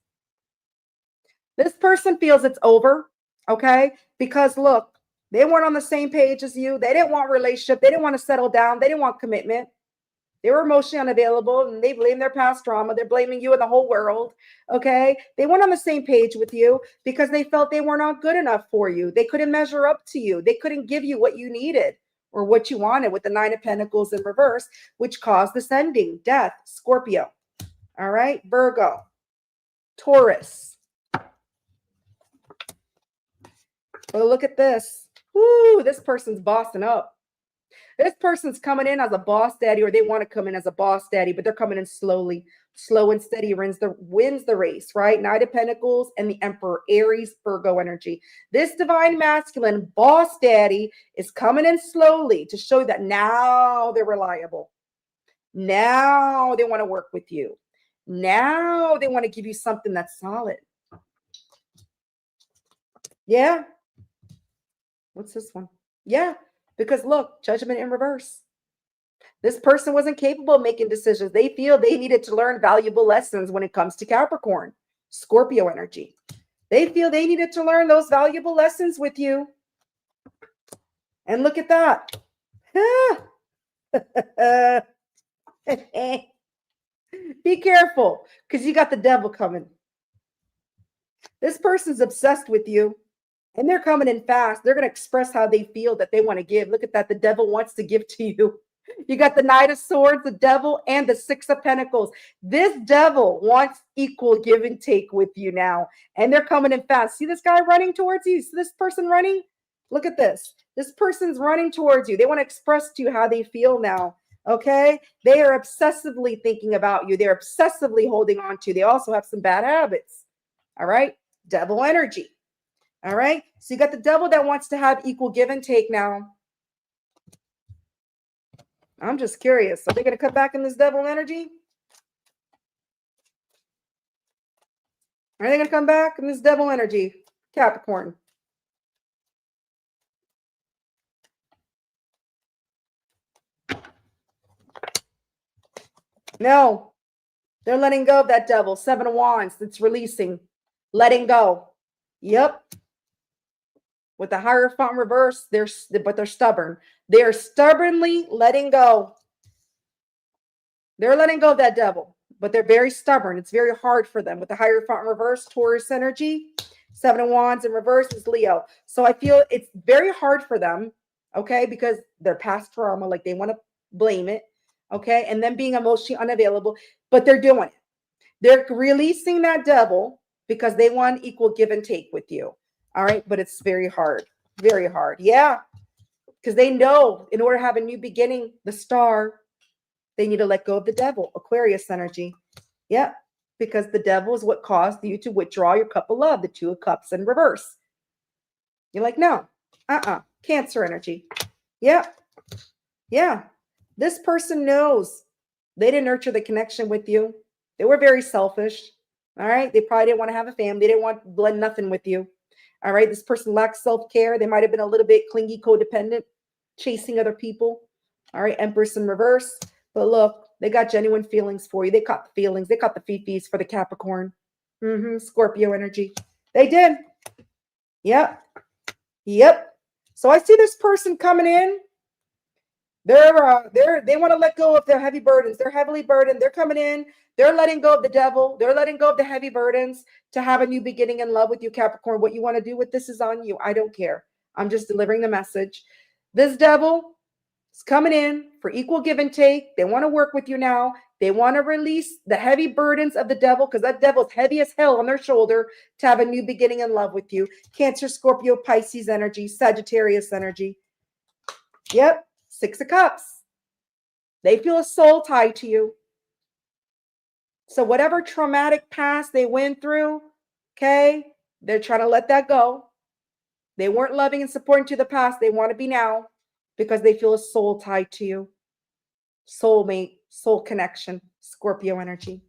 This person feels it's over, okay? Because look, they weren't on the same page as you. They didn't want relationship. They didn't want to settle down. They didn't want commitment. They were emotionally unavailable and they blame their past trauma. They're blaming you and the whole world, okay? They weren't on the same page with you because they felt they were not good enough for you. They couldn't measure up to you. They couldn't give you what you needed or what you wanted with the Nine of Pentacles in reverse, which caused this ending, death, Scorpio, all right? Virgo, Taurus. Oh, look at this. Woo, this person's bossing up. This person's coming in as a boss daddy, or they want to come in as a boss daddy, but they're coming in slowly. Slow and steady wins the race, right? Knight of Pentacles and the Emperor, Aries, Virgo energy. This divine masculine boss daddy is coming in slowly to show that now they're reliable. Now they want to work with you. Now they want to give you something that's solid. Yeah. What's this one? Yeah, because look, Judgment in reverse. This person wasn't capable of making decisions. They feel they needed to learn valuable lessons when it comes to Capricorn, Scorpio energy. They feel they needed to learn those valuable lessons with you. And look at that. Be careful because you got the devil coming. This person's obsessed with you. And they're coming in fast. They're going to express how they feel that they want to give. Look at that. The devil wants to give to you. You got the Knight of Swords, the devil, and the Six of Pentacles. This devil wants equal give and take with you now. And they're coming in fast. See this guy running towards you? See this person running? Look at this. This person's running towards you. They want to express to you how they feel now. Okay? They are obsessively thinking about you. They're obsessively holding on to you. They also have some bad habits. All right? Devil energy. All right. So you got the devil that wants to have equal give and take now. I'm just curious. Are they going to come back in this devil energy? Are they going to come back in this devil energy? Capricorn. No. They're letting go of that devil. 7 of Wands. That's releasing. Letting go. Yep. With the Hierophant in reverse, but they're stubborn. They're stubbornly letting go. They're letting go of that devil, but they're very stubborn. It's very hard for them. With the Hierophant in reverse, Taurus energy, 7 of Wands in reverse is Leo. So I feel it's very hard for them, okay, because they're past trauma, like they want to blame it, okay, and then being emotionally unavailable, but they're doing it. They're releasing that devil because they want equal give and take with you, all right, but it's very hard, very hard. Yeah, because they know in order to have a new beginning, the star, they need to let go of the devil, Aquarius energy. Yeah, because the devil is what caused you to withdraw your cup of love, the 2 of Cups in reverse. You're like, no, Cancer energy. Yeah, yeah. This person knows they didn't nurture the connection with you. They were very selfish. All right. They probably didn't want to have a family. They didn't want to blend nothing with you. All right. This person lacks self-care. They might have been a little bit clingy, codependent, chasing other people. All right. Empress in reverse. But look, they got genuine feelings for you. They caught the feelings. They caught the fifis for the Capricorn. Scorpio energy. They did. Yep. Yep. So I see this person coming in. They want to let go of their heavy burdens. They're heavily burdened. They're coming in. They're letting go of the devil. They're letting go of the heavy burdens to have a new beginning in love with you, Capricorn. What you want to do with this is on you. I don't care. I'm just delivering the message. This devil is coming in for equal give and take. They want to work with you now. They want to release the heavy burdens of the devil because that devil's heavy as hell on their shoulder to have a new beginning in love with you. Cancer, Scorpio, Pisces energy, Sagittarius energy. Yep. 6 of Cups. They feel a soul tie to you. So whatever traumatic past they went through, okay, they're trying to let that go. They weren't loving and supporting to the past. They want to be now because they feel a soul tied to you. Soulmate, soul connection, Scorpio energy.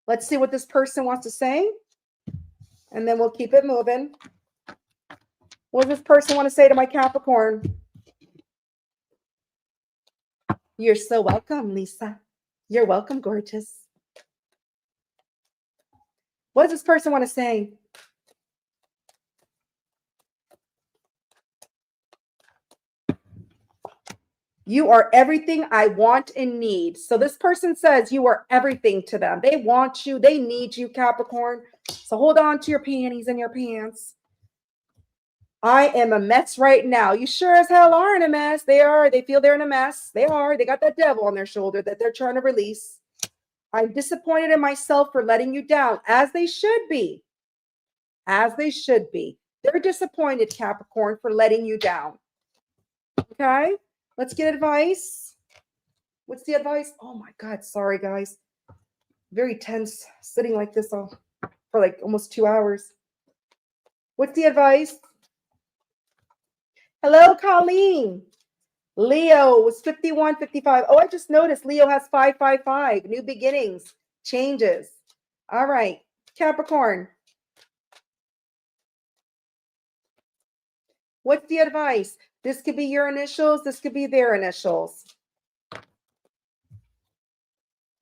Let's see what this person wants to say. And then we'll keep it moving. What does this person want to say to my Capricorn? You're so welcome, Lisa. You're welcome, gorgeous. What does this person want to say? You are everything I want and need. So this person says you are everything to them. They want you. They need you, Capricorn. So hold on to your panties and your pants. I am a mess right now. You sure as hell are in a mess. They are. They feel they're in a mess. They are. They got that devil on their shoulder that they're trying to release. I'm disappointed in myself for letting you down, as they should be. As they should be. They're disappointed, Capricorn, for letting you down. Okay? Let's get advice. What's the advice? Oh my God. Sorry, guys. Very tense sitting like this for like almost 2 hours. What's the advice? Hello, Colleen. Leo was 51, 55. Oh, I just noticed Leo has 555. New beginnings, changes. All right. Capricorn. What's the advice? This could be your initials. This could be their initials.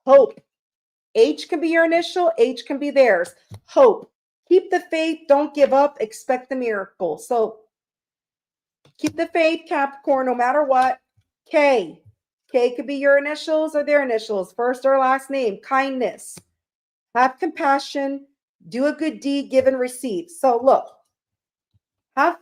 Hope. H can be your initial. H can be theirs. Hope. Keep the faith. Don't give up. Expect the miracle. So keep the faith, Capricorn, no matter what. K. K could be your initials or their initials. First or last name. Kindness. Have compassion. Do a good deed. Give and receive. So look. Have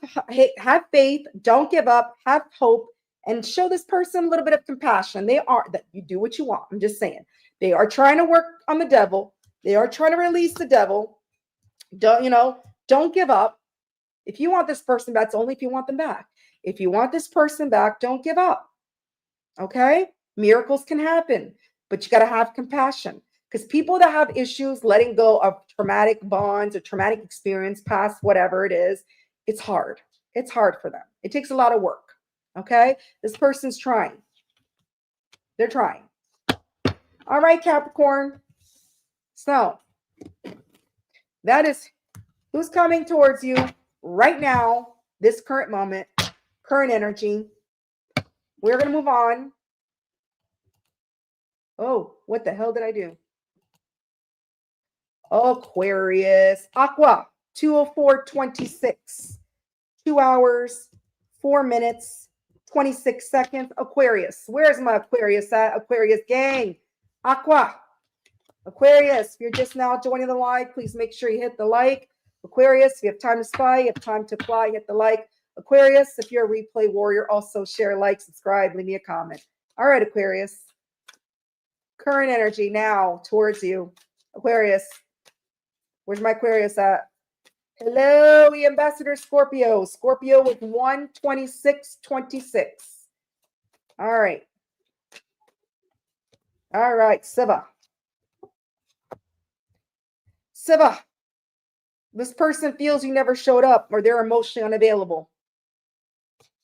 faith. Don't give up. Have hope. And show this person a little bit of compassion. They are that you do what you want. I'm just saying. They are trying to work on the devil. They are trying to release the devil. Don't give up. If you want this person back, it's only if you want them back. If you want this person back, don't give up. Okay? Miracles can happen, but you got to have compassion. Because people that have issues letting go of traumatic bonds or traumatic experience, past whatever it is, it's hard. It's hard for them. It takes a lot of work. Okay? This person's trying. They're trying. All right, Capricorn. So that is who's coming towards you right now, this current moment, current energy. We're going to move on. Oh, what the hell did I do? Aquarius. Aqua, 2:04:26. 2 hours, 4 minutes, 26 seconds. Aquarius. Where's my Aquarius at? Aquarius gang. Aqua. Aquarius, if you're just now joining the live, please make sure you hit the like. Aquarius, if you have time to spy, you have time to fly, hit the like. Aquarius, if you're a replay warrior, also share, like, subscribe, leave me a comment. All right, Aquarius. Current energy now towards you. Aquarius. Where's my Aquarius at? Hello, the Ambassador Scorpio. Scorpio with 1:26:26. All right. All right, Siva. Siva. This person feels you never showed up or they're emotionally unavailable.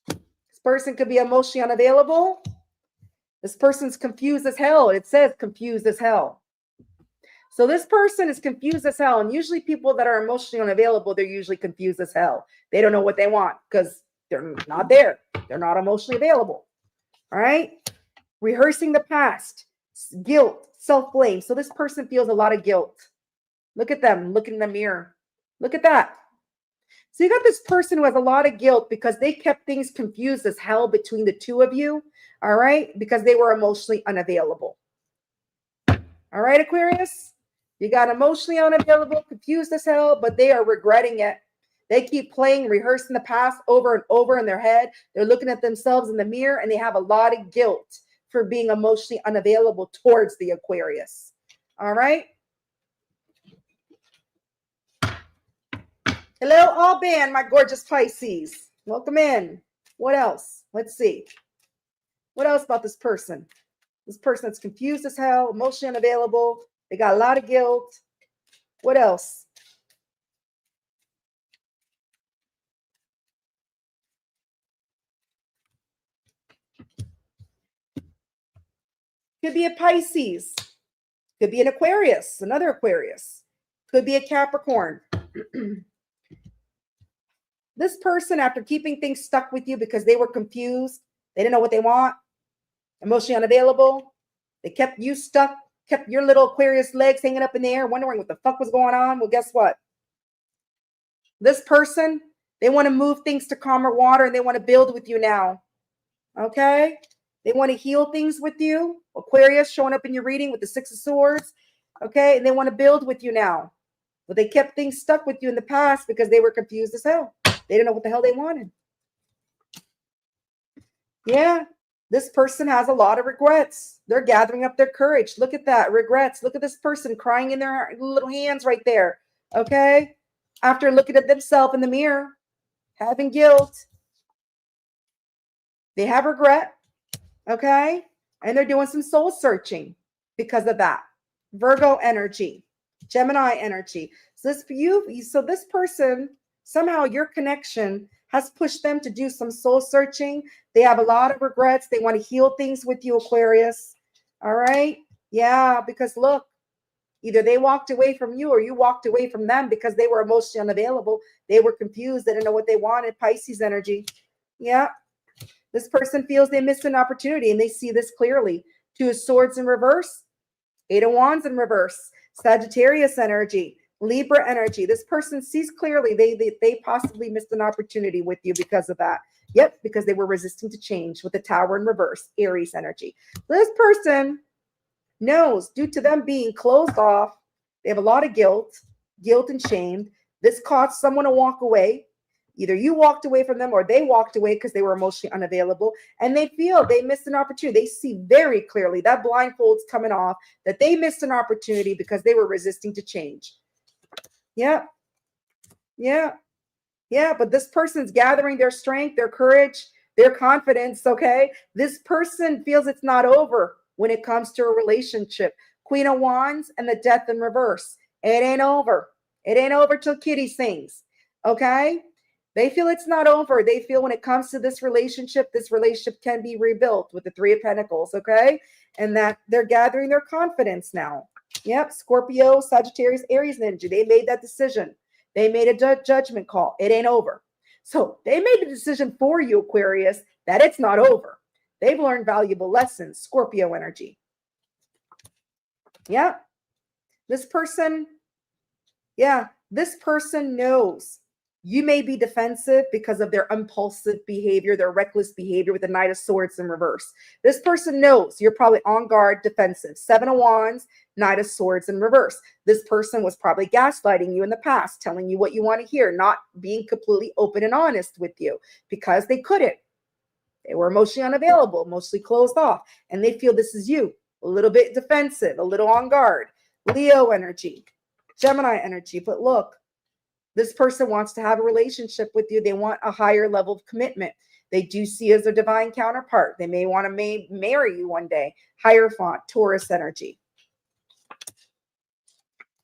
This person could be emotionally unavailable. This person's confused as hell. It says confused as hell. So this person is confused as hell. And usually people that are emotionally unavailable, they're usually confused as hell. They don't know what they want because they're not there. They're not emotionally available. All right. Rehearsing the past, guilt, self-blame. So this person feels a lot of guilt. Look at them. Look in the mirror. Look at that. So you got this person who has a lot of guilt because they kept things confused as hell between the two of you. All right. Because they were emotionally unavailable. All right, Aquarius. You got emotionally unavailable, confused as hell, but they are regretting it. They keep playing, rehearsing the past over and over in their head. They're looking at themselves in the mirror and they have a lot of guilt for being emotionally unavailable towards the Aquarius. All right. Hello, all band, my gorgeous Pisces. Welcome in. What else? Let's see. What else about this person? This person that's confused as hell, emotionally unavailable. They got a lot of guilt. What else? Could be a Pisces. Could be an Aquarius, another Aquarius. Could be a Capricorn. This person, after keeping things stuck with you because they were confused, they didn't know what they want, emotionally unavailable, they kept you stuck, kept your little Aquarius legs hanging up in the air, wondering what the fuck was going on. Well, guess what? This person, they want to move things to calmer water and they want to build with you now. Okay? They want to heal things with you. Aquarius showing up in your reading with the Six of Swords. Okay? And they want to build with you now. But they kept things stuck with you in the past because they were confused as hell. They didn't know what the hell they wanted. Yeah. This person has a lot of regrets. They're gathering up their courage. Look at that. Regrets. Look at this person crying in their little hands right there. Okay? After looking at themselves in the mirror, having guilt. They have regret. Okay? And they're doing some soul searching because of that. Virgo energy. Gemini energy. So this for you, so this person, somehow your connection has pushed them to do some soul searching. They have a lot of regrets. They want to heal things with you, Aquarius. All right. Yeah, because look, either they walked away from you or you walked away from them because they were emotionally unavailable. They were confused. They didn't know what they wanted. Pisces energy. Yeah. This person feels they missed an opportunity and they see this clearly. Two of Swords in reverse. Eight of Wands in reverse. Sagittarius energy. Libra energy. This person sees clearly they possibly missed an opportunity with you because of that. Yep, because they were resisting to change with the Tower in reverse. Aries energy. This person knows due to them being closed off, they have a lot of guilt and shame. This caused someone to walk away. Either you walked away from them or they walked away because they were emotionally unavailable and they feel they missed an opportunity. They see very clearly that blindfold's coming off, that they missed an opportunity because they were resisting to change. Yeah. Yeah. Yeah. But this person's gathering their strength, their courage, their confidence. Okay. This person feels it's not over when it comes to a relationship. Queen of Wands and the Death in reverse. It ain't over. It ain't over till Kitty sings. Okay. They feel it's not over. They feel when it comes to this relationship can be rebuilt with the Three of Pentacles. Okay. And that they're gathering their confidence now. Yep. Scorpio, Sagittarius, Aries energy. They made that decision. They made a judgment call. It ain't over. So they made the decision for you, Aquarius, that it's not over. They've learned valuable lessons. Scorpio energy. Yeah. This person Yeah, this person knows you may be defensive because of their impulsive behavior, their reckless behavior with the Knight of Swords in reverse. This person knows you're probably on guard, defensive. Seven of Wands, Knight of Swords in reverse. This person was probably gaslighting you in the past, telling you what you want to hear, not being completely open and honest with you because they couldn't. They were emotionally unavailable, mostly closed off, and they feel this is you. A little bit defensive, a little on guard. Leo energy, Gemini energy. But look, this person wants to have a relationship with you. They want a higher level of commitment. They do see you as a divine counterpart. They may want to marry you one day. Hierophant, Taurus energy.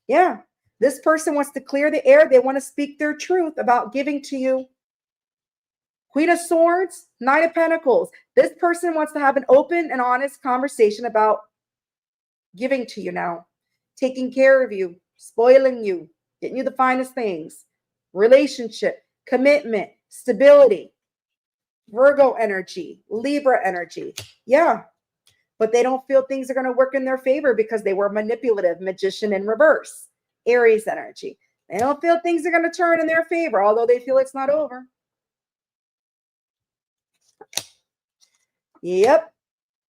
Yeah, this person wants to clear the air. They want to speak their truth about giving to you. Queen of Swords, Knight of Pentacles. This person wants to have an open and honest conversation about giving to you now, taking care of you, spoiling you, getting you the finest things, relationship, commitment, stability, Virgo energy, Libra energy. Yeah, but they don't feel things are going to work in their favor because they were manipulative, magician in reverse, Aries energy. They don't feel things are going to turn in their favor, although they feel it's not over. Yep.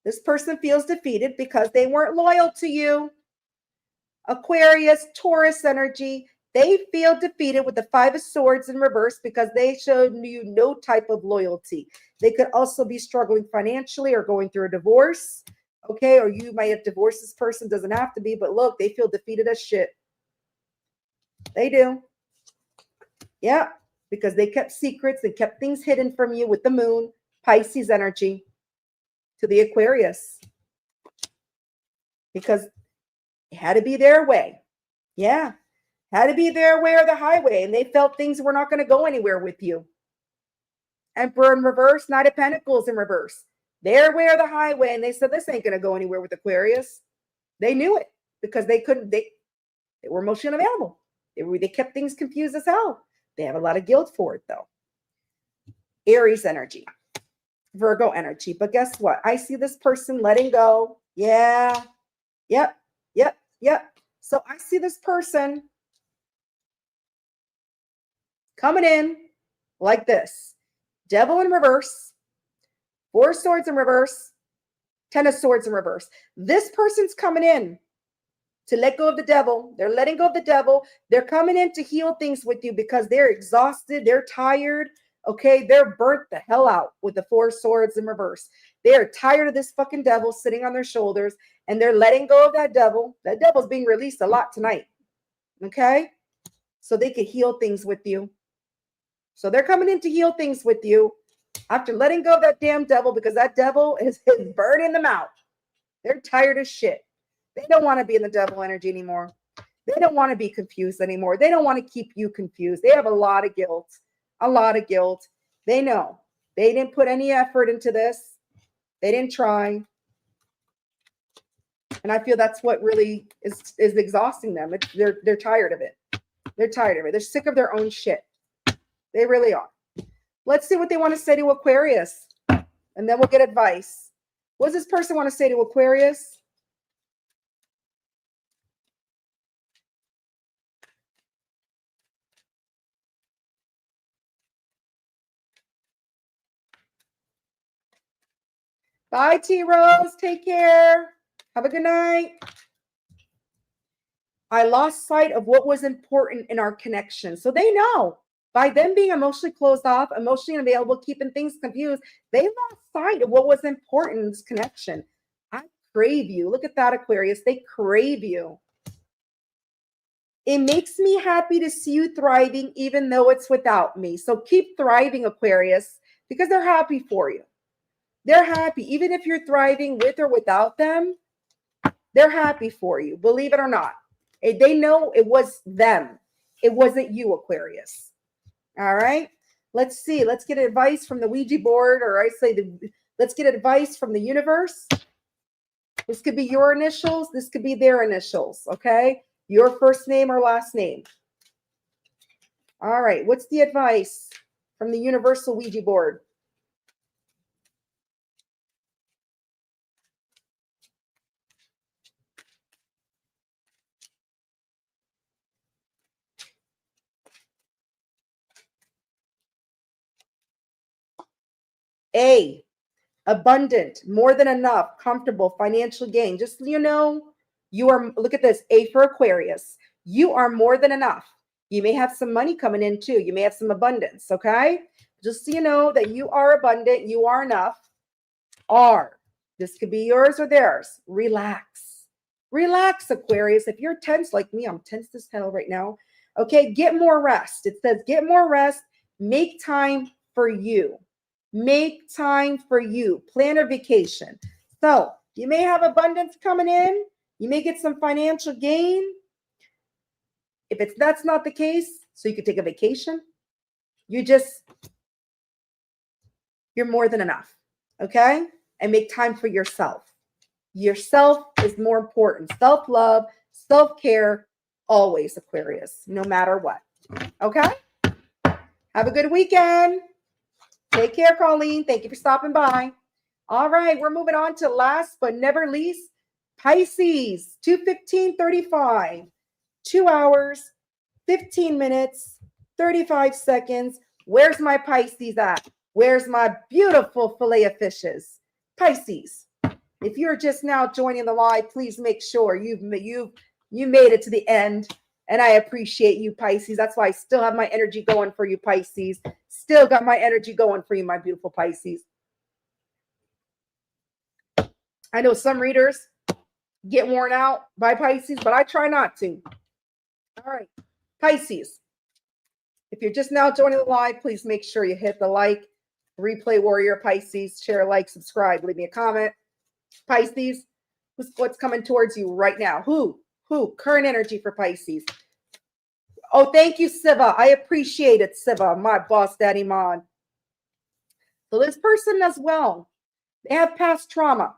This person feels defeated because they weren't loyal to you. Aquarius, Taurus energy. They feel defeated with the Five of Swords in reverse because they showed you no type of loyalty. They could also be struggling financially or going through a divorce. Okay, or you might have divorced this person, doesn't have to be, but look, they feel defeated as shit. They do. Yeah, because they kept secrets and kept things hidden from you with the moon, Pisces energy to the Aquarius. Because it had to be their way. Yeah, had to be their way or the highway. And they felt things were not going to go anywhere with you. Emperor in reverse, Knight of Pentacles in reverse. Their way or the highway. And they said, this ain't going to go anywhere with Aquarius. They knew it because they couldn't, they were emotionally unavailable. They kept things confused as hell. They have a lot of guilt for it though. Aries energy, Virgo energy. But guess what? I see this person letting go. Yeah. Yep. Yep. Yep. So I see this person coming in like this. Devil in reverse, Four of Swords in reverse, Ten of Swords in reverse. This person's coming in to let go of the devil. They're letting go of the devil. They're coming in to heal things with you because they're exhausted. They're tired. Okay. They're burnt the hell out with the Four of Swords in reverse. They are tired of this fucking devil sitting on their shoulders and they're letting go of that devil. That devil's being released a lot tonight. Okay. So they could heal things with you. So they're coming in to heal things with you after letting go of that damn devil because that devil is burning them out. They're tired of shit. They don't want to be in the devil energy anymore. They don't want to be confused anymore. They don't want to keep you confused. They have a lot of guilt, a lot of guilt. They know they didn't put any effort into this. They didn't try. And I feel that's what really is exhausting them. They're tired of it. They're tired of it. They're sick of their own shit. They really are. Let's see what they want to say to Aquarius. And then we'll get advice. What does this person want to say to Aquarius? Bye, T Rose. Take care. Have a good night. I lost sight of what was important in our connection. So they know by them being emotionally closed off, emotionally unavailable, keeping things confused, they lost sight of what was important in this connection. I crave you. Look at that, Aquarius. They crave you. It makes me happy to see you thriving, even though it's without me. So keep thriving, Aquarius, because they're happy for you. They're happy. Even if you're thriving with or without them, they're happy for you, believe it or not. They know it was them. It wasn't you, Aquarius. All right. Let's see. Let's get advice from the Ouija board, or I say let's get advice from the universe. This could be your initials. This could be their initials. Okay. Your first name or last name. All right. What's the advice from the universal Ouija board? A, abundant, more than enough, comfortable, financial gain. Just so you know, you are, look at this, A for Aquarius. You are more than enough. You may have some money coming in too. You may have some abundance, okay? Just so you know that you are abundant, you are enough. R, this could be yours or theirs. Relax. Relax, Aquarius. If you're tense like me, I'm tense as hell right now. Okay, get more rest. It says get more rest. Make time for you. Make time for you. Plan a vacation. So you may have abundance coming in. You may get some financial gain. If that's not the case, so you could take a vacation, you're more than enough. Okay? And make time for yourself. Yourself is more important. Self-love, self-care, always, Aquarius, no matter what. Okay? Have a good weekend. Take care, Colleen. Thank you for stopping by. All right, we're moving on to last but never least, Pisces, 2:15:35. 2 hours, 15 minutes, 35 seconds. Where's my Pisces at? Where's my beautiful fillet of fishes? Pisces. If you're just now joining the live, please make sure you made it to the end. And I appreciate you, Pisces. That's why I still have my energy going for you, Pisces. Still got my energy going for you, my beautiful Pisces. I know some readers get worn out by Pisces, but I try not to. All right, Pisces. If you're just now joining the live, please make sure you hit the like, replay warrior, Pisces, share, like, subscribe, leave me a comment. Pisces, what's coming towards you right now? Who? Current energy for Pisces. Oh, thank you, Siva. I appreciate it, Siva, my boss, Daddy Mon. So this person as well, they have past trauma,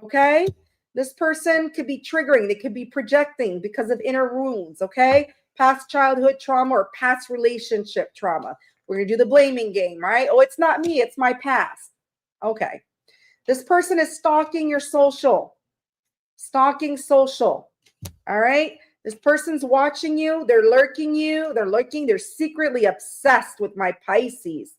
okay? This person could be triggering. They could be projecting because of inner wounds, okay? Past childhood trauma or past relationship trauma. We're going to do the blaming game, right? Oh, it's not me. It's my past. Okay. This person is stalking your social. Stalking social. All right? This person's watching you. They're lurking you. They're lurking. They're secretly obsessed with my Pisces.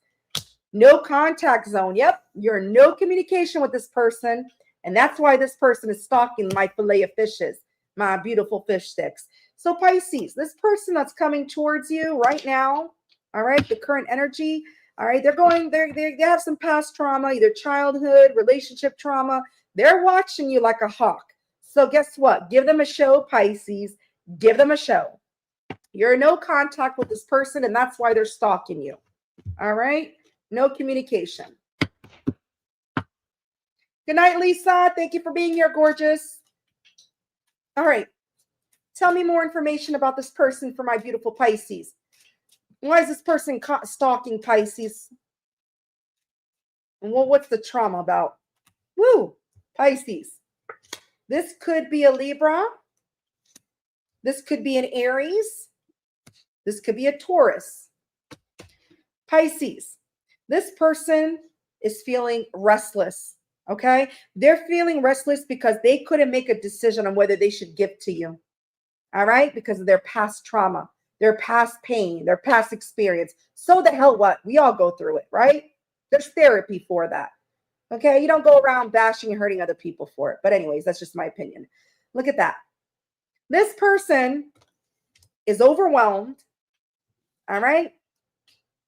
No contact zone. Yep. You're in no communication with this person. And that's why this person is stalking my fillet of fishes, my beautiful fish sticks. So Pisces, this person that's coming towards you right now, all right, the current energy, all right, they have some past trauma, either childhood, relationship trauma. They're watching you like a hawk. So guess what? Give them a show, Pisces. Give them a show. You're in no contact with this person, and that's why they're stalking you. All right? No communication. Good night, Lisa. Thank you for being here, gorgeous. All right. Tell me more information about this person for my beautiful Pisces. Why is this person stalking Pisces? And what's the trauma about? Woo, Pisces. This could be a Libra. This could be an Aries. This could be a Taurus. Pisces. This person is feeling restless. Okay? They're feeling restless because they couldn't make a decision on whether they should give to you. All right? Because of their past trauma, their past pain, their past experience. So the hell what? We all go through it, right? There's therapy for that. Okay? You don't go around bashing and hurting other people for it. But anyways, that's just my opinion. Look at that. This person is overwhelmed. All right?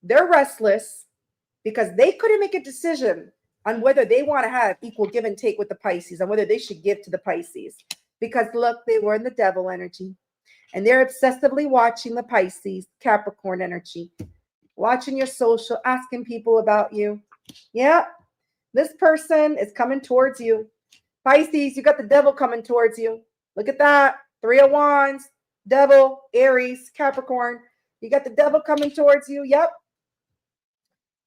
They're restless because they couldn't make a decision on whether they want to have equal give and take with the Pisces, on whether they should give to the Pisces. Because look, they were in the devil energy. And they're obsessively watching the Pisces, Capricorn energy. Watching your social, asking people about you. Yeah, this person is coming towards you. Pisces, you got the devil coming towards you. Look at that. 3 of Wands, devil, Aries, Capricorn. You got the devil coming towards you. Yep.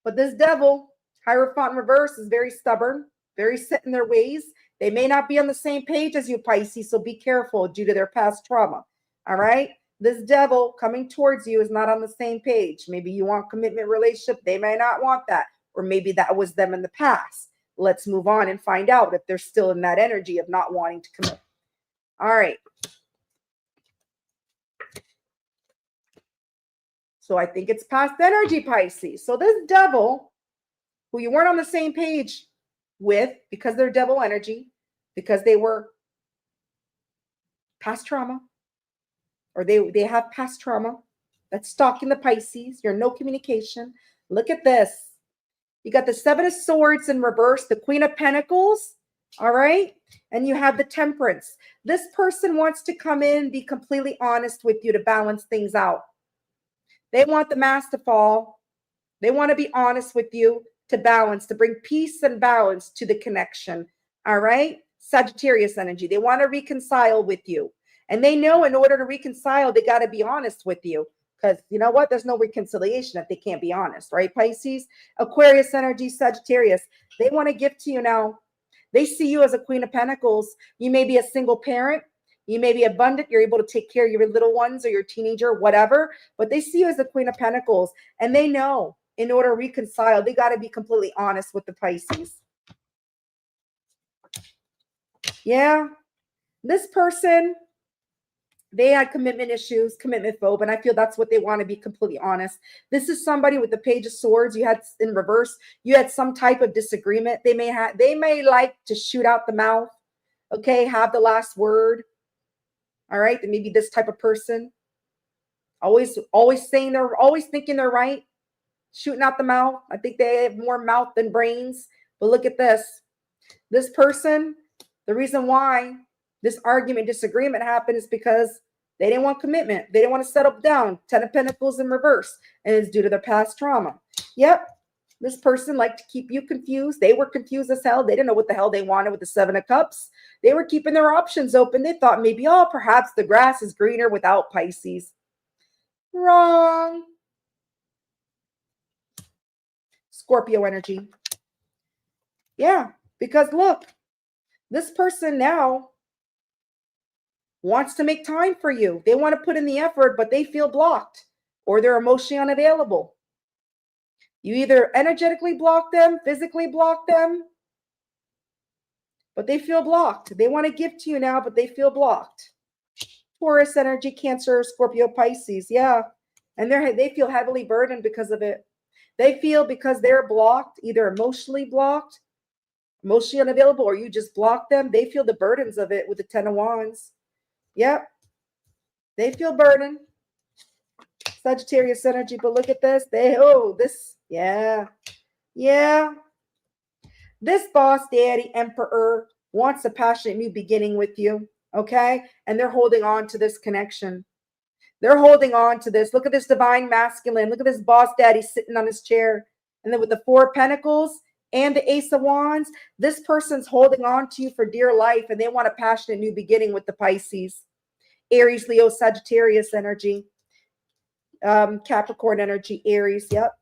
But this devil, Hierophant in reverse, is very stubborn, very set in their ways. They may not be on the same page as you, Pisces, so be careful due to their past trauma. All right? This devil coming towards you is not on the same page. Maybe you want commitment relationship. They may not want that. Or maybe that was them in the past. Let's move on and find out if they're still in that energy of not wanting to commit. All right. So I think it's past energy, Pisces. So this devil who you weren't on the same page with because they're double energy, because they were past trauma, or they have past trauma that's stalking the Pisces. You're no communication. Look at this. You got the Seven of Swords in reverse, the Queen of Pentacles, all right? And you have the Temperance. This person wants to come in, be completely honest with you to balance things out. They want the mask to fall. They want to be honest with you to balance, to bring peace and balance to the connection, all right? Sagittarius energy. They want to reconcile with you. And they know in order to reconcile, they got to be honest with you. Because you know what? There's no reconciliation if they can't be honest, right? Pisces, Aquarius energy, Sagittarius. They want to give to you now. They see you as a Queen of Pentacles. You may be a single parent. You may be abundant. You're able to take care of your little ones or your teenager, whatever. But they see you as the Queen of Pentacles. And they know in order to reconcile, they got to be completely honest with the Pisces. Yeah. This person, they had commitment issues, commitment phobe, and I feel that's what they want to be completely honest. This is somebody with the Page of Swords. You had in reverse, you had some type of disagreement. They may like to shoot out the mouth, okay, have the last word. All right, then maybe this type of person. Always saying always thinking they're right, shooting out the mouth. I think they have more mouth than brains. But look at this. This person, the reason why this argument, disagreement happened is because they didn't want commitment. They didn't want to settle down. Ten of Pentacles in reverse. And it's due to their past trauma. Yep. This person liked to keep you confused. They were confused as hell. They didn't know what the hell they wanted with the Seven of Cups. They were keeping their options open. They thought maybe, oh, perhaps the grass is greener without Pisces. Wrong. Scorpio energy. Yeah, because look, this person now wants to make time for you. They want to put in the effort, but they feel blocked or they're emotionally unavailable. You either energetically block them, physically block them, but they feel blocked. They want to give to you now, but they feel blocked. Taurus energy, Cancer, Scorpio, Pisces. Yeah. And they feel heavily burdened because of it. They feel because they're blocked, either emotionally blocked, emotionally unavailable, or you just block them. They feel the burdens of it with the Ten of Wands. Yep. They feel burdened. Sagittarius energy, but look at this. Yeah. This boss, daddy, emperor wants a passionate new beginning with you, okay? And they're holding on to this connection. They're holding on to this. Look at this divine masculine. Look at this boss daddy sitting on his chair. And then with the Four of Pentacles and the Ace of Wands, this person's holding on to you for dear life, and they want a passionate new beginning with the Pisces. Aries, Leo, Sagittarius energy. Capricorn energy, Aries, yep.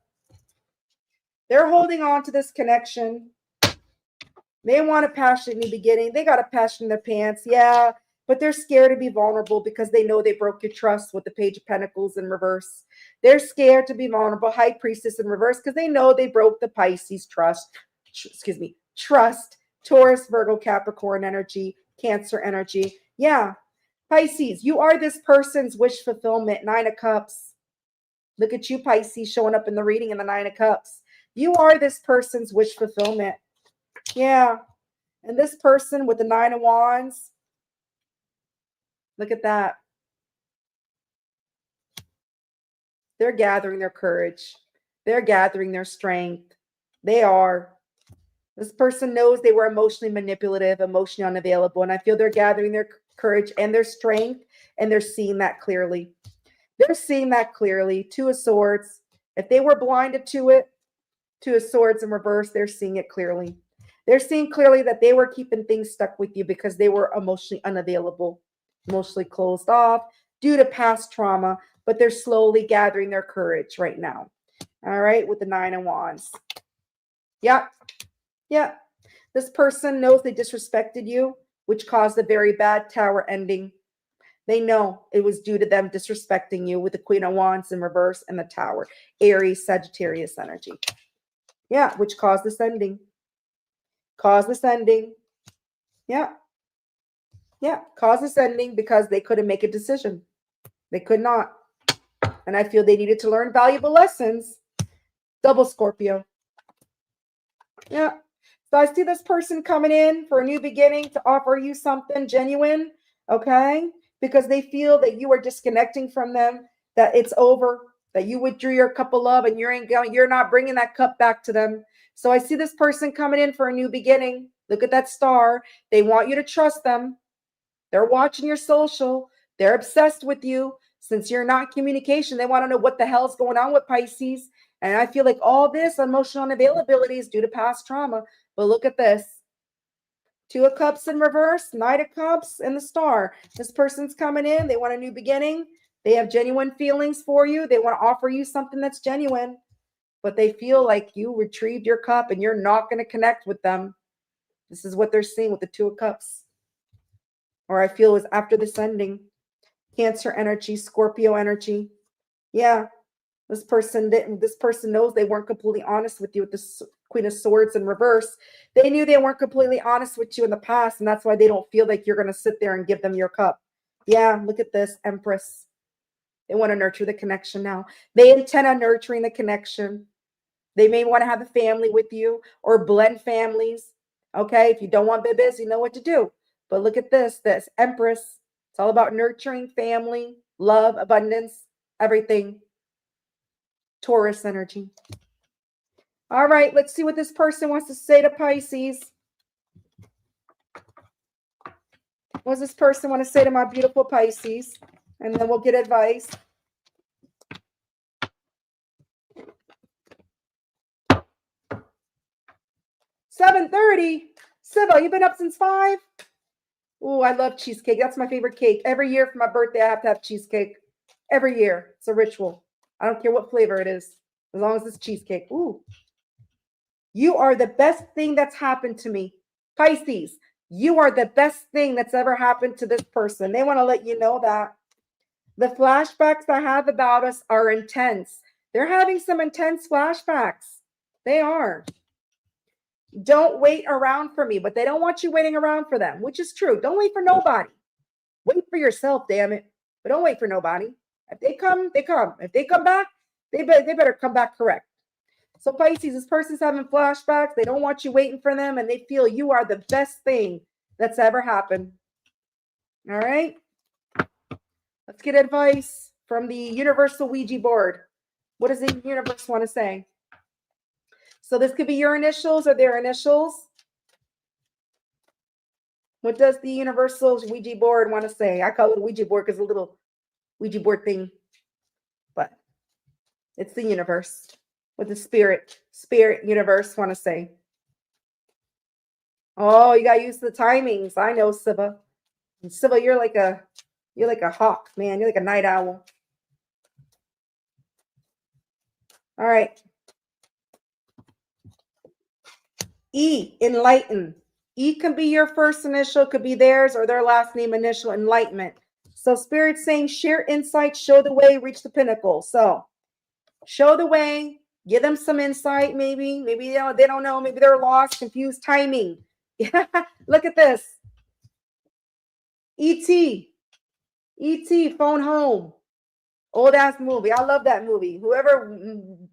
They're holding on to this connection. They want a passionate new beginning. They got a passion in their pants, yeah, but they're scared to be vulnerable because they know they broke your trust with the Page of Pentacles in reverse. They're scared to be vulnerable, High Priestess in reverse, because they know they broke the Pisces trust. Taurus, Virgo, Capricorn energy, Cancer energy. Yeah, Pisces, you are this person's wish fulfillment. Nine of Cups. Look at you, Pisces, showing up in the reading in the Nine of Cups. You are this person's wish fulfillment. Yeah. And this person with the Nine of Wands, look at that. They're gathering their courage. They're gathering their strength. They are. This person knows they were emotionally manipulative, emotionally unavailable, and I feel they're gathering their courage and their strength, and they're seeing that clearly. They're seeing that clearly. Two of Swords. If they were blinded to it, Two of Swords in reverse, they're seeing it clearly. They're seeing clearly that they were keeping things stuck with you because they were emotionally unavailable, emotionally closed off due to past trauma, but they're slowly gathering their courage right now. All right, with the Nine of Wands. Yep. Yep. This person knows they disrespected you, which caused a very bad Tower ending. They know it was due to them disrespecting you with the Queen of Wands in reverse and the Tower. Aries, Sagittarius energy. Yeah, which caused this ending. Caused this ending. Yeah. Yeah, caused this ending because they couldn't make a decision. They could not. And I feel they needed to learn valuable lessons. Double Scorpio. Yeah. So I see this person coming in for a new beginning to offer you something genuine, okay? Because they feel that you are disconnecting from them, that it's over, that you withdrew your cup of love and you're not bringing that cup back to them. So I see this person coming in for a new beginning. Look at that star. They want you to trust them. They're watching your social. They're obsessed with you. Since you're not communication, they want to know what the hell's going on with Pisces. And I feel like all this emotional unavailability is due to past trauma. But look at this. Two of Cups in reverse, Knight of Cups, and the Star. This person's coming in. They want a new beginning. They have genuine feelings for you. They want to offer you something that's genuine. But they feel like you retrieved your cup and you're not going to connect with them. This is what they're seeing with the Two of Cups. Or I feel is after this ending. Cancer energy, Scorpio energy. Yeah, this person didn't. This person knows they weren't completely honest with you with the Queen of Swords in reverse. They knew they weren't completely honest with you in the past, and that's why they don't feel like you're going to sit there and give them your cup. Yeah, look at this, Empress. They want to nurture the connection now. They intend on nurturing the connection. They may want to have a family with you or blend families. Okay, if you don't want babies, you know what to do. But look at this Empress. It's all about nurturing family, love, abundance, everything. Taurus energy. All right, let's see what this person wants to say to Pisces. What does this person want to say to my beautiful Pisces? And then we'll get advice. $7:30. Siva, you've been up since 5? Oh, I love cheesecake. That's my favorite cake. Every year for my birthday, I have to have cheesecake. Every year. It's a ritual. I don't care what flavor it is, as long as it's cheesecake. Ooh. You are the best thing that's happened to me. Pisces, you are the best thing that's ever happened to this person. They want to let you know that. The flashbacks I have about us are intense. They're having some intense flashbacks. They are. Don't wait around for me, but they don't want you waiting around for them, which is true. Don't wait for nobody. Wait for yourself, damn it. But don't wait for nobody. If they come, they come. If they come back, they better come back correct. So Pisces, this person's having flashbacks. They don't want you waiting for them, and they feel you are the best thing that's ever happened. All right? Let's get advice from the Universal Ouija board. What does the universe want to say? So this could be your initials or their initials. What does the Universal Ouija board want to say? I call it a Ouija board because a little Ouija board thing, but it's the universe. What the spirit universe want to say? Oh, you got used to the timings. I know, Siva. And Siva, you're like a hawk, man. You're like a night owl. All right. E, enlighten. E can be your first initial, could be theirs or their last name initial, enlightenment. So Spirit's saying share insight, show the way, reach the pinnacle. So show the way, give them some insight, maybe they don't know, maybe they're lost, confused, timing. Look at this. E.T. E.T. Phone Home. Old ass movie. I love that movie. Whoever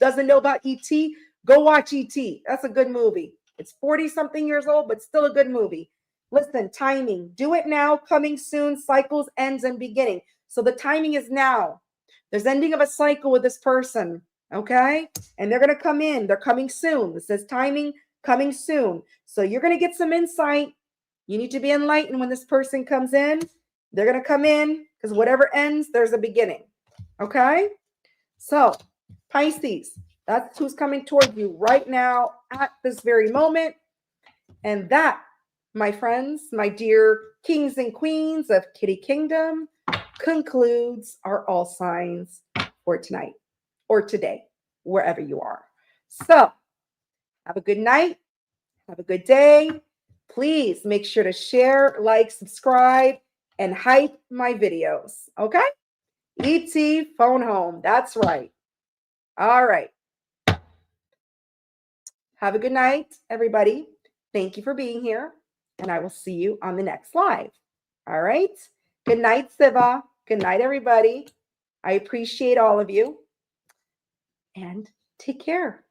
doesn't know about E.T., go watch E.T. That's a good movie. It's 40 something years old, but still a good movie. Listen, timing. Do it now, coming soon, cycles, ends, and beginning. So the timing is now. There's ending of a cycle with this person, okay? And they're going to come in. They're coming soon. It says timing, coming soon. So you're going to get some insight. You need to be enlightened when this person comes in. They're going to come in because whatever ends, there's a beginning, okay? So Pisces, that's who's coming toward you right now at this very moment. And that, my friends, my dear kings and queens of Kitty Kingdom, concludes our all signs for tonight or today, wherever you are. So have a good night. Have a good day. Please make sure to share, like, subscribe, and hype my videos. Okay? E.T. Phone Home. That's right. All right. Have a good night, everybody. Thank you for being here, and I will see you on the next live. All right. Good night, Siva. Good night, everybody. I appreciate all of you, and take care.